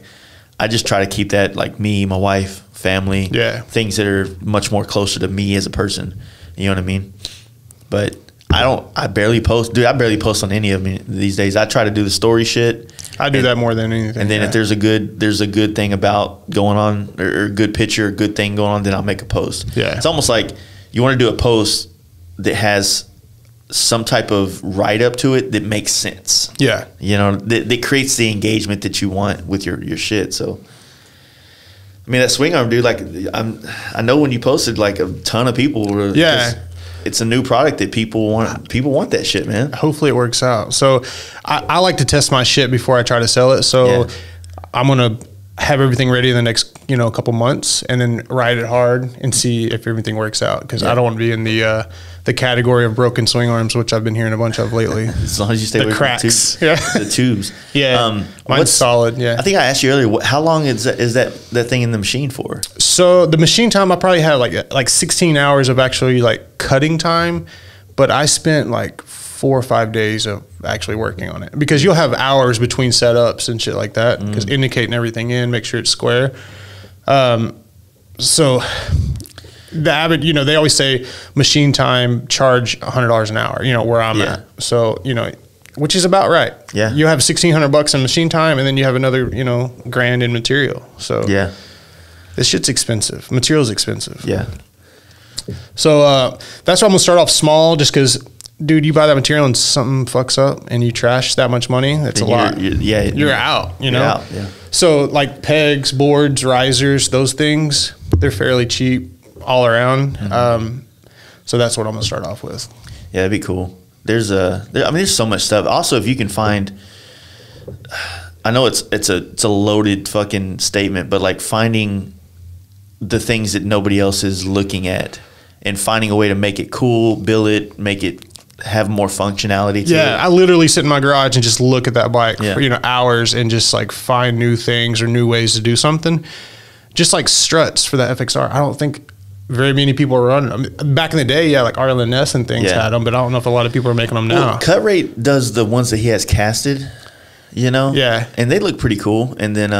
I just try to keep that like me, my wife, family, things that are much more closer to me as a person. You know what I mean? But I barely post. Dude, I barely post on any of them these days. I try to do the story shit.
I do that more than anything.
And then if there's a good thing about going on, or a good picture, a good thing going on, then I'll make a post. Yeah. It's almost like you want to do a post that has some type of write-up to it that makes sense. Yeah. That creates the engagement that you want with your shit. So, I mean, that swing arm, dude, like, I know when you posted, like, a ton of people were. Yeah. It's a new product that people want. People want that shit, man.
Hopefully it works out. So I like to test my shit before I try to sell it. So I'm going to have everything ready in the next, couple months, and then ride it hard and see if everything works out. Because I don't want to be in the category of broken swing arms, which I've been hearing a bunch of lately.
As long as you stay away
cracks.
from the tubes.
Yeah, mine's solid. Yeah,
I think I asked you earlier. How long is that thing in the machine for?
So the machine time, I probably had like 16 hours of actually like cutting time, but I spent like 4 or 5 days of actually working on it, because you'll have hours between setups and shit like that, because indicating everything in, make sure it's square. So the average, they always say machine time, charge $100 an hour, where I'm at. So, which is about right.
Yeah.
You have $1,600 in machine time, and then you have another, grand in material. So
yeah,
this shit's expensive. Material's expensive.
Yeah.
So that's why I'm gonna start off small, just because, dude, you buy that material and something fucks up and you trash that much money, that's
then
a lot.
You're
out,
You're out, yeah.
So like pegs, boards, risers, those things, they're fairly cheap all around. So that's what I'm gonna start off with.
Yeah, that'd be cool. There's so much stuff. Also, if you can find, I know it's a loaded fucking statement, but like finding the things that nobody else is looking at and finding a way to make it cool, build it, make it have more functionality to it.
Yeah, I literally sit in my garage and just look at that bike for, hours, and just like find new things or new ways to do something. Just like struts for the FXR. I don't think very many people are running them. Back in the day, like Arlen Ness and things had them, but I don't know if a lot of people are making them now.
Well, Cut Rate does the ones that he has casted,
Yeah.
And they look pretty cool. And then,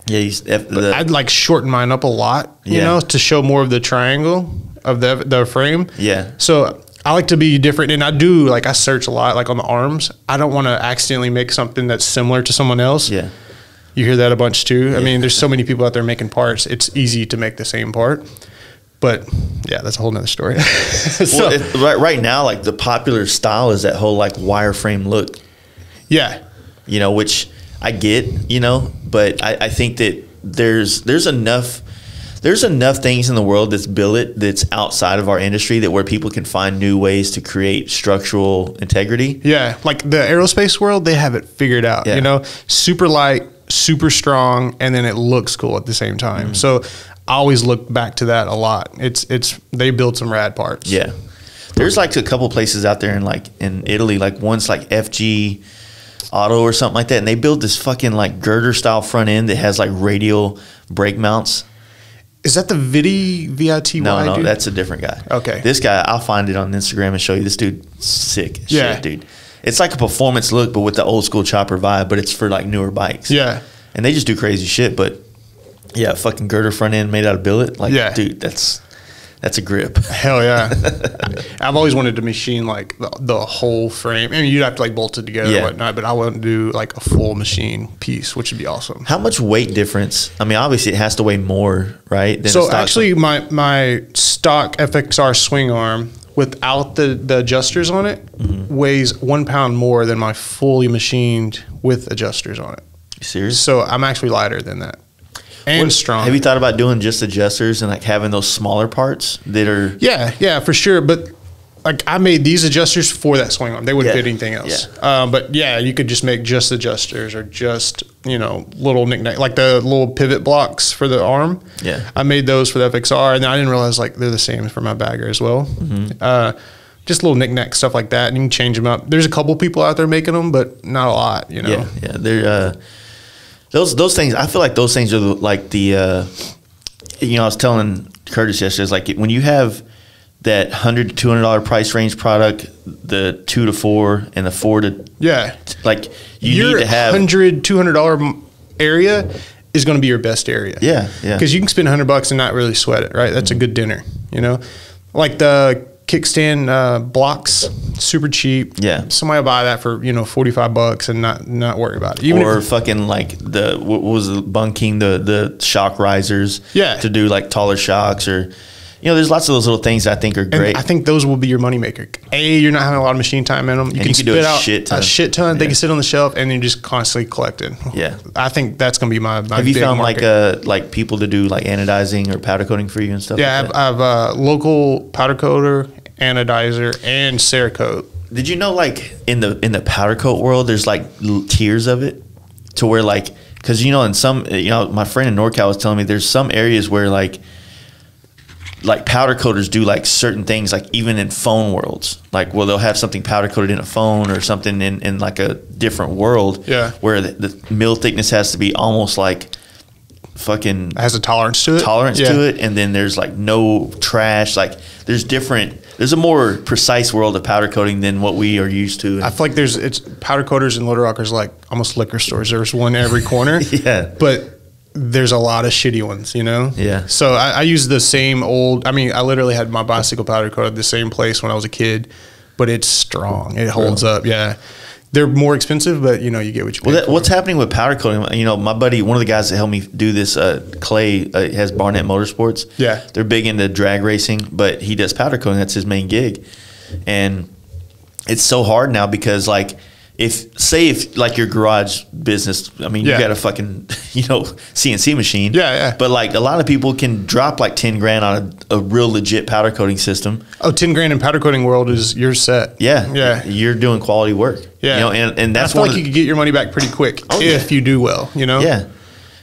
I'd like shorten mine up a lot, to show more of the triangle of the frame.
Yeah.
So I like to be different, and I search a lot, like on the arms. I don't want to accidentally make something that's similar to someone else.
Yeah.
You hear that a bunch too. Yeah. I mean, there's so many people out there making parts. It's easy to make the same part, but yeah, that's a whole nother story.
So, right now, like the popular style is that whole like wireframe look.
Yeah.
Which I get, but I think that there's enough things in the world that's outside of our industry where people can find new ways to create structural integrity.
Yeah, like the aerospace world, they have it figured out.
Yeah.
Super light, super strong, and then it looks cool at the same time. So I always look back to that a lot. It's they build some rad parts.
Yeah, there's like a couple places out there in Italy, like one's like FG Auto or something like that, and they build this fucking like girder style front end that has like radial brake mounts.
Is that the VITY?
No,
dude?
That's a different guy.
Okay.
This guy, I'll find it on Instagram and show you. This dude, sick as shit, dude. It's like a performance look, but with the old school chopper vibe, but it's for like newer bikes.
Yeah.
And they just do crazy shit, but yeah, fucking girder front end made out of billet. Like, dude, that's a grip.
Hell yeah. I've always wanted to machine like the whole frame. I mean, you'd have to like bolt it together and whatnot, but I want to do like a full machine piece, which would be awesome.
How much weight difference? I mean, obviously it has to weigh more, right?
So actually my stock FXR swing arm without the adjusters on it weighs 1 pound more than my fully machined with adjusters on it.
You serious?
So I'm actually lighter than that. And strong.
Have you thought about doing just adjusters and like having those smaller parts that are?
Yeah, for sure. But like I made these adjusters for that swing arm. They wouldn't fit anything else.
Yeah.
But yeah, you could just make just adjusters or just little knick-knack, like the little pivot blocks for the arm.
Yeah.
I made those for the FXR, and I didn't realize like they're the same for my bagger as well. Just little knick-knack stuff like that, and you can change them up. There's a couple people out there making them, but not a lot.
Yeah. They're those things. I feel like those things are like the. I was telling Curtis yesterday, it's like when you have that $100 to $200 price range product, the 2 to 4 and the 4 to like you need to have
$100, $200 area is going to be your best area.
Yeah,
because you can spend $100 and not really sweat it. Right, that's a good dinner. Like the kickstand blocks, super cheap.
Yeah,
somebody will buy that for $45 and not worry about it.
Or fucking like what was the bunking the shock risers.
Yeah,
to do like taller shocks or. There's lots of those little things I think are great.
And I think those will be your moneymaker. You're not having a lot of machine time in them. You can
do a
shit ton. They can sit on the shelf and you're just constantly collecting.
Yeah,
I think that's going to be my
Have you
big
found
market.
like people to do like anodizing or powder coating for you and stuff?
Yeah,
like
I have a local powder coater, anodizer, and Cerakote.
Did you know like in the powder coat world, there's like tiers of it to where like Because, in some, my friend in NorCal was telling me there's some areas where like powder coaters do like certain things, like even in phone worlds. Like, they'll have something powder coated in a phone or something in like a different world.
Yeah.
Where the mill thickness has to be almost like fucking.
It has a tolerance to it.
To it. And then there's like no trash. Like there's a more precise world of powder coating than what we are used to.
I feel like it's powder coaters in Little Rock is like almost liquor stores. There's one every corner.
Yeah.
But there's a lot of shitty ones,
Yeah.
So I use the same old. I literally had my bicycle powder coated the same place when I was a kid, but it's strong. It holds up. Yeah. They're more expensive, but you get what you pay for.
What's happening with powder coating? My buddy, one of the guys that helped me do this, Clay, has Barnett Motorsports.
Yeah.
They're big into drag racing, but he does powder coating. That's his main gig. And it's so hard now because like, if like your garage business, you got a fucking, CNC machine.
Yeah.
But like a lot of people can drop like 10 grand on a real legit powder coating system.
Oh, 10 grand in powder coating world is you're set.
Yeah.
Yeah.
You're doing quality work.
Yeah.
And that's
I feel like you could get your money back pretty quick if you do well,
Yeah.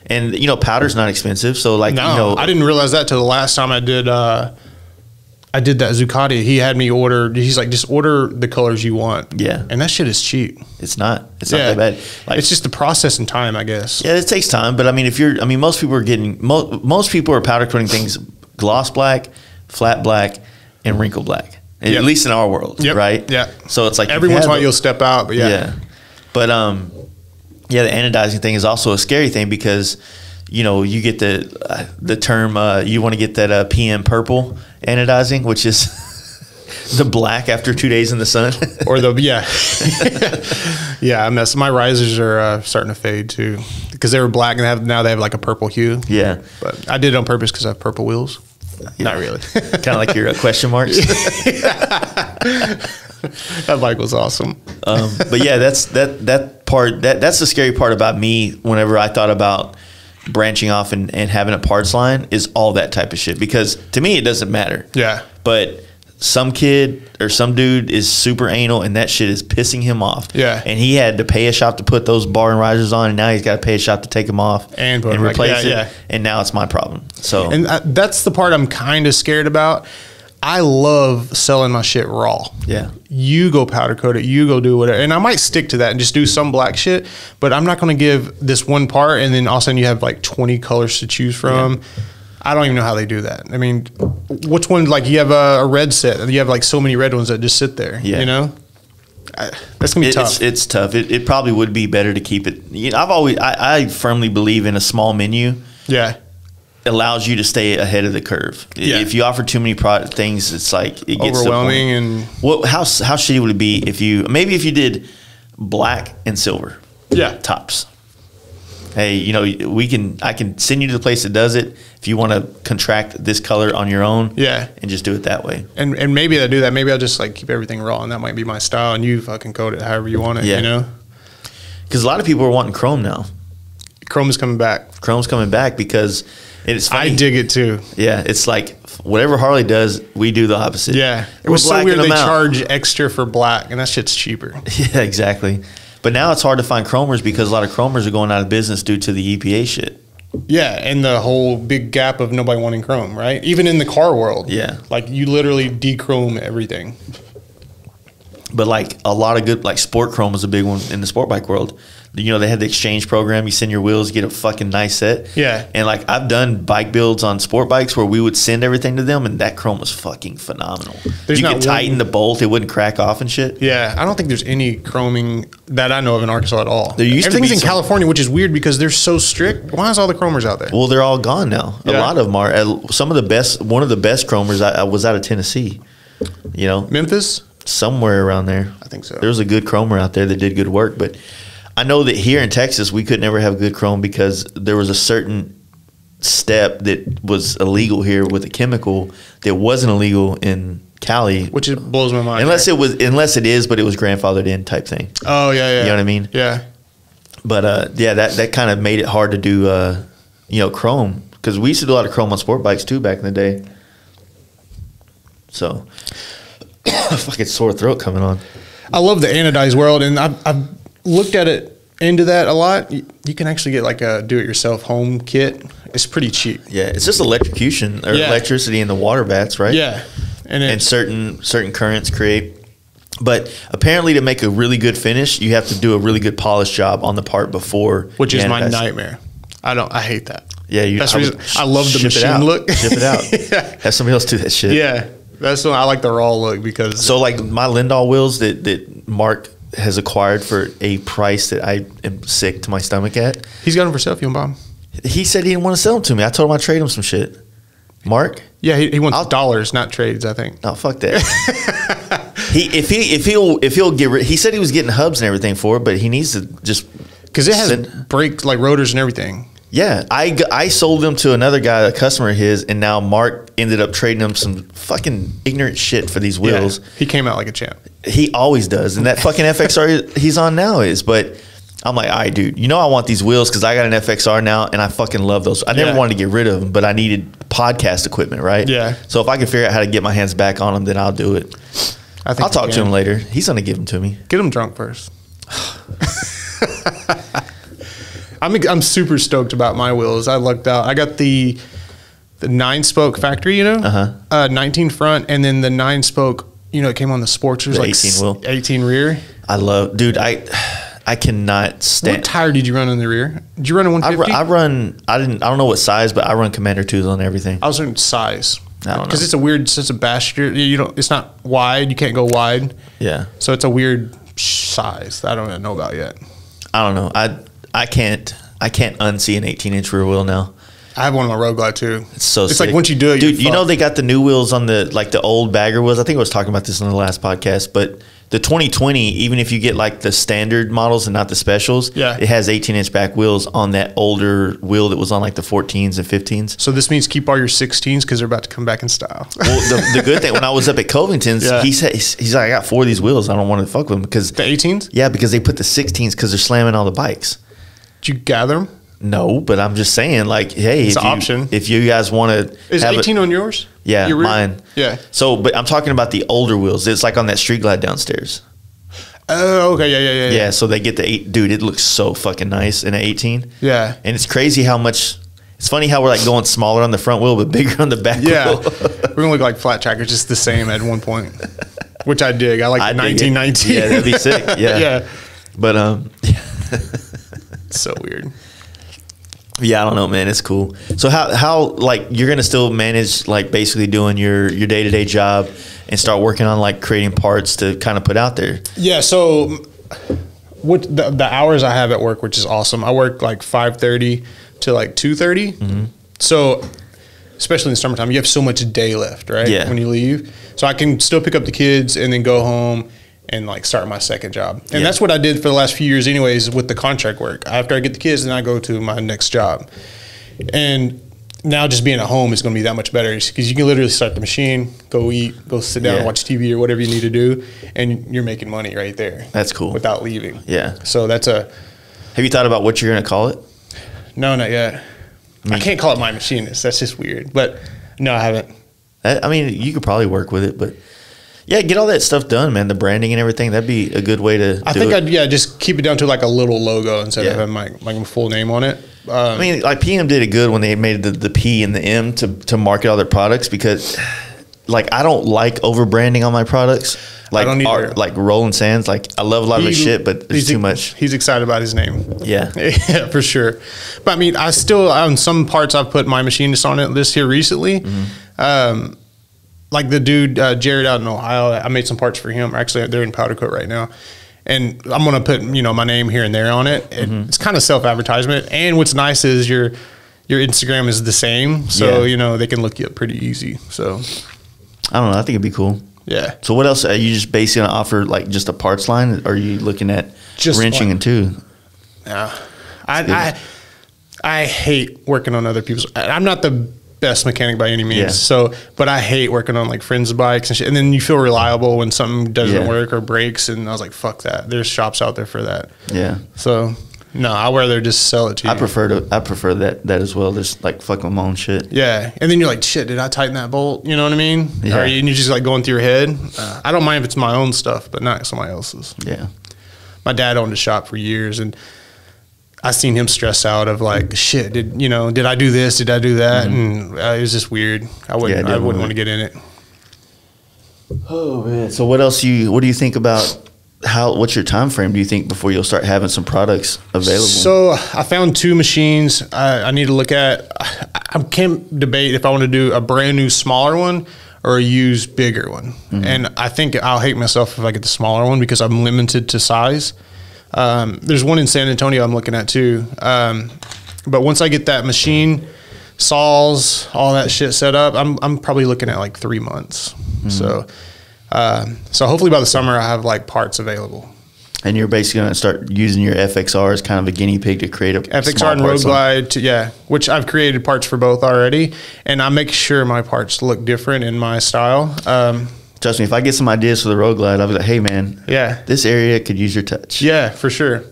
And, powder's not expensive. So like,
I didn't realize that till the last time I did that Zuccotti. He had me order. He's like, just order the colors you want.
Yeah.
And that shit is cheap.
It's not that bad. Like,
it's just the process and time, I guess.
Yeah, it takes time. But most people are getting, most people are powder coating things gloss black, flat black, and wrinkle black. At least in our world, right?
Yeah.
So it's like
every once in a while you'll step out, but yeah.
But the anodizing thing is also a scary thing because you get the term you want to get that PM purple anodizing, which is the black after 2 days in the sun.
Or my risers are starting to fade too because they were black and now they have like a purple hue.
Yeah,
but I did it on purpose because I have purple wheels. Yeah. Not really.
Kind of like your question marks.
That bike was awesome.
But yeah, that's the scary part about me whenever I thought about branching off and having a parts line is all that type of shit, because to me it doesn't matter.
Yeah.
But some kid or some dude is super anal and that shit is pissing him off.
Yeah.
And he had to pay a shop to put those bar and risers on, and now he's got to pay a shop to take them off
and
replace it.
Yeah.
And now it's my problem. So
and that's the part I'm kind of scared about. I love selling my shit raw.
Yeah.
You go powder coat it, you go do whatever. And I might stick to that and just do some black shit, but I'm not going to give this one part and then all of a sudden you have like 20 colors to choose from. Yeah. I don't even know how they do that. Which one, like you have a red set and you have like so many red ones that just sit there, That's going to be tough.
It's tough. It probably would be better to keep it. I firmly believe in a small menu.
Yeah.
Allows you to stay ahead of the curve. Yeah. If you offer too many things, it's like it gets
overwhelming. And
how shitty would it be if you did black and silver?
Yeah,
tops. Hey, I can send you to the place that does it if you want to contract this color on your own.
Yeah,
and just do it that way.
And maybe I do that. Maybe I'll just like keep everything raw, and that might be my style. And you fucking coat it however you want it.
Yeah. Because a lot of people are wanting chrome now.
Chrome is coming back.
Chrome's coming back because it's funny.
I dig it too.
Yeah, it's like whatever Harley does, we do the opposite.
Yeah, it was so weird they charge extra for black, and that shit's cheaper.
Yeah, exactly. But now it's hard to find chromers because a lot of chromers are going out of business due to the EPA shit.
Yeah, and the whole big gap of nobody wanting chrome, right? Even in the car world.
Yeah.
Like you literally de-chrome everything.
But like a lot of good, like sport chrome is a big one in the sport bike world. They had the exchange program. You send your wheels, get a fucking nice set.
Yeah.
And like I've done bike builds on sport bikes where we would send everything to them, and that chrome was fucking phenomenal. You could tighten the bolt; it wouldn't crack off and shit.
Yeah, I don't think there's any chroming that I know of in Arkansas at all.
Everything's
in California, which is weird because they're so strict. Why is all the chromers out there?
Well, they're all gone now. Yeah. A lot of them are. Some of the best. One of the best chromers I was out of Tennessee.
Memphis,
somewhere around there.
I think so.
There was a good chromer out there that did good work, but I know that here in Texas we could never have good chrome because there was a certain step that was illegal here with a chemical that wasn't illegal in Cali,
which blows my mind.
Unless it is, but it was grandfathered in type thing.
Oh yeah, yeah.
You know what I mean?
Yeah.
But that kind of made it hard to do chrome, because we used to do a lot of chrome on sport bikes too back in the day. So, fucking sore throat coming on.
I love the anodized world, and I've looked at it into that a lot, you can actually get like a do-it-yourself home kit. It's pretty cheap.
Yeah, it's just electrocution or electricity in the water vats, right?
Yeah, and
certain currents create. But apparently, to make a really good finish, you have to do a really good polish job on the part before.
Which is my nightmare. I hate that.
Yeah,
that's the reason I love the machine look.
Ship it out. Yeah. Have somebody else do that shit.
Yeah, that's when I like the raw look because.
So like my Lindahl wheels that Mark has acquired for a price that I am sick to my stomach at.
He's got them for sale if you want to buy them.
He said he didn't want to sell them to me. I told him I'd trade him some shit. Mark?
Yeah, he wants dollars, not trades, I think.
Oh, fuck that. If he'll get rid, he said he was getting hubs and everything for it, but he needs to just
because it has brakes like rotors and everything.
Yeah, I sold them to another guy, a customer of his, and now Mark ended up trading him some fucking ignorant shit for these wheels.
Yeah, he came out like a champ.
He always does, and that fucking FXR he's on now is. But I'm like, all right, dude, you know I want these wheels because I got an FXR now, and I fucking love those. I never wanted to get rid of them, but I needed podcast equipment, right?
Yeah.
So if I can figure out how to get my hands back on them, then I'll do it. I'll talk to him later. He's gonna give them to me.
Get him drunk first. I'm super stoked about my wheels. I lucked out. I got the 9-spoke factory, 19 front, and then the 9-spoke. It came on the Sportsters,
the
like
18 wheel,
18 rear.
I love, dude. I cannot stand.
What tire did you run in the rear? Did you run a 150?
I don't know what size, but I run Commander 2s on everything.
I was running size.
I don't know.
Because it's a weird sense of basket. It's not wide. You can't go wide.
Yeah.
So it's a weird size that I don't even know about yet.
I don't know. I can't unsee an 18-inch rear wheel now.
I have one on my Road Glide too.
It's so
sick.
like
once you do it,
dude. You know they got the new wheels on the old bagger wheels. I think I was talking about this in the last podcast, but the 2020, even if you get like the standard models and not the specials, it has 18-inch back wheels on that older wheel that was on like the 14s and 15s.
So this means keep all your 16s because they're about to come back in style.
Well, the good thing, when I was up at Covington's, he said he's like, I got 4 of these wheels. I don't want to fuck with them because
the 18s.
Yeah, because they put the 16s because they're slamming all the bikes.
Did you gather them?
No, but I'm just saying, like, hey,
it's an option.
If you guys want to,
is 18 on yours?
Yeah, mine.
Yeah.
So, but I'm talking about the older wheels. It's like on that Street Glide downstairs.
Oh, okay, yeah.
Yeah, so they get the 8. Dude, it looks so fucking nice in an 18.
Yeah.
And it's crazy how much. It's funny how we're like going smaller on the front wheel, but bigger on the back wheel.
We're gonna look like flat trackers, just the same at one point, which I dig. I like the 1919.
Yeah, that'd be sick. Yeah.
Yeah.
But
it's so weird.
Yeah, I don't know, man. It's cool. So how like you're gonna still manage like basically doing your day-to-day job and start working on like creating parts to kind of put out there?
Yeah. So what the hours I have at work, which is awesome. I work like 5:30 to like 2:30. Mm-hmm. So especially in the summertime, you have so much day left, right?
Yeah.
When you leave, so I can still pick up the kids and then go home and like start my second job. And that's what I did for the last few years anyways with the contract work. After I get the kids, then I go to my next job. And now just being at home is going to be that much better because you can literally start the machine, go eat, go sit down and watch TV or whatever you need to do, and you're making money right there.
That's cool.
Without leaving.
Yeah.
So that's
Have you thought about what you're going to call it?
No, not yet. I can't call it My Machinist. That's just weird. But no, I haven't.
I mean, you could probably work with it, but yeah, get all that stuff done, man. The branding and everything, that'd be a good way to
I think I'd just keep it down to like a little logo instead of having my full name on it.
I mean, like PM did it good when they made the P and the M to market all their products because like I don't like over branding on my products. Like
I don't either.
Like Roland Sands, like I love a lot of his shit, but it's too much.
He's excited about his name.
Yeah.
Yeah, for sure. But I mean, I still on some parts I've put My Machinist on it this year recently. Mm-hmm. Like the dude Jared out in Ohio, I made some parts for him. Actually, they're in powder coat right now, and I'm gonna put my name here and there on it. It's kind of self advertisement. And what's nice is your Instagram is the same, so they can look you up pretty easy. So
I don't know. I think it'd be cool.
Yeah.
So what else are you just basically gonna offer? Like just a parts line? Or are you looking at
just
wrenching and too?
Yeah. I hate working on other people's. I'm not the best mechanic by any means. So, but I hate working on like friends' bikes and shit. And then you feel reliable when something doesn't work or breaks. And I was like, fuck that. There's shops out there for that.
Yeah.
So no, I'd rather just sell it to you.
I prefer that as well. Just like fuck with my own shit.
Yeah. And then you're like, shit, did I tighten that bolt? You know what I mean?
Yeah.
And you're just like going through your head. I don't mind if it's my own stuff, but not somebody else's.
Yeah.
My dad owned a shop for years, and I seen him stress out of like, shit, did I do this? Did I do that? And it was just weird. I wouldn't want to get in it.
Oh man. So what do you think about what's your time frame, do you think, before you'll start having some products available?
So I found 2 machines I need to look at. I can't debate if I want to do a brand new smaller one or a used bigger one. And I think I'll hate myself if I get the smaller one because I'm limited to size. There's one in San Antonio I'm looking at too. But once I get that machine, saws, all that shit set up, I'm probably looking at like 3 months. So hopefully by the summer I have like parts available.
And you're basically going to start using your FXR as kind of a guinea pig to create a
FXR and Road Glide, which I've created parts for both already, and I make sure my parts look different in my style.
Trust me, if I get some ideas for the Road Glide, I'll be like, hey man, this area could use your touch.
Yeah, for sure.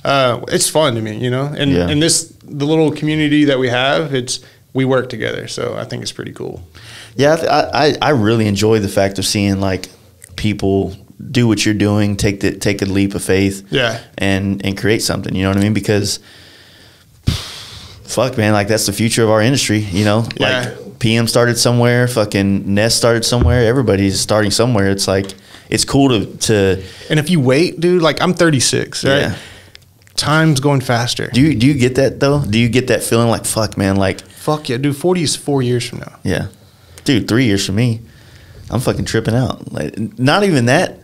It's fun to me, and the little community that we have, we work together, so I think it's pretty cool.
Yeah, I really enjoy the fact of seeing like people do what you're doing, take a leap of faith, and create something. You know what I mean? Because fuck, man, like that's the future of our industry. Like PM started somewhere, fucking Nest started somewhere. Everybody's starting somewhere. It's like it's cool to. And
if you wait, dude, like I'm 36, right? Yeah. Time's going faster.
Do you get that though? Do you get that feeling like fuck, man, like
fuck yeah, dude? 40 is 4 years from now.
Yeah. Dude, 3 years for me, I'm fucking tripping out. Like, not even that.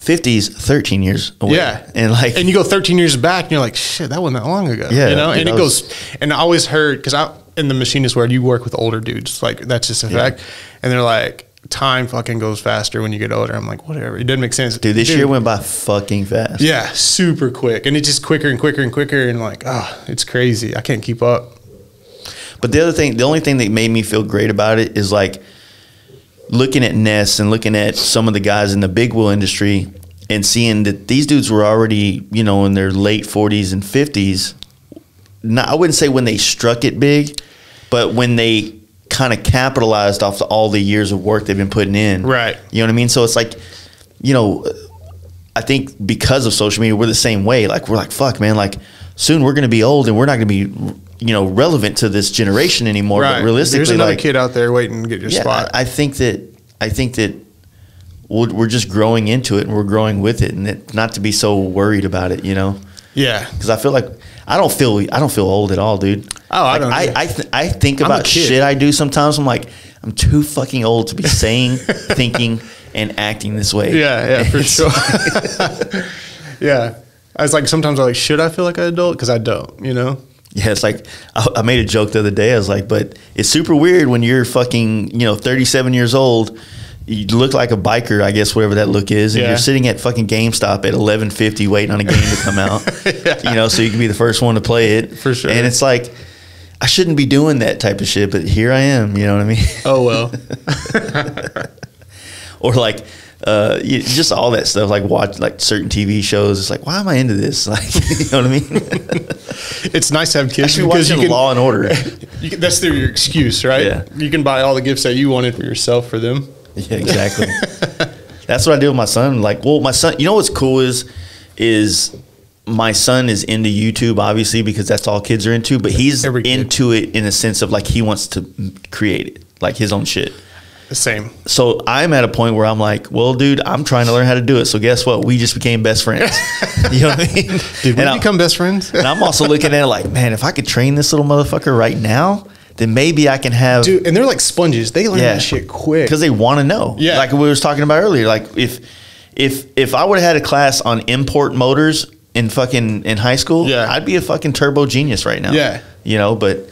50's 13 years away.
Yeah,
and
you go 13 years back, and you're like, shit, that wasn't that long ago.
Yeah,
and it goes. And I always heard because in the machinist world, you work with older dudes. Like that's just a fact. And they're like, time fucking goes faster when you get older. I'm like, whatever. It doesn't make sense.
Dude, this year went by fucking fast.
Yeah, super quick, and it's just quicker and quicker and quicker, and like, it's crazy. I can't keep up.
But the only thing that made me feel great about it is like looking at Ness and looking at some of the guys in the big wheel industry and seeing that these dudes were already, in their late 40s and 50s. I wouldn't say when they struck it big, but when they kind of capitalized off all the years of work they've been putting in.
Right.
You know what I mean? So it's like, I think because of social media, we're the same way. Like, we're like, fuck, man, like soon we're going to be old and we're not going to be relevant to this generation anymore.
Right.
But realistically,
there's another kid out there waiting to get your spot.
I think that we're just growing into it and we're growing with it, and not to be so worried about it,
Yeah.
Because I feel like I don't feel old at all, dude.
Oh,
like,
I don't.
I think about shit I do sometimes. I'm like, I'm too fucking old to be saying, thinking, and acting this way.
Yeah, for sure. Yeah. I was like, sometimes I'm like, should I feel like an adult? Because I don't,
Yeah, it's like I made a joke the other day. I was like, but it's super weird when you're fucking 37 years old. You look like a biker, I guess, whatever that look is, and you're sitting at fucking GameStop at 11:50 waiting on a game to come out. So you can be the first one to play it.
For sure.
And it's like, I shouldn't be doing that type of shit, but here I am. You know what I mean?
Oh well.
Or like. Just all that stuff, like watch like certain TV shows. It's like, why am I into this? Like, you know what I mean?
It's nice to have kids
because you can Law and Order.
That's your excuse, right?
Yeah.
You can buy all the gifts that you wanted for yourself for them.
Yeah, exactly. That's what I do with my son. Like, well, my son. You know what's cool is my son is into YouTube, obviously, because that's all kids are into. But he's into it in a sense of like he wants to create it, like his own shit.
The same.
So I'm at a point where I'm like, well, dude, I'm trying to learn how to do it. So guess what? We just became best friends. You know what I mean?
Did we become best friends?
And I'm also looking at it like, man, if I could train this little motherfucker right now, then maybe I can have.
Dude, and they're like sponges. They learn that shit quick.
Because they want to know.
Yeah.
Like we was talking about earlier. Like if I would have had a class on import motors in high school, I'd be a fucking turbo genius right now.
Yeah.
But.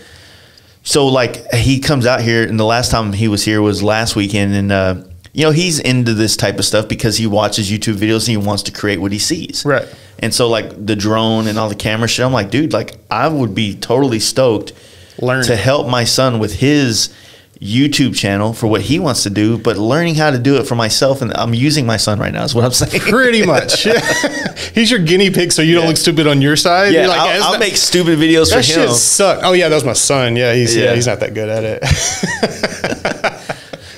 So, like, he comes out here, and the last time he was here was last weekend, and, he's into this type of stuff because he watches YouTube videos and he wants to create what he sees.
Right.
And so, like, the drone and all the camera shit, I'm like, dude, like, I would be totally stoked to help my son with his YouTube channel for what he wants to do, but learning how to do it for myself, and I'm using my son right now is what I'm saying.
Pretty much. He's your guinea pig so you don't look stupid on your side.
Yeah,
like,
I'll make stupid videos for him. That
shit suck. Oh yeah, that was my son. Yeah, he's not that good at it.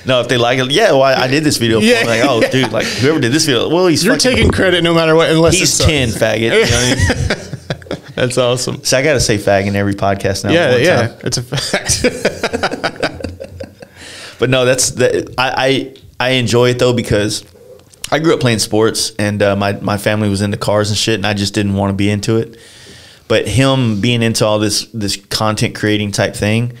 No, if they like it, well, I did this video for him. Like, oh, dude, like whoever did this video, well,
you're taking credit no matter what, unless
he's 10, faggot. You know what I mean?
That's awesome.
So I got to say fag in every podcast now.
Yeah, it's a fact.
But no, I enjoy it though, because I grew up playing sports, and my family was into cars and shit, and I just didn't want to be into it. But him being into all this content creating type thing,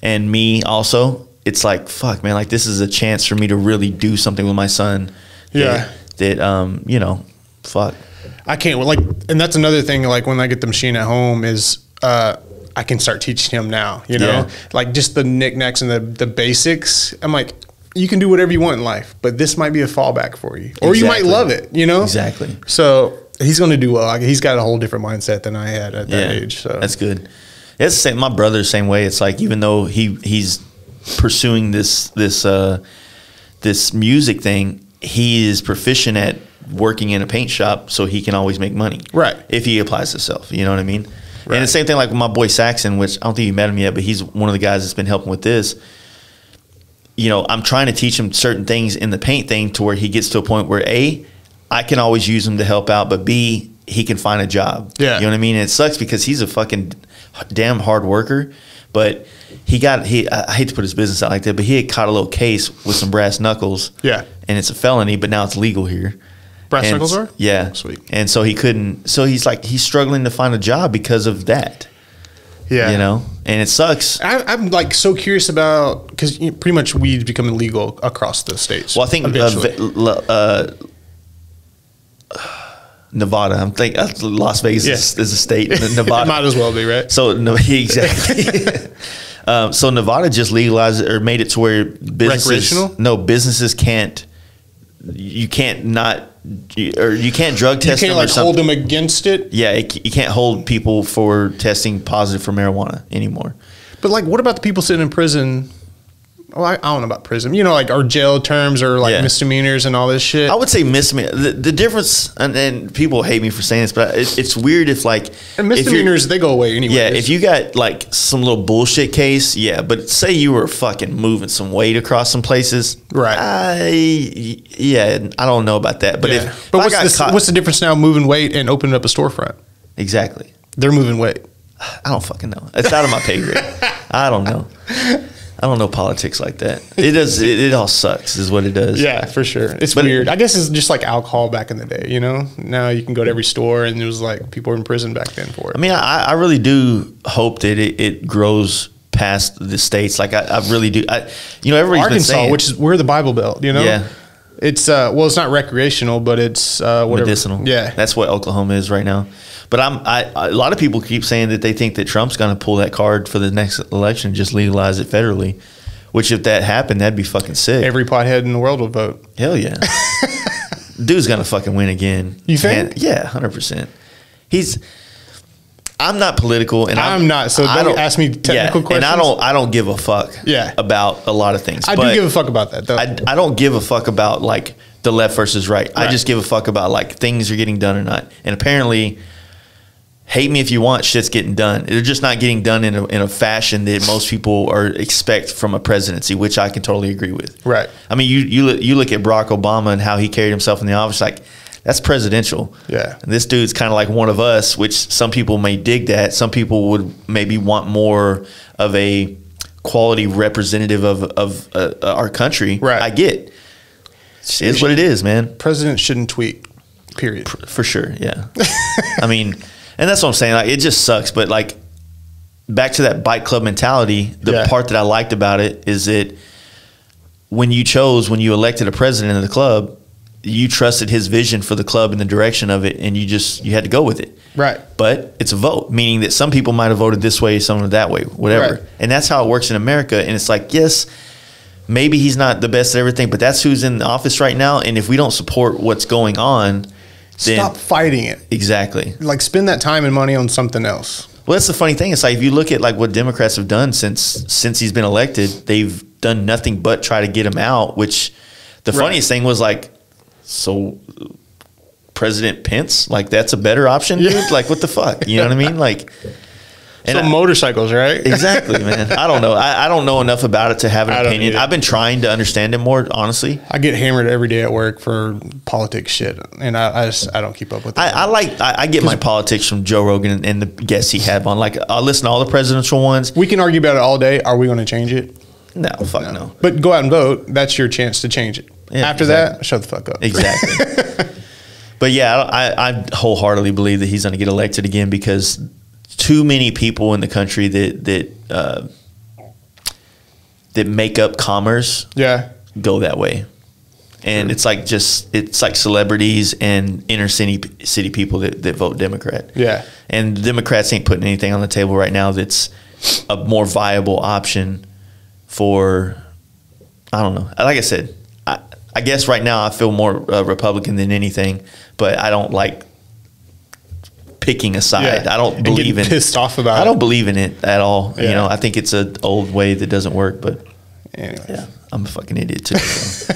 and me also, it's like, fuck, man, like this is a chance for me to really do something with my son. That you know, fuck.
I can't like, and that's another thing. Like when I get the machine at home, is I can start teaching him now. You know, like just the knickknacks and the basics. I'm like, you can do whatever you want in life, but this might be a fallback for you, or you might love it. You know,
exactly.
So he's going to do well. Like, he's got a whole different mindset than I had at that age. So
that's good. It's the same. My brother's the same way. It's like, even though he's pursuing this music thing, he is proficient at working in a paint shop, so he can always make money.
Right.
If he applies himself, you know what I mean?
Right.
And the same thing like with my boy Saxon, which I don't think you met him yet, but he's one of the guys that's been helping with this. You know, I'm trying to teach him certain things in the paint thing to where he gets to a point where A, I can always use him to help out, but B, he can find a job.
Yeah.
You know what I mean? And it sucks because he's a fucking damn hard worker, but I hate to put his business out like that, but he had caught a little case with some brass knuckles. Yeah. And it's a felony, but now it's legal here.
Brass knuckles are?
Yeah.
Sweet.
And so he's struggling to find a job because of that.
Yeah.
You know, and it sucks.
I'm like so curious about, because pretty much weed's becoming legal across the states.
Well, I think Nevada. I'm thinking Las Vegas is a state. Nevada
It might as well be, right?
So no, exactly. So Nevada just legalized it, or made it to where businesses can't. You can't drug test them.
You can't hold them against it.
Yeah, you can't hold people for testing positive for marijuana anymore.
But like, what about the people sitting in prison? Well, I don't know about prison. You know, like our jail terms or like misdemeanors and all this shit.
I would say misdemeanor. The difference, and people hate me for saying this, but it's weird if like
and misdemeanors, they go away anyway.
Yeah, if you got like some little bullshit case, but say you were fucking moving some weight across some places,
right?
I don't know about that. But
what's the difference now? Moving weight and opening up a storefront.
Exactly.
They're moving weight.
I don't fucking know. It's out of my pay grade. I don't know. I don't know politics like that. It does. It all sucks, is what it does.
Yeah, for sure. It's weird. I guess it's just like alcohol back in the day. You know, now you can go to every store, and it was like people were in prison back then for it.
I mean, I really do hope that it grows past the states. Like I really do. Everybody's
Arkansas,
been saying,
which is we're the Bible Belt. You know.
Yeah.
It's it's not recreational, but it's whatever.
Medicinal.
Yeah,
that's what Oklahoma is right now. But a lot of people keep saying that they think that Trump's going to pull that card for the next election, just legalize it federally. Which, if that happened, that'd be fucking sick.
Every pothead in the world would vote.
Hell yeah, dude's going to fucking win again.
You think?
Yeah, 100%. I'm not political, and
I'm not. So don't ask me technical questions.
And I don't give a fuck. About a lot of things.
I do give a fuck about that, though.
I don't give a fuck about like the left versus right. I just give a fuck about like things are getting done or not. And apparently, hate me if you want, shit's getting done. They're just not getting done in a fashion that most people expect from a presidency, which I can totally agree with.
Right.
I mean, you look at Barack Obama and how he carried himself in the office, like that's presidential.
Yeah.
And this dude's kind of like one of us, which some people may dig that. Some people would maybe want more of a quality representative of our country.
Right.
I get. It is what it is, man.
Presidents shouldn't tweet, period.
For sure, yeah. I mean, and that's what I'm saying. Like, it just sucks. But like, back to that bike club mentality, the part that I liked about it is that when you elected a president of the club, you trusted his vision for the club and the direction of it, and you had to go with it.
Right.
But it's a vote, meaning that some people might have voted this way, some that way, whatever.
Right.
And that's how it works in America. And it's like, yes, maybe he's not the best at everything, but that's who's in the office right now. And if we don't support what's going on, then
stop fighting it.
Exactly.
Like, spend that time and money on something else.
Well, that's the funny thing. It's like, if you look at like what Democrats have done since he's been elected, they've done nothing but try to get him out, which the funniest thing was like, so President Pence, like, that's a better option, dude? Like, what the fuck? You know what I mean? Like, And
So motorcycles, right?
Exactly, man. I don't know. I don't know enough about it to have an
I don't
opinion.
either.
I've been trying to understand it more, honestly.
I get hammered every day at work for politics shit, and I don't keep up with it.
I get my politics from Joe Rogan and the guests he had on. Like, I listen to all the presidential ones.
We can argue about it all day. Are we going to change it?
No, fuck no.
But go out and vote. That's your chance to change it.
Yeah,
After
exactly.
that, shut the fuck up.
Exactly. But yeah, I wholeheartedly believe that he's going to get elected again because too many people in the country that make up commerce
Yeah.
go that way. And it's like celebrities and inner city people that vote Democrat.
Yeah.
And the Democrats ain't putting anything on the table right now that's a more viable option for, I don't know. Like I said, I guess right now I feel more Republican than anything, but I don't like picking a side.
Yeah.
I don't believe in
pissed off about
I
it.
don't believe in it at all.
Yeah.
You know, I think it's an old way that doesn't work, but
Anyways.
yeah, I'm a fucking idiot too. So.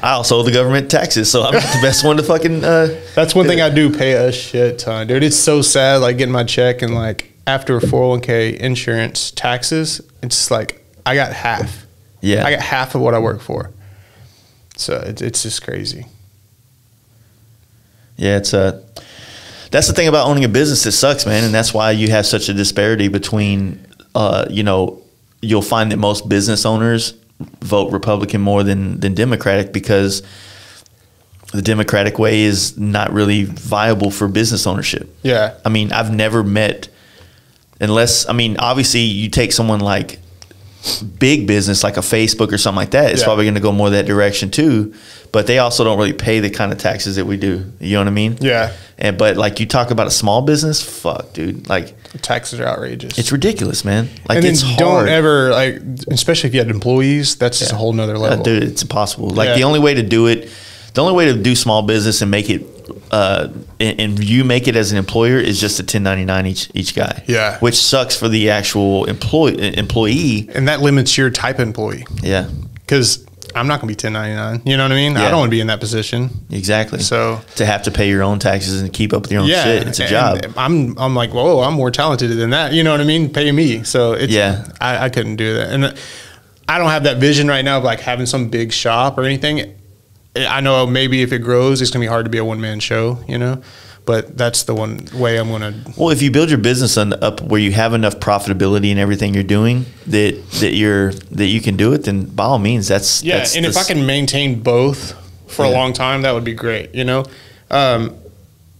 I also owe the government taxes, so I'm not the best one to fucking.
That's one thing I do pay a shit ton, dude. It's so sad, like getting my check and like after 401k insurance taxes, it's like I got half.
Yeah,
I got half of what I work for. So it's just crazy.
Yeah, it's that's the thing about owning a business that sucks, man, and that's why you have such a disparity between, you'll find that most business owners vote Republican more than Democratic because the Democratic way is not really viable for business ownership.
Yeah.
I mean, I've never met, obviously you take someone like big business like a Facebook or something like that, it's probably going to go more that direction too, but they also don't really pay the kind of taxes that we do. You know what I mean?
Yeah.
But like you talk about a small business, fuck, dude. Like
The taxes are outrageous.
it's ridiculous, man. Like
and then
it's hard.
don't ever like, especially if you had employees, that's just a whole nother level.
Dude, it's impossible. Like
Yeah.
the only way to do small business and make it, and you make it as an employer is just a 1099 each guy.
Yeah.
Which sucks for the actual employee.
And that limits your type of employee.
Yeah.
Because I'm not going to be 1099. You know what I mean?
Yeah.
I don't want to be in that position.
Exactly.
So
to have to pay your own taxes and keep up with your own shit, it's a job.
I'm like, whoa, I'm more talented than that. You know what I mean? Pay me. So it's, I couldn't do that. And I don't have that vision right now of like having some big shop or anything. I know maybe if it grows, it's going to be hard to be a one-man show, you know? But that's the one way I'm going to.
Well, if you build your business up where you have enough profitability in everything you're doing that you can do it, then by all means, that's
if I can maintain both for a long time, that would be great, you know,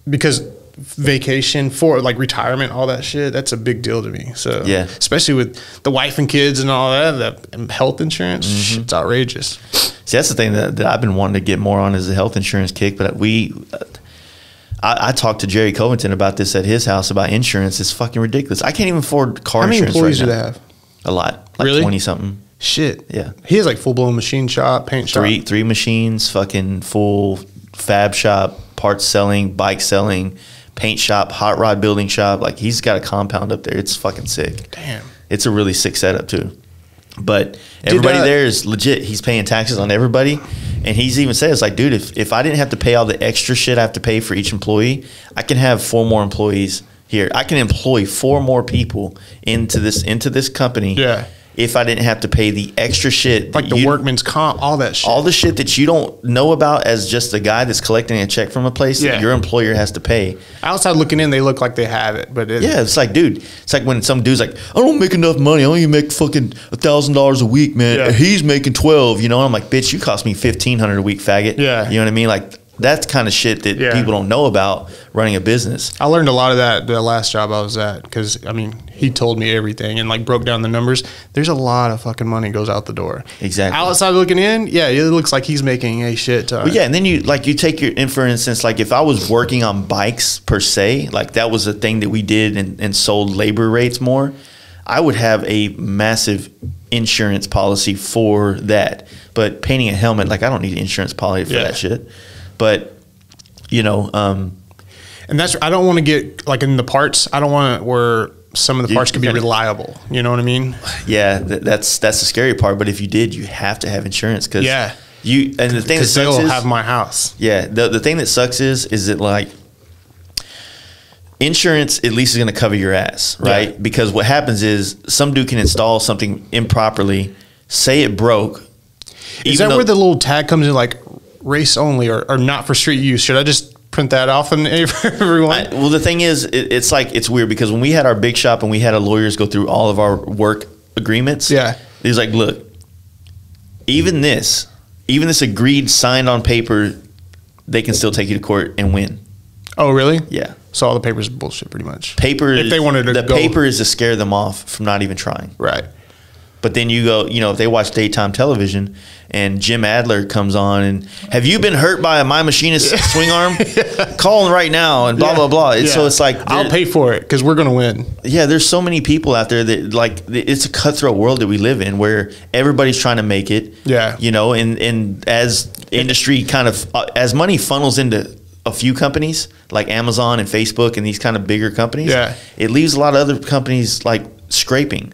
because vacation for like retirement, all that shit, that's a big deal to me. So
yeah,
especially with the wife and kids and all that health insurance, it's outrageous.
See, that's the thing that I've been wanting to get more on is the health insurance kick, but I talked to Jerry Covington about this at his house about insurance. It's fucking ridiculous. I can't even afford car insurance.
How many employees
right
do
now.
they have?
A lot, like
Really?
20 something.
Shit.
Yeah.
He has like full blown machine shop, paint shop.
Three machines, fucking full fab shop, parts selling, bike selling, paint shop, hot rod building shop. Like he's got a compound up there. It's fucking sick.
Damn.
It's a really sick setup too. But everybody there is legit. He's paying taxes on everybody. And he's even said, it's like, dude, if I didn't have to pay all the extra shit I have to pay for each employee, I can have 4 more employees here. I can employ 4 more people into this company.
Yeah.
If I didn't have to pay the extra shit.
Like the workman's comp, all that shit.
All the shit that you don't know about as just a guy that's collecting a check from a place that your employer has to pay.
Outside looking in, they look like they have it, but
it's like, dude, it's like when some dude's like, I don't make enough money. I only make fucking $1,000 a week, man.
Yeah.
He's making 12, you know? And I'm like, bitch, you cost me $1,500 a week, faggot.
Yeah.
You know what I mean? Like, that's kind of shit that people don't know about running a business.
I learned a lot of that the last job I was at because, I mean, he told me everything and, like, broke down the numbers. There's a lot of fucking money goes out the door.
Exactly.
Outside looking in, it looks like he's making a shit ton.
Well, yeah, and then you take your, for instance, like if I was working on bikes per se, like that was a thing that we did and sold labor rates more, I would have a massive insurance policy for that. But painting a helmet, like I don't need an insurance policy for that shit. But, you know,
and that's, I don't want to get like in the parts. I don't want where some of the parts could be reliable. You know what I mean?
Yeah, that's the scary part. But if you did, you have to have insurance because and the thing that sucks
they'll
is,
have my house.
Yeah, the thing that sucks is that like insurance at least is going to cover your ass, right?
Yeah.
Because what happens is some dude can install something improperly, say it broke.
Is that where the little tag comes in, like race only or not for street use? Should I just print that off and for everyone?
Well, the thing is, it's like, it's weird because when we had our big shop and we had our lawyers go through all of our work agreements,
Yeah.
he was like, look, even this agreed, signed on paper, they can still take you to court and win.
Oh, really?
Yeah.
So all the papers are bullshit, pretty much.
Paper,
if they wanted to
the
go,
paper is to scare them off from not even trying.
right?
But then you go, if they watch daytime television and Jim Adler comes on and have you been hurt by a My Machinist swing arm? Call him right now and blah, blah, blah. So it's like,
I'll pay for it because we're going to win.
Yeah, there's so many people out there that like, it's a cutthroat world that we live in where everybody's trying to make it.
Yeah.
And as industry kind of, as money funnels into a few companies like Amazon and Facebook and these kind of bigger companies,
Yeah.
it leaves a lot of other companies like scraping.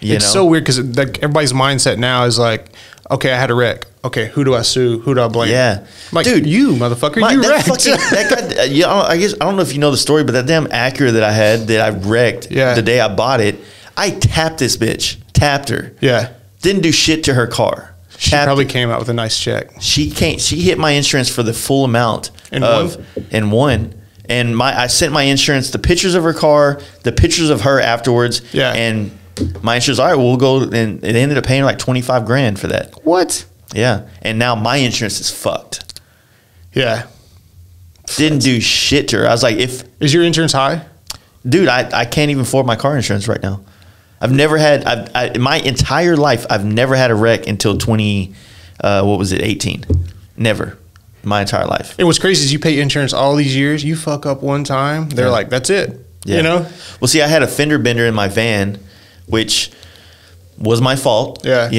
It's so weird because like everybody's mindset now is like, okay, I had a wreck. Okay, who do I sue? Who do I blame?
Yeah.
I'm like,
Dude,
you motherfucker, you
that
wrecked.
that guy, I guess I don't know if you know the story, but that damn Acura that I had that I wrecked the day I bought it, I tapped this bitch, tapped her.
Yeah.
Didn't do shit to her car.
She probably came out with a nice check.
She hit my insurance for the full amount
and
won. And I sent my insurance the pictures of her car, the pictures of her afterwards.
Yeah.
And my insurance, all right, we'll go, and it ended up paying like $25,000 for that.
What?
Yeah. And now my insurance is fucked.
Yeah.
Didn't do shit to her. I was like,
Is your insurance high?
dude, I can't even afford my car insurance right now. I've never had, in my entire life, I've never had a wreck until 18. Never. My entire life.
And what's crazy is you pay insurance all these years, you fuck up one time, they're like, that's it.
Yeah.
You know?
Well, see, I had a fender bender in my van, which was my fault.
Yeah.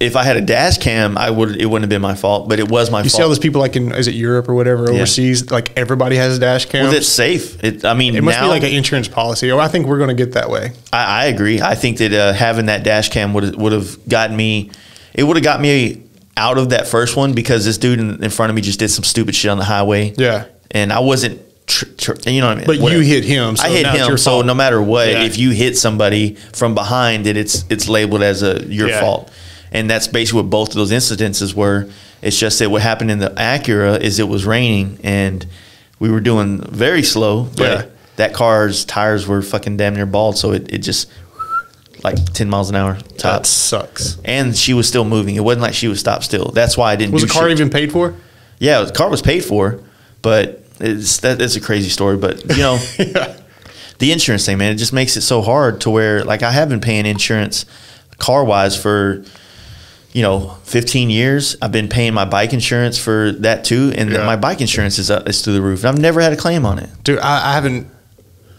If I had a dash cam, it wouldn't have been my fault, but it was my fault.
You see all those people like is it Europe or whatever overseas? Like everybody has a dash cam.
Well, it's safe. It must
be like an insurance policy. Oh, I think we're going to get that way.
I agree. I think that having that dash cam would have gotten me. It would have got me out of that first one because this dude in front of me just did some stupid shit on the highway.
Yeah.
And I wasn't. You know what I mean?
But you hit him. So
I hit him. So no matter what,
Yeah.
if you hit somebody from behind, it's labeled as your fault. And that's basically what both of those incidences were. It's just that what happened in the Acura is it was raining and we were doing very slow. But that car's tires were fucking damn near bald, so it just like 10 miles an hour tops.
That sucks.
And she was still moving. It wasn't like she was stopped still. That's why I didn't.
Was
do
the car
shit.
even paid for?
Yeah, the car was paid for, but it's a crazy story. But
Yeah.
the insurance thing, man, it just makes it so hard to where like I have been paying insurance car wise for 15 years. I've been paying my bike insurance for that too, and my bike insurance is through the roof. And I've never had a claim on it.
Dude, I haven't.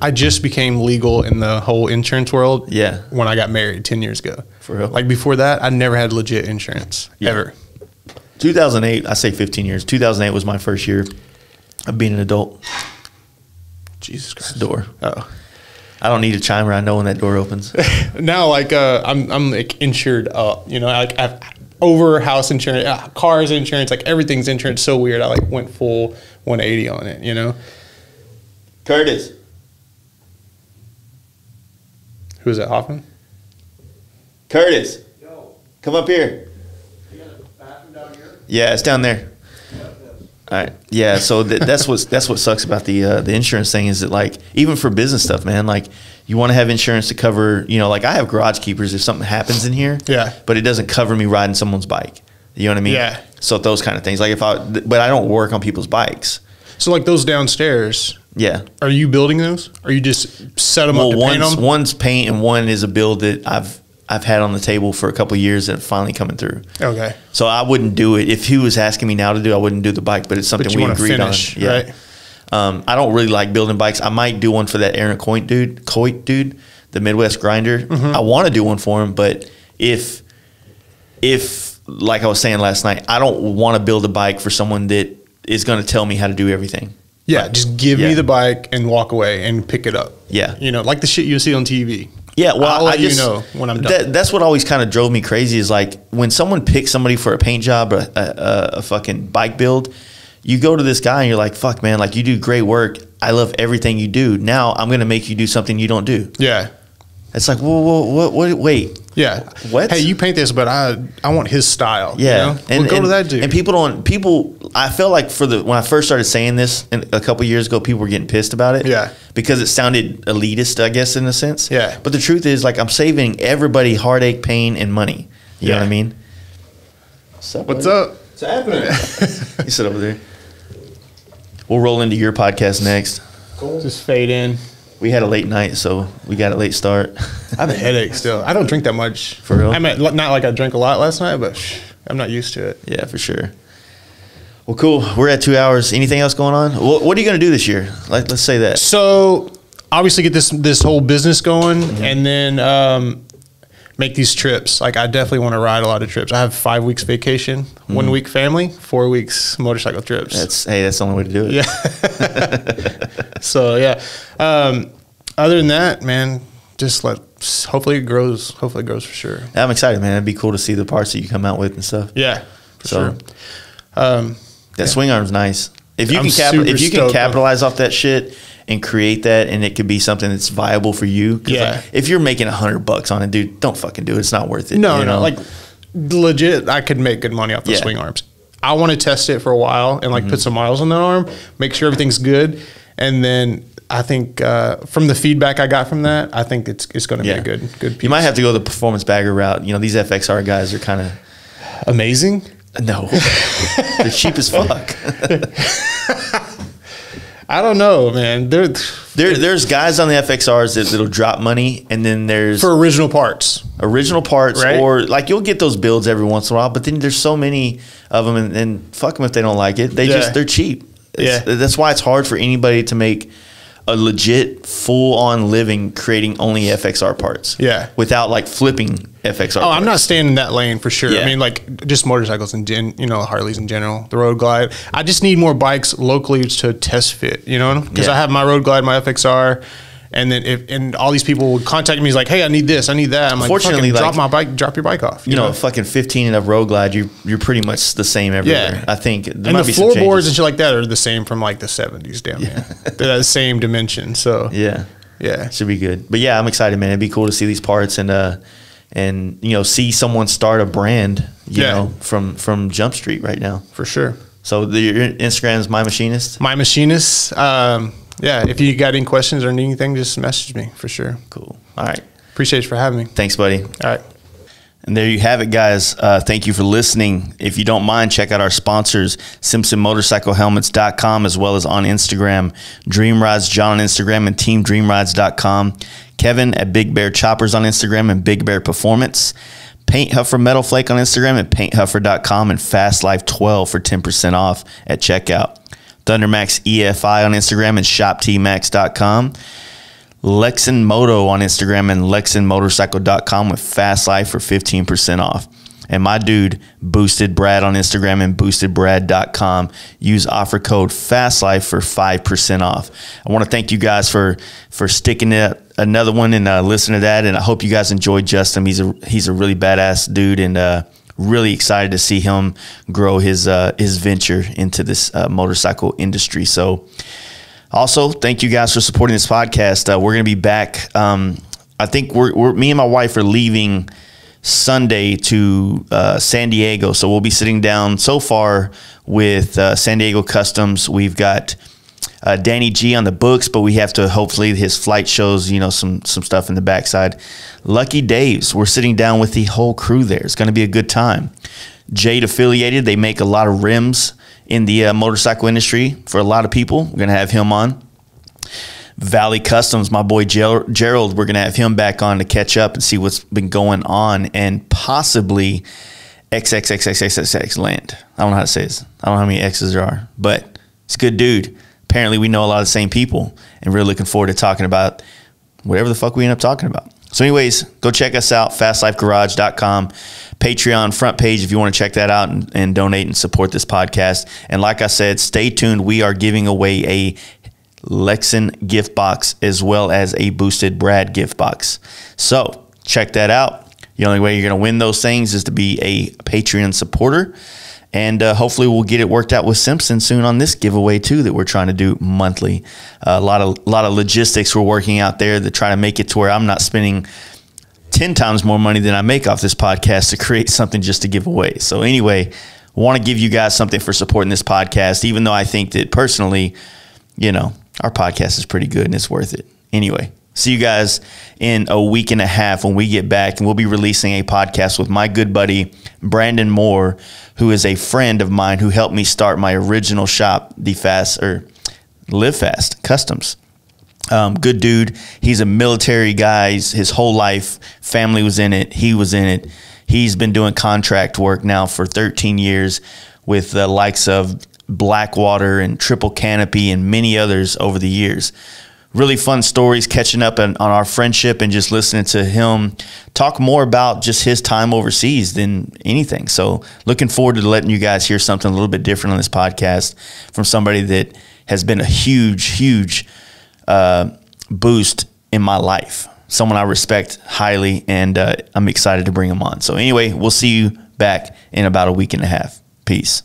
I just became legal in the whole insurance world.
Yeah.
When I got married 10 years ago.
For real?
Like before that, I never had legit insurance ever.
2008, I say 15 years. 2008 was my first year of being an adult.
Jesus Christ.
Door.
Oh.
I don't need a chimer. I know when that door opens.
Now, like, I'm like insured up. Like I've over house insurance, cars insurance, like everything's insurance. So weird. I like went full 180 on it.
Curtis.
Who is that? Hoffman?
Curtis. Come up here. Yeah, it's down there. All right. Yeah. So that's what sucks about the insurance thing is that like even for business stuff, man, like you want to have insurance to cover, like I have garage keepers if something happens in here.
Yeah.
But it doesn't cover me riding someone's bike. You know what I mean?
Yeah.
So those kind of things, like but I don't work on people's bikes.
So like those downstairs.
Yeah.
Are you building those? Or you just set them up to paint them?
One's paint and one is a build that I've had on the table for a couple of years and finally coming through.
Okay.
So I wouldn't do it. If he was asking me now to do, I wouldn't do the bike, but it's something we agreed on. Yeah.
Right?
I don't really like building bikes. I might do one for that Aaron Coit dude, the Midwest grinder.
Mm-hmm.
I want to do one for him, but if like I was saying last night, I don't want to build a bike for someone that is going to tell me how to do everything.
Yeah, just give me the bike and walk away and pick it up.
Yeah.
Like the shit you see on TV.
Yeah, well,
I'll let you know when I'm done.
That's what always kind of drove me crazy is like when someone picks somebody for a paint job or a fucking bike build, you go to this guy and you're like, fuck, man, like you do great work. I love everything you do. Now I'm going to make you do something you don't do.
Yeah.
It's like, whoa, wait.
Yeah.
What?
Hey, you paint this, but I want his style.
Yeah.
You know? And go to that dude.
And people, I felt like when I first started saying this a couple years ago, people were getting pissed about it.
Yeah.
Because it sounded elitist, I guess, in a sense.
Yeah.
But the truth is, like, I'm saving everybody heartache, pain, and money. You know what I mean?
What's up?
What's happening?
You sit over there. We'll roll into your podcast next.
Cool. Just fade in.
We had a late night, so we got a late start.
I have a headache still. I don't drink that much.
For real?
I mean, not like I drank a lot last night, but I'm not used to it.
Yeah, for sure. Well, cool. We're at 2 hours. Anything else going on? What are you going to do this year? Let's say that.
So obviously get this whole business going, and then make these trips. Like I definitely want to ride a lot of trips. I have 5 weeks vacation, 1 week family, 4 weeks motorcycle trips.
That's the only way to do it.
Yeah. So yeah. Other than that, man, just hopefully it grows. Hopefully it grows for sure.
I'm excited, man. It'd be cool to see the parts that you come out with and stuff.
Yeah, for sure.
That swing arm's nice. If you
I'm
can capitalize off that shit and create that, and it could be something that's viable for you.
Yeah.
Like, if you're making $100 on it, dude, don't fucking do it. It's not worth it.
No,
you know?
like legit, I could make good money off the swing arms. I want to test it for a while and put some miles on that arm, make sure everything's good, and then I think from the feedback I got from that, I think it's going to be a good piece.
You might have to go the performance bagger route. You know, these FXR guys are kind of
amazing.
No, they're cheap as fuck.
I don't know, man.
There's guys on the FXRs that'll drop money, and then there's
for original parts,
right? Or like you'll get those builds every once in a while, but then there's so many of them, and fuck them if they don't like it. They're cheap. That's why it's hard for anybody to make a legit full-on living creating only FXR parts. Yeah. Without like flipping FXR parts.
I'm not staying in that lane for sure. Yeah. I mean, like just motorcycles and Harleys in general, the Road Glide. I just need more bikes locally to test fit, you know? Because I have my Road Glide, my FXR, and then and all these people would contact me. He's like, "Hey, I need this, I need that." I'm
Fortunately,
like, drop your bike off.
You know, fucking 15 and a Road Glide, you're pretty much the same everywhere. Yeah. I think.
And the floorboards and shit like that are the same from like the 70s down there. They're that same dimension. So yeah,
should be good. But yeah, I'm excited, man. It'd be cool to see these parts and you know, see someone start a brand, you know, from Jump Street right now.
For sure.
So your Instagram is My Machinist?
My Machinist. Yeah, if you got any questions or need anything, just message me for sure.
Cool. All right.
Appreciate you for having me.
Thanks, buddy.
All right.
And there you have it, guys. Thank you for listening. If you don't mind, check out our sponsors, SimpsonMotorcycleHelmets.com, as well as on Instagram, Dream Rides John on Instagram and TeamDreamRides.com. Kevin at Big Bear Choppers on Instagram and Big Bear Performance. Paint Huffer Metal Flake on Instagram and PaintHuffer.com, and Fast Life 12 for 10% off at checkout. Thundermax EFI on Instagram and ShopTmax.com. Lexan Moto on Instagram and LexanMotorcycle.com with Fast Life for 15% off. And my dude, Boosted Brad on Instagram and BoostedBrad.com. Use offer code FASTLIFE for 5% off. I want to thank you guys for sticking it another one and listening to that. And I hope you guys enjoyed Justin. He's a really badass dude, and really excited to see him grow his venture into this motorcycle industry. So also, thank you guys for supporting this podcast. We're going to be back. I think me and my wife are leaving Sunday to San Diego. So we'll be sitting down so far with San Diego Customs. We've got Danny G on the books, but we have to, hopefully his flight shows, you know, some stuff in the backside. Lucky Dave's, we're sitting down with the whole crew there. It's going to be a good time. Jade Affiliated, they make a lot of rims in the motorcycle industry for a lot of people. We're going to have him on. Valley Customs, my boy Gerald, we're going to have him back on to catch up and see what's been going on, and possibly XXXXXX land. I don't know how to say this. I don't know how many X's there are, but it's a good dude. Apparently we know a lot of the same people, and we're looking forward to talking about whatever the fuck we end up talking about. So anyways, go check us out, fastlifegarage.com, Patreon front page if you want to check that out and donate and support this podcast. And like I said, stay tuned. We are giving away a Lexan gift box as well as a Boosted Brad gift box. So check that out. The only way you're going to win those things is to be a Patreon supporter. And hopefully we'll get it worked out with Simpson soon on this giveaway too that we're trying to do monthly. A lot of logistics we're working out there to try to make it to where I'm not spending 10 times more money than I make off this podcast to create something just to give away. So anyway, want to give you guys something for supporting this podcast, even though I think that personally, you know, our podcast is pretty good and it's worth it. Anyway, see you guys in a week and a half when we get back, and we'll be releasing a podcast with my good buddy, Brandon Moore, who is a friend of mine who helped me start my original shop, Live Fast Customs. Good dude. He's a military guy. His whole life, family was in it. He was in it. He's been doing contract work now for 13 years with the likes of Blackwater and Triple Canopy and many others over the years. Really fun stories, catching up on our friendship and just listening to him talk more about just his time overseas than anything. So looking forward to letting you guys hear something a little bit different on this podcast from somebody that has been a huge boost in my life. Someone I respect highly, and I'm excited to bring him on. So anyway, we'll see you back in about a week and a half. Peace.